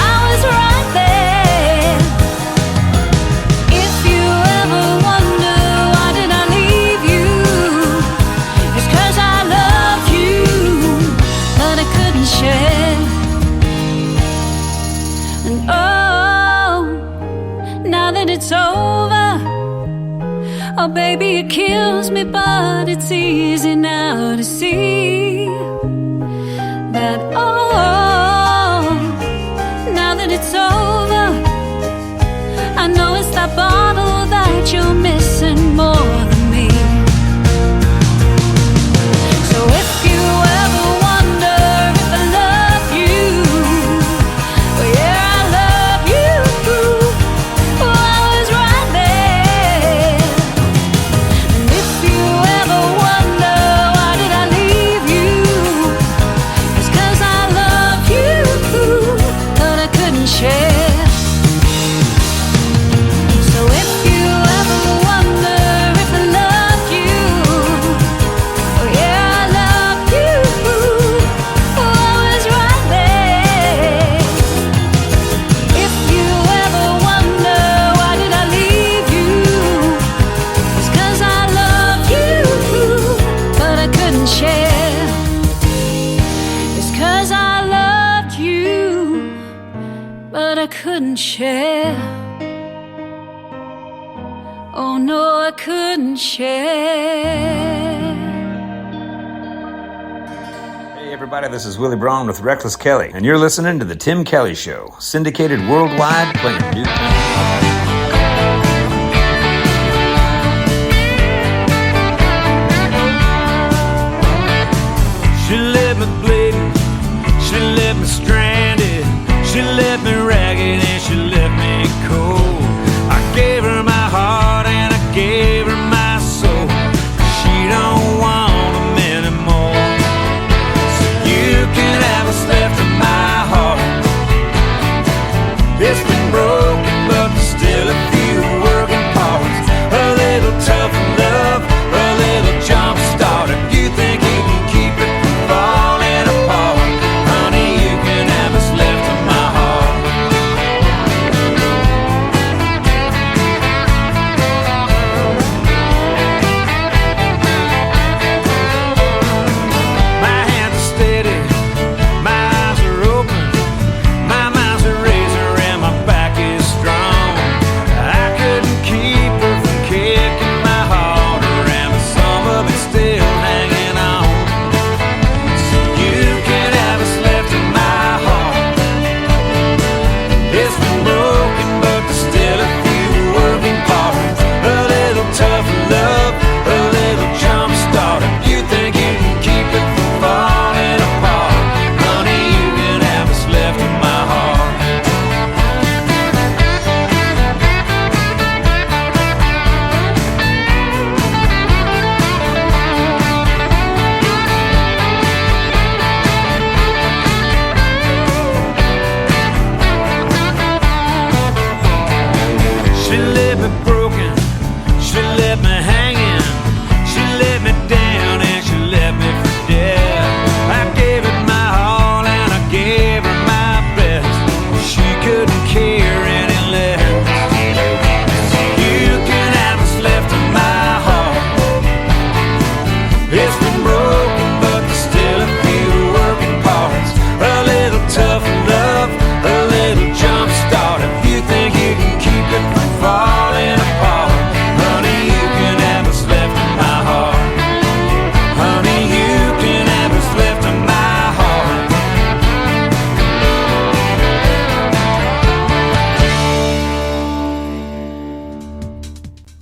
I was right there. If you ever wonder why did I leave you, it's 'cause I love you, but I couldn't share. And oh, now that it's over, oh baby, it kills me, but it's easy now to see that, oh, now that it's over, I know it's that bottle that you're missing more than me. So if you ever wonder if I love you, well, yeah, I love you. Oh, I was right there. And if you ever wonder why did I leave you, it's 'cause I love you. but I couldn't share. Oh no, I couldn't share. Hey everybody, this is Willie Braun with Reckless Kelly, and you're listening to The Tim Kelly Show, syndicated worldwide, playing new country. She left me bleeding, she left me stranded, she left me ragged and she left me cold. I gave her my heart and I gave her my soul. She don't want them anymore. So you can have what's left of my heart. It's been broken, but there's still a few working parts. A little tough love, a little jump start. If you think you can keep it from falling apart, honey, you can have what's left of my heart. My hands are steady, my eyes are open, my mind's a razor and my back is strong. I couldn't keep her from kicking my heart around, but some of it's still hanging on. So you can have what's left of my heart. It's been broken, but there's still a few working parts. A little tough love, a little jump start. If you think you can keep it from falling apart, honey, you can have what's left of my heart. She left me broken, she left me hanging, she let me down and she left me for dead. I gave it my all and I gave her my best. She couldn't care any less. You can have what's left of my heart. It's been broken, but there's still a few working parts. A little tough love, a little jump start. If you think you can keep it from falling apart, honey, you can have what's left of my heart. Honey, you can have what's left of my heart.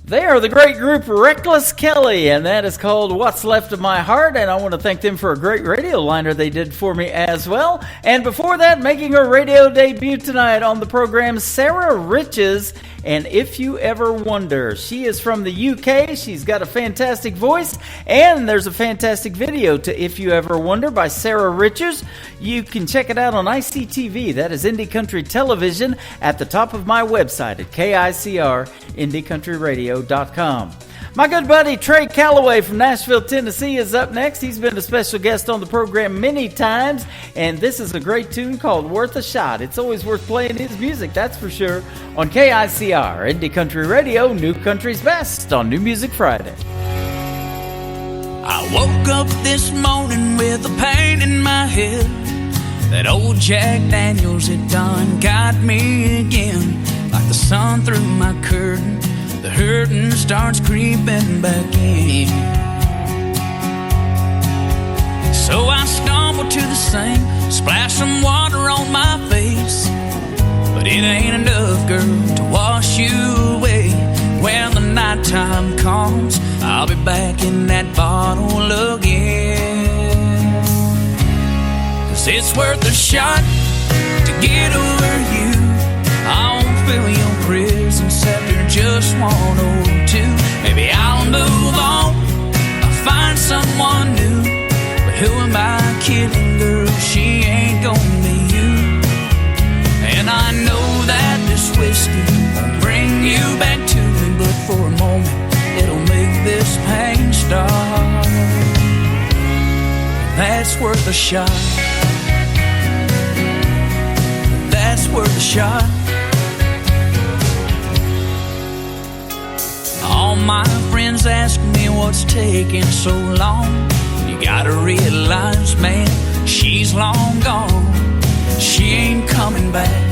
They are the great group Reckless Kelly, and that is called What's Left of My Heart, and I want to thank them for a great radio liner they did for me as well. And before that, making her radio debut tonight on the program, Sarah Riches, and If You Ever Wonder. She is from the UK, she's got a fantastic voice, and there's a fantastic video to If You Ever Wonder by Sarah Riches. You can check it out on ICTV, that is Indie Country Television, at the top of my website at KICR-IndieCountryRadio.com. My good buddy Trey Calloway from Nashville, Tennessee is up next. He's been a special guest on the program many times, and this is a great tune called Worth a Shot. It's always worth playing his music, that's for sure, on KICR, Indie Country Radio, New Country's Best on New Music Friday. I woke up this morning with a pain in my head. That old Jack Daniels had done got me again. Like the sun through my curtain, the hurting starts creeping back in. So I stumble to the sink, splash some water on my face. But it ain't enough, girl, to wash you away. When the nighttime comes, I'll be back in that bottle again. 'Cause it's worth a shot to get over you. I won't fill your prison after just 1 or 2. Maybe I'll move on, I'll find someone new. But who am I kidding, girl? She ain't gonna be you. And I know that this whiskey won't bring you back to me, but for a moment it'll make this pain stop. That's worth a shot. That's worth a shot. All my friends ask me what's taking so long. You gotta realize, man, she's long gone. She ain't coming back.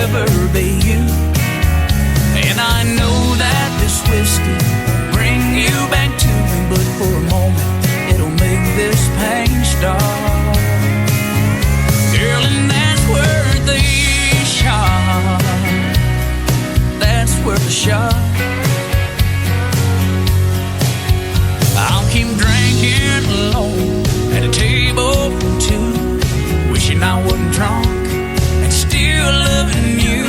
never be you. And I know that this whiskey will bring you back to me, but for a moment it'll make this pain stop. Girl, and that's worth the shot. That's worth the shot. I'll keep drinking alone at a table for two, wishing I wasn't drunk and still loving you.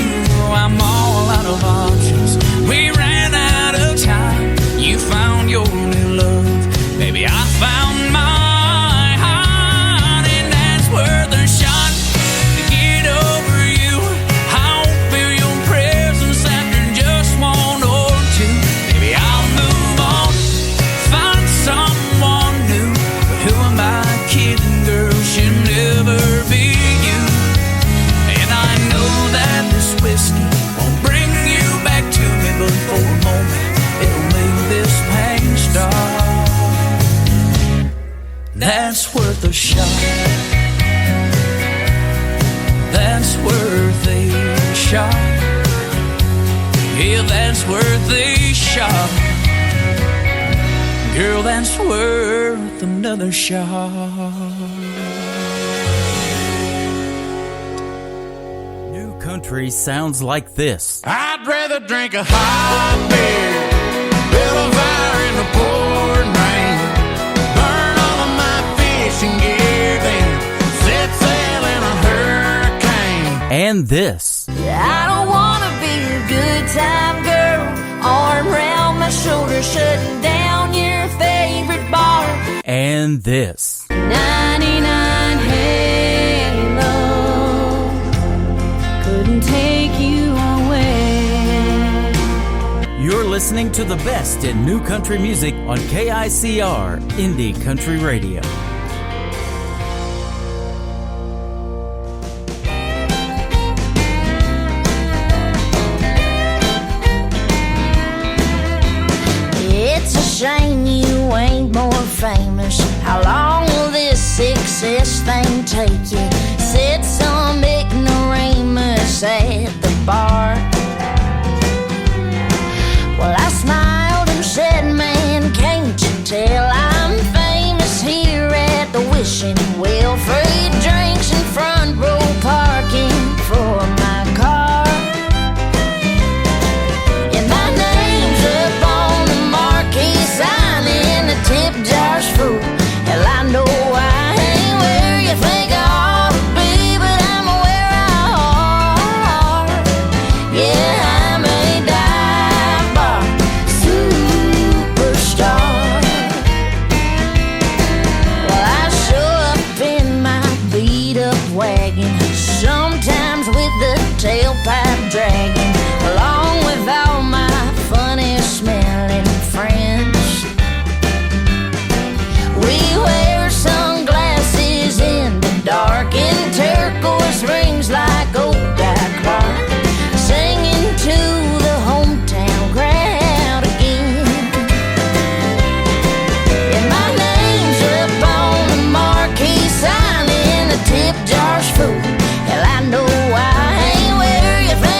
I'm all out of options. We ran out of time. You found your new love. Maybe I found mine. And that's worth a shot to get over you. I won't feel your presence after just one or two. Maybe I'll move on, find someone new. But who am I kidding, girl? She'll never be you. And I know that this whiskey won't bring you back to me, but for a moment it'll make this pain stop. That's worth a shot. That's worth a shot. Yeah, that's worth a shot. Girl, that's worth another shot. New country sounds like this. I'd rather drink a hot beer, build a fire in the pouring rain, burn all of my fishing gear, then set sail in a hurricane. And this. I don't wanna be a good time girl, arm around my shoulder, shutting down your favorite bar. And this. 99 Halo couldn't take you away. You're listening to the best in new country music on KICR Indie Country Radio. It's a shame you ain't more famous. How long will this success thing take you? Said some ignoramus at the bar. Well, I smiled and said, man, can't you tell I'm famous here at the Wishing Well? Free drinks and front row parking for my car. And my name's up on the marquee sign in the tip jar's full. Hell, I know I ain't where you think I ought to be, but I'm where I are. Yeah, I'm a dive bar superstar. Well, I show up in my beat up wagon, sometimes with the tailpipe dragging, along with all my funny smelling friends. We wear sunglasses in the dark and turquoise rings like old Guy Clark, singing to the hometown crowd again. And my name's up on the marquee sign in the tip jar's full. Hell, I know I ain't where you think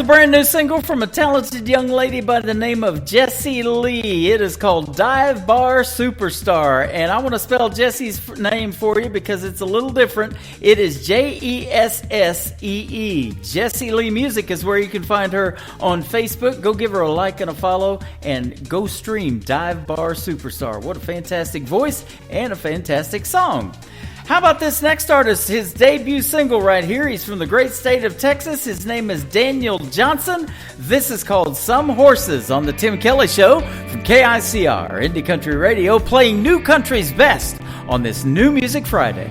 a brand new single from a talented young lady by the name of Jessie Lee. It is called Dive Bar Superstar. And I want to spell Jessie's name for you because it's a little different. It is Jessee. Jessie Lee Music is where you can find her on Facebook. Go give her a like and a follow and go stream Dive Bar Superstar. What a fantastic voice and a fantastic song. How about this next artist? His debut single right here. He's from the great state of Texas. His name is Daniel Johnson. This is called Some Horses on the Tim Kelly Show from KICR Indie Country Radio, playing new country's best on this New Music Friday.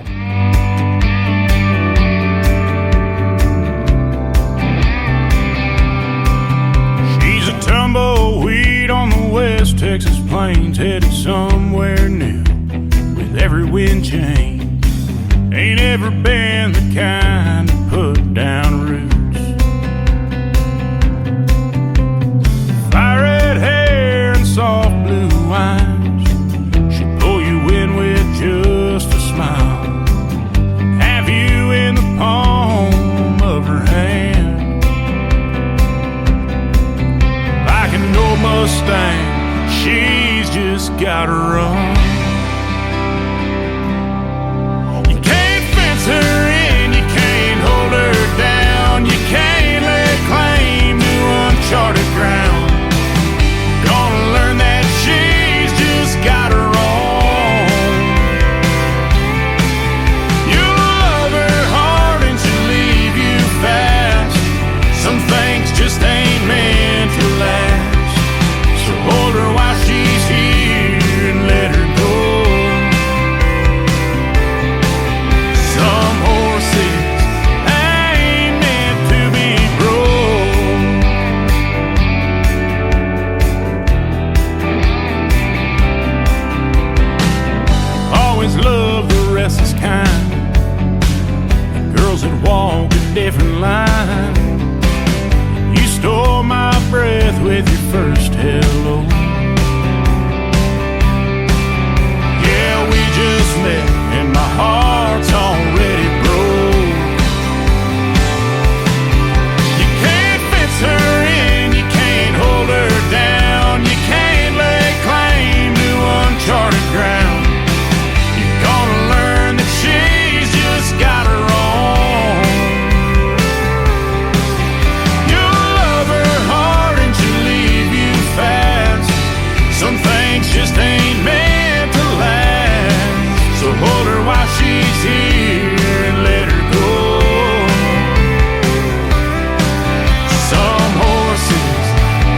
She's a tumbleweed on the West Texas plains, headed somewhere new with every wind change. Ain't ever been the kind to put down roots. Fire red hair and soft blue eyes, she'll pull you in with just a smile. Have you in the palm of her hand. Like an old Mustang, she's just gotta run. Her in, you can't hold her down, you can't lay claim to uncharted ground. Gonna learn that she's just got her own. You'll love her hard and she'll leave you fast. Some things just ain't meant to last. So hold her while she's here and let her go. Walk a different line. You stole my breath with your first hello. Yeah, we just met and my heart's already broke. You can't fence her in, you can't hold her down, you can't lay claim to uncharted ground. You're gonna learn that she's just got her own. Some things just ain't meant to last. So hold her while she's here and let her go. Some horses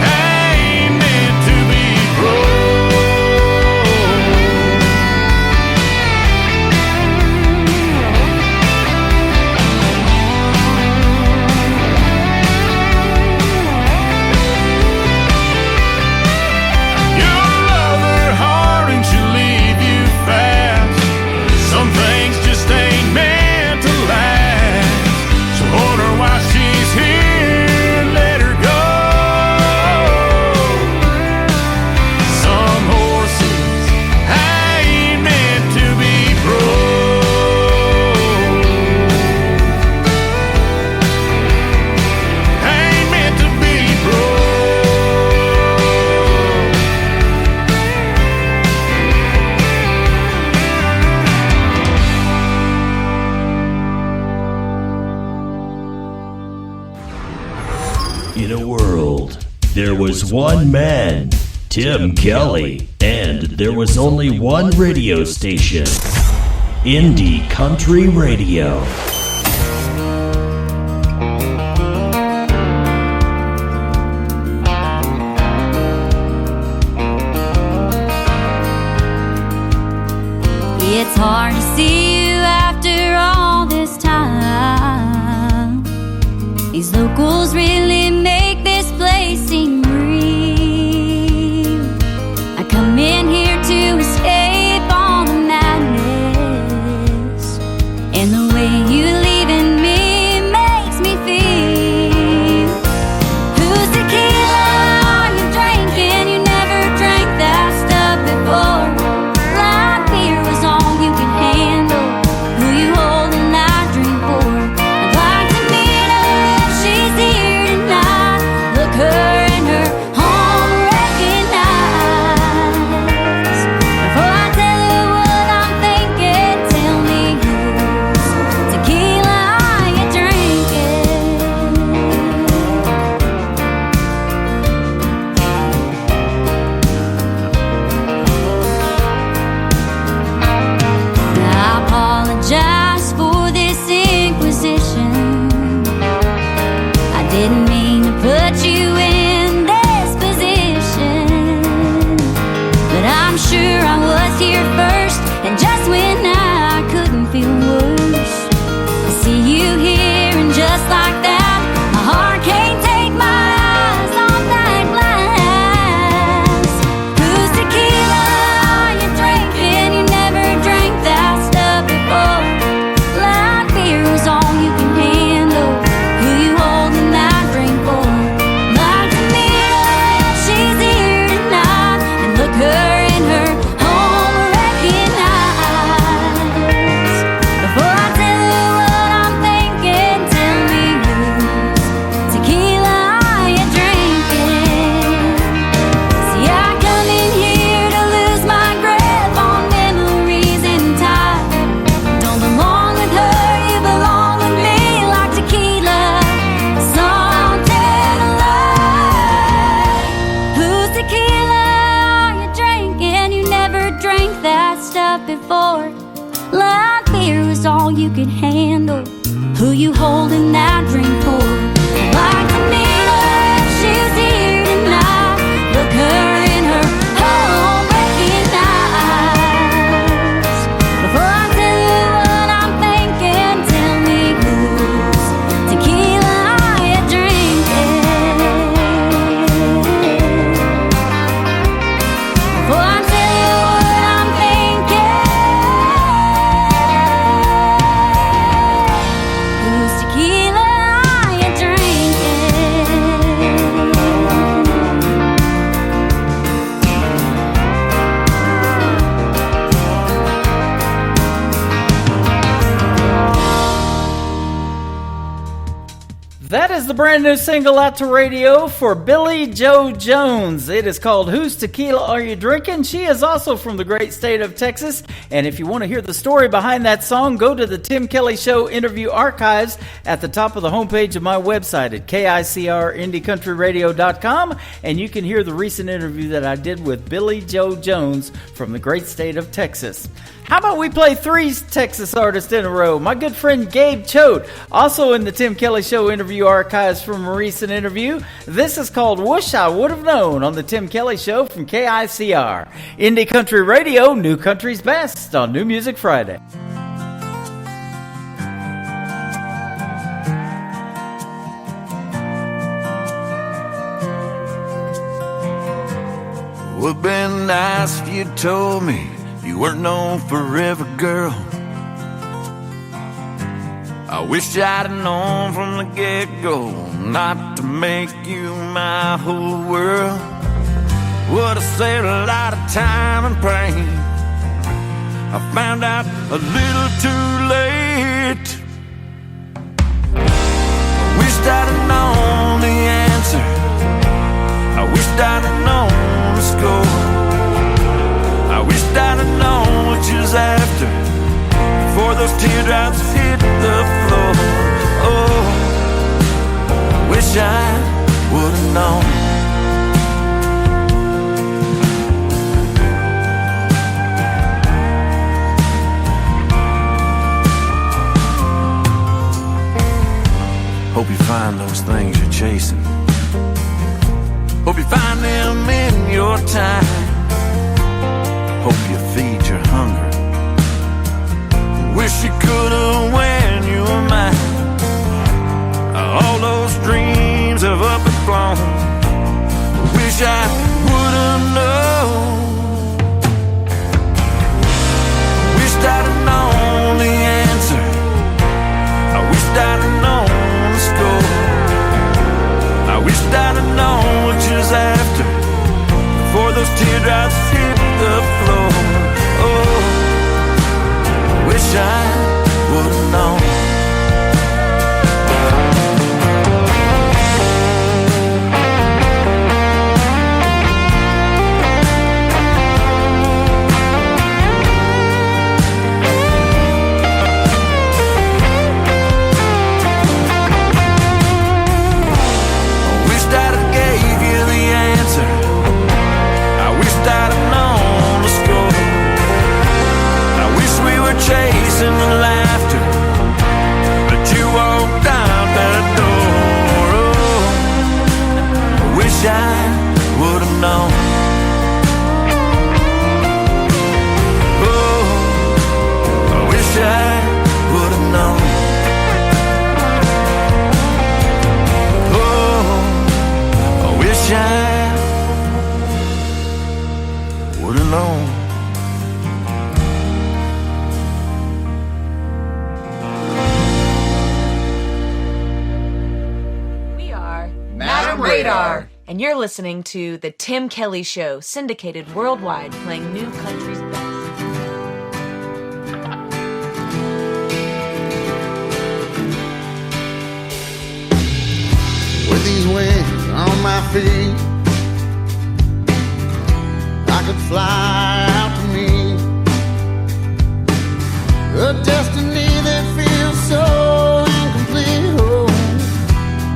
ain't meant to be There was one man, Tim Kelly, and there was only one radio station, Indie Country Radio. It's hard to see you after all this time. These locals really make this place seem real. I come in here to escape all the madness, and the way you leaving me makes me feel. Whose tequila are you drinking? You never drank that stuff before. Light beer was all you could handle. Who you holding that drink for? I'd like to meet her if she's here tonight. before. Like fear is all you can handle. Who you holding that drink for? Like to meet her if she's here tonight. Look her in her heartbreaking eyes. Before I tell you what I'm thinking, tell me whose tequila are you drinking? Before I tell you what I'm thinking, whose tequila are you drinking? That is the brand new single out to radio for Billy Joe Jones. It is called Whose Tequila Are You Drinking? She is also from the great state of Texas. And if you want to hear the story behind that song, go to the Tim Kelly Show interview archives at the top of the homepage of my website at KICRIndieCountryRadio.com. And you can hear the recent interview that I did with Billy Joe Jones from the great state of Texas. How about we play three Texas artists in a row? My good friend Gabe Choate, also in the Tim Kelly Show interview archives from a recent interview. This is called Wish I Would Have Known on the Tim Kelly Show from KICR. Indie Country Radio, New Country's Best on New Music Friday. Would've been nice if you told me you weren't known forever, girl. I wish I'd have known from the get-go not to make you my whole world. Would've saved a lot of time and pain. I found out a little too late. I wished I'd have known the answer. I wished I'd have known the score. I wished I'd have known what you was after before those teardrops hit the floor. Oh, wish I would have known. Hope you find those things you're chasing. Hope you find them in your time. Hope you feed your hunger. Wish you could've when you were mine. All those dreams have up and flown. Wish I would've known. Wished I'd have known the answer. I wished I'd have known the score. I wished I'd have known what you was after before those teardrops hit the floor. Oh, wish I would have known. Wished I'd have gave you the answer. I wished I'd have known the score. I wish we were chasing the laughter, but you walked out that door. Oh, I wish I would have known. Oh, I wish I would have known. Oh, I wish I would have known. Madam Radar. And you're listening to The Tim Kelly Show, syndicated worldwide, playing New Country's best. With these wings on my feet, I could fly out to me a destiny that feels so incomplete. Oh,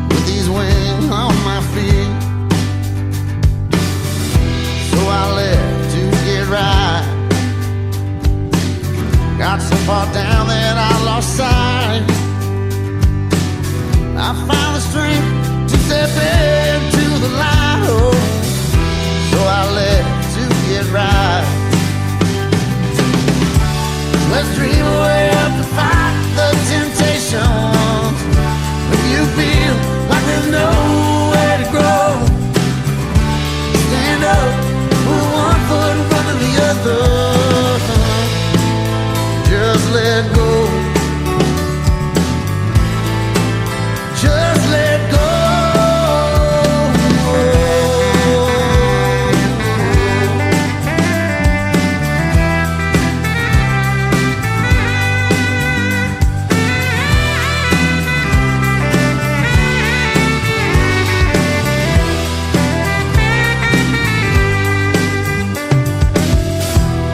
with these wings on my feet, so I left to get right let go. Just let go.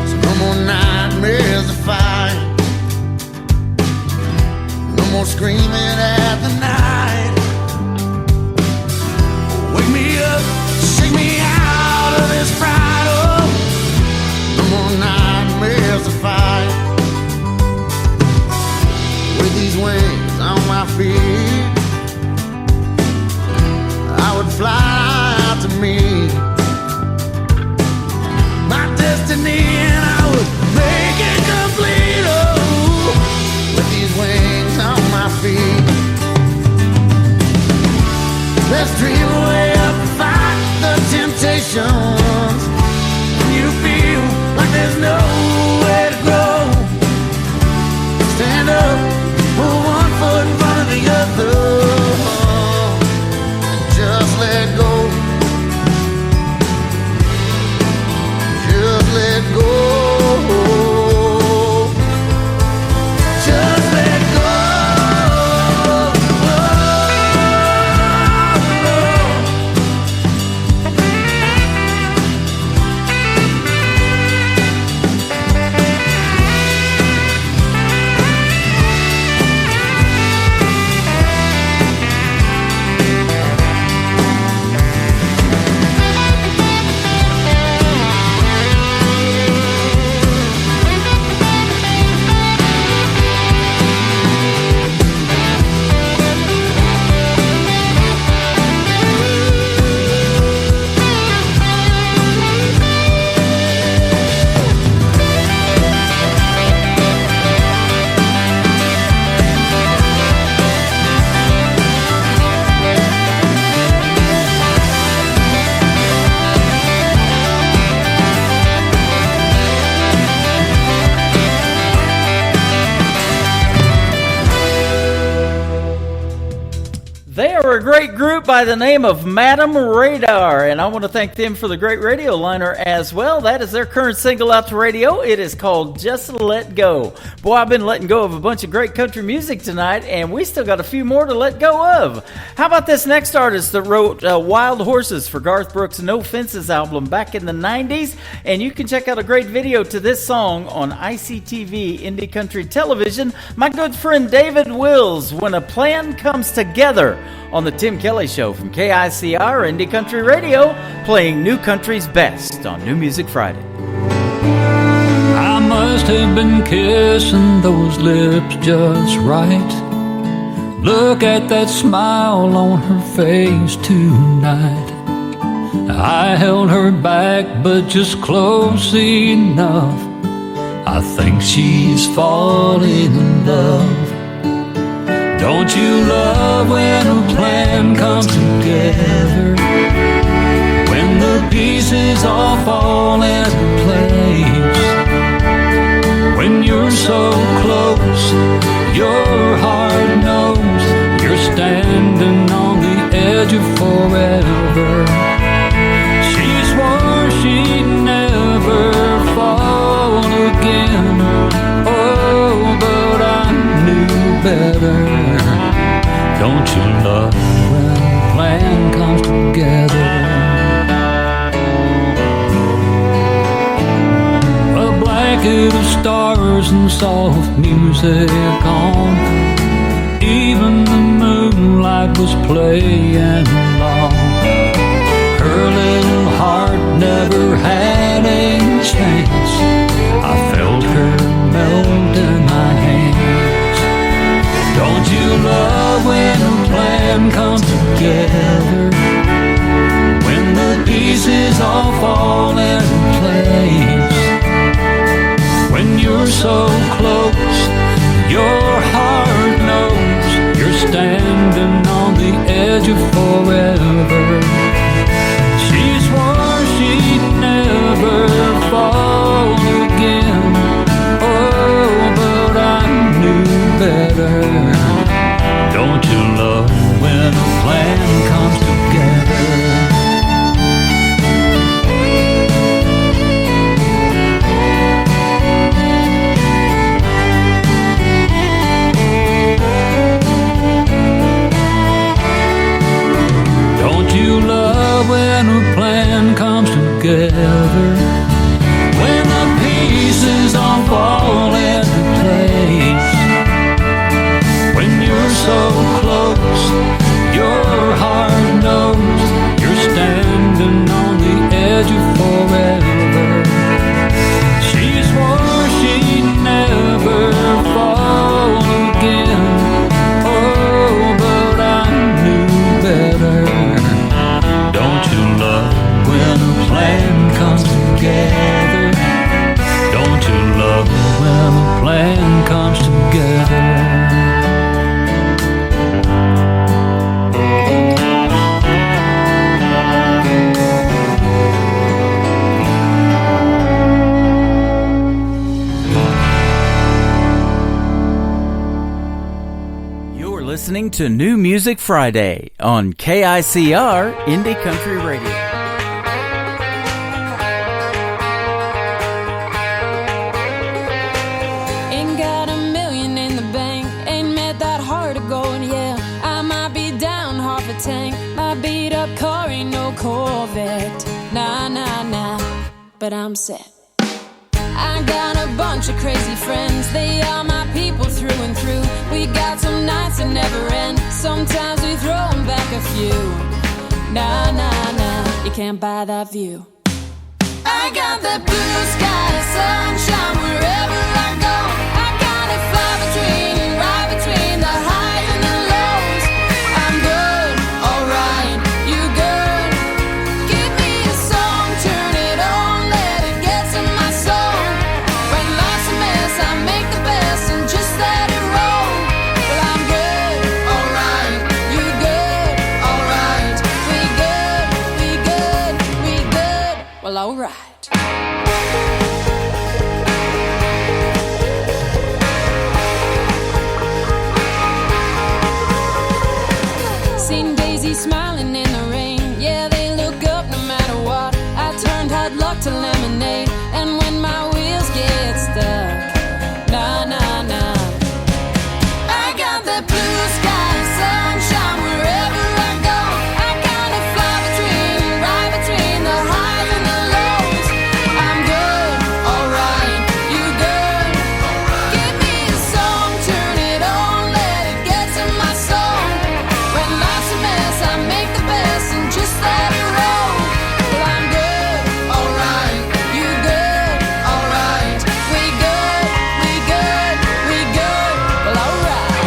So no more nightmares of fire, no more screaming at the night. Wake me up, shake me out of this fright. Oh, no more nightmares of fire. With these wings on my feet, I would fly out to meet my destiny, and I would make it complete. Oh, with these wings on my feet, let's dream away up and fight the temptations. When you feel like there's nowhere to go, stand up, put one foot in front of the other, and just let go. Just let go. Just let go. They are a great group by the name of Madam Radar, and I want to thank them for the great radio liner as well. That is their current single out to radio. It is called Just Let Go. Boy, I've been letting go of a bunch of great country music tonight, and we still got a few more to let go of. How about this next artist that wrote Wild Horses for Garth Brooks' No Fences album back in the 90s? And you can check out a great video to this song on ICTV Indie Country Television. My good friend David Wills, When a Plan Comes Together, on the Tim Kelly Show from KICR Indie Country Radio, playing New Country's best on New Music Friday. I must have been kissing those lips just right. Look at that smile on her face tonight. I held her back, but just close enough. I think she's falling in love. Don't you love when a plan comes together? When the pieces all fall into place? When you're so close, your heart knows you're standing on the edge of forever. She swore she'd never fall again. Oh, but I knew better. Don't you love when a plan comes together? A blanket of stars and soft music on. Even the moonlight was playing along. Her little heart never had a chance. I felt her melt in my hands. Don't you love when a plan comes together? When the pieces all fall into place? When you're so close, your heart knows you're standing on the edge of forever. She swore she'd never fall again. Oh, but I together. When the pieces all fall into place, when you're so close, your heart knows you're standing on the edge of forever. She swore she'd never fall again. Oh, but I knew better. Don't you love when a plan comes together? Don't you love when a plan comes together? Listening to New Music Friday on KICR Indie Country Radio. Ain't got a million in the bank, ain't met that hard of gold, yeah. I might be down half a tank, my beat up car ain't no Corvette. Nah, nah, nah, but I'm set. I got a bunch of crazy friends, they are my people through and through. We got some nights that never end, sometimes we throw them back a few. Nah, nah, nah, you can't buy that view. I got that blue sky, sunshine wherever I go. I gotta fly between, right between the highs and the lows. I'm good, alright, you good? Give me a song, turn it on, let it get to my soul. When life's a mess, I make the best and just let it roll. Well, I'm good, alright, you good, alright. We good, we good, we good, well, alright. Seen Daisy smiling in the rain, yeah, they look up no matter what. I turned hard luck to lemonade, and when my wheels get stuck, nah, nah, nah. I got the blue sky, sunshine wherever I go. I gotta fly between, right between the highs and the lows. I'm good, alright, you good? Give me a song, turn it on, let it get to my soul. When life's a mess, I make the best and just let it roll. Well, I'm good, alright, you good, alright. We good, we good, we good, well, alright.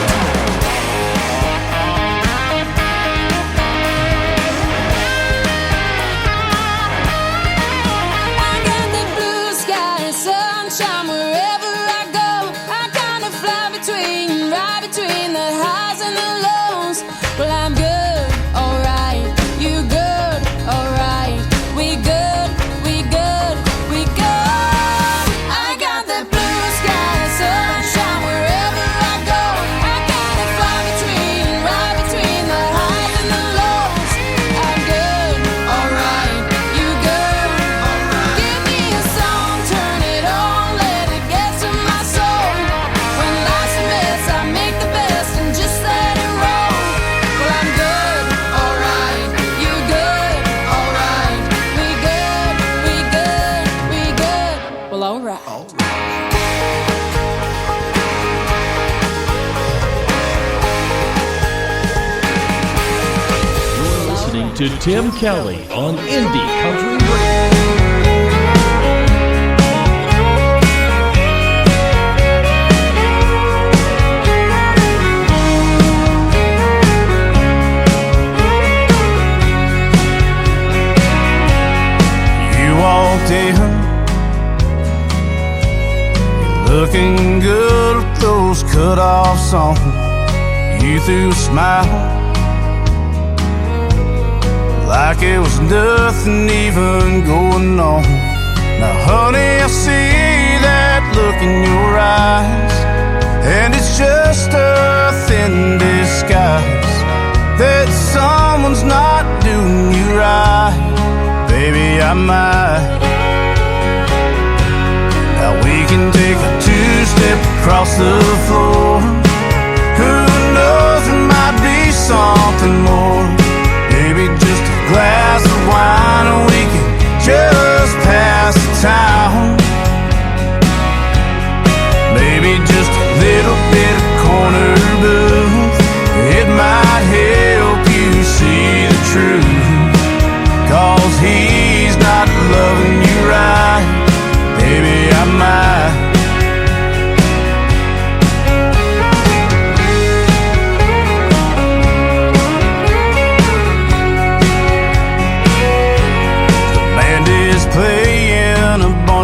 I got the blue sky and sunshine wherever I go. I kinda fly between, right between the highs and the lows. Well, I'm good, alright, you good, alright. We good, we good, we good. I got the blue sky and sunshine wherever I go. I kinda fly between, right between the highs and the lows. I'm good, alright, you good, alright. Give me a song, turn it on, let it get to my soul. When life's a mess, I make the best and just let it roll. Well, I'm good, alright, you good, alright. We good, we good, we good, well, alright. You're listening to Tim Kelly on Indie Country Radio. You walked in, you're looking good with those cut-offs on. You threw a smile like it was nothing even going on. Now, honey, I see that look in your eyes, and it's just a thin disguise that someone's not doing you right. Baby, I might. Now we can take a two-step across the floor. Who knows, there might be something more. Maybe just a glass of wine and we can just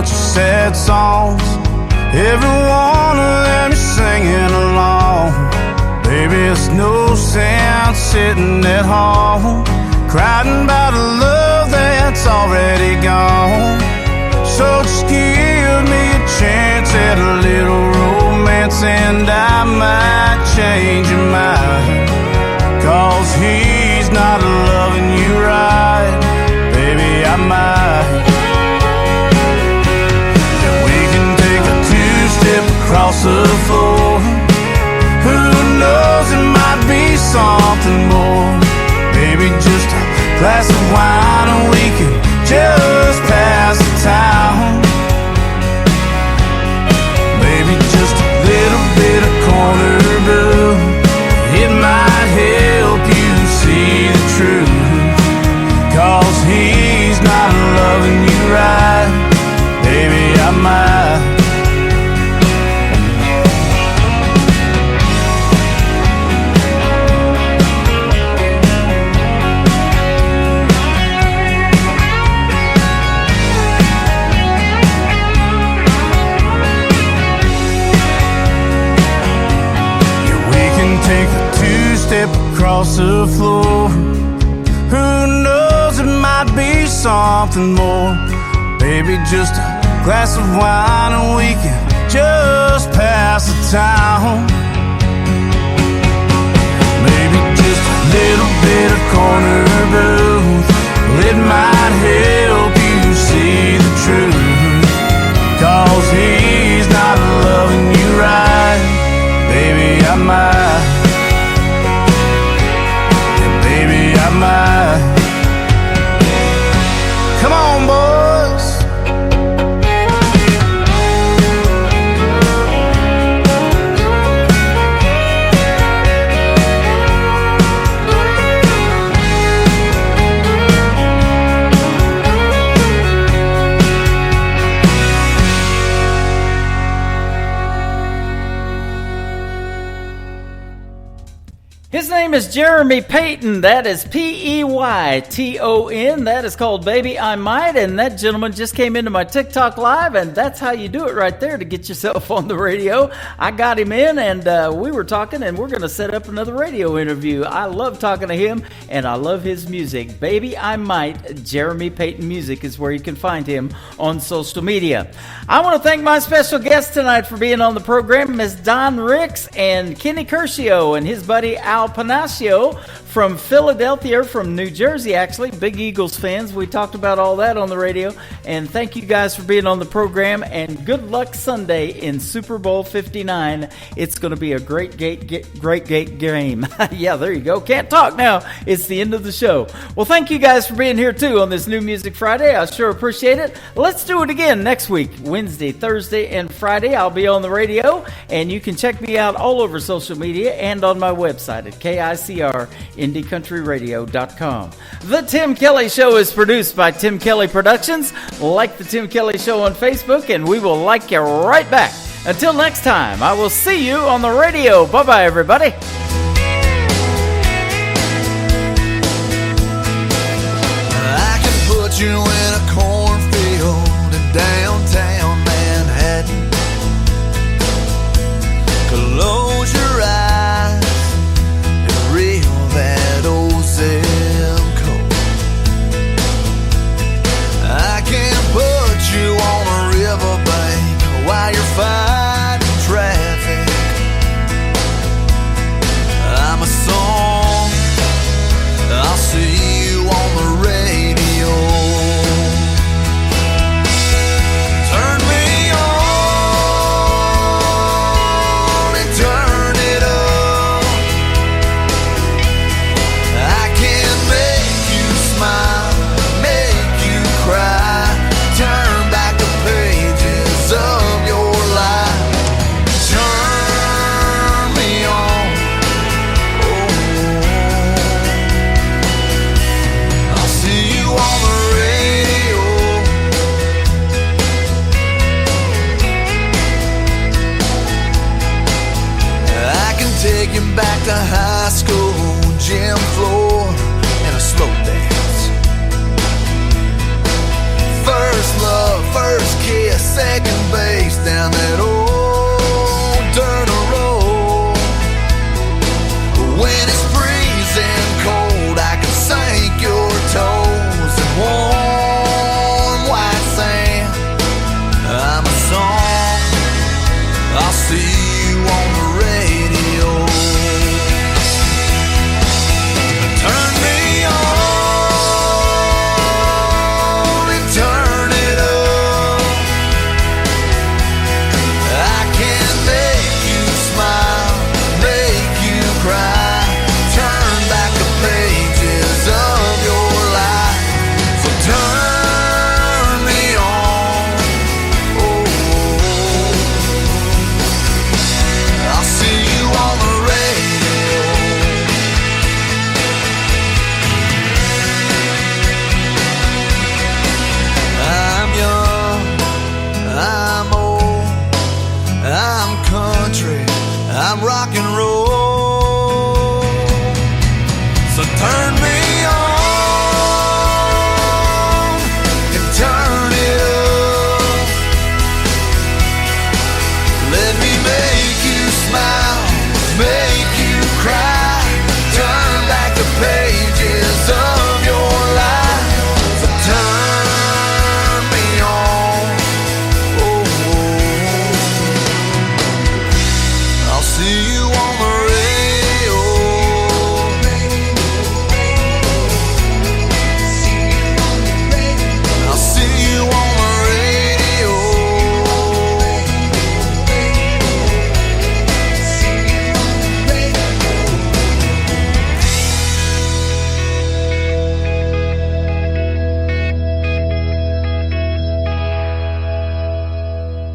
bunch of sad songs. Every one of them is singing along. Baby, it's no sense sitting at home crying about a love that's already gone. So just give me a chance at a little romance, and I might change your mind. 'Cause he's not loving you right, baby, I might. Yeah, we can take a two-step across the floor. Who knows, it might be something more. Baby, just a glass of wine and we can just pass the time. Baby, just a little bit of corner blue, it might help you see the truth. 'Cause he's not loving you right, baby, I might. Take a two-step across the floor. Who knows, it might be something more. Baby, just a glass of wine and we can just pass the time. Maybe just a little bit of corner booth, it might help you see the truth. 'Cause he's not loving you right, baby, I might. Yeah, baby, I might. Come on, boys. His name is Jeremy Payton. That is Peyton. That is called Baby I Might. And that gentleman just came into my TikTok live, and that's how you do it right there to get yourself on the radio. I got him in, and we were talking, and we're going to set up another radio interview. I love talking to him, and I love his music. Baby I Might, Jeremy Payton Music is where you can find him on social media. I want to thank my special guests tonight for being on the program, Ms. Don Ricks and Kenny Curcio and his buddy Al Panacio from Philadelphia, from New Jersey, actually. Big Eagles fans. We talked about all that on the radio. And thank you guys for being on the program. And good luck Sunday in Super Bowl 59. It's going to be a great game. Yeah, there you go. Can't talk now. It's the end of the show. Well, thank you guys for being here, too, on this New Music Friday. I sure appreciate it. Let's do it again next week, Wednesday, Thursday, and Friday. I'll be on the radio. And you can check me out all over social media and on my website at KICRIndieCountryRadio.com. The Tim Kelly Show is produced by Tim Kelly Productions. Like the Tim Kelly Show on Facebook, and we will like you right back. Until next time, I will see you on the radio. Bye-bye, everybody.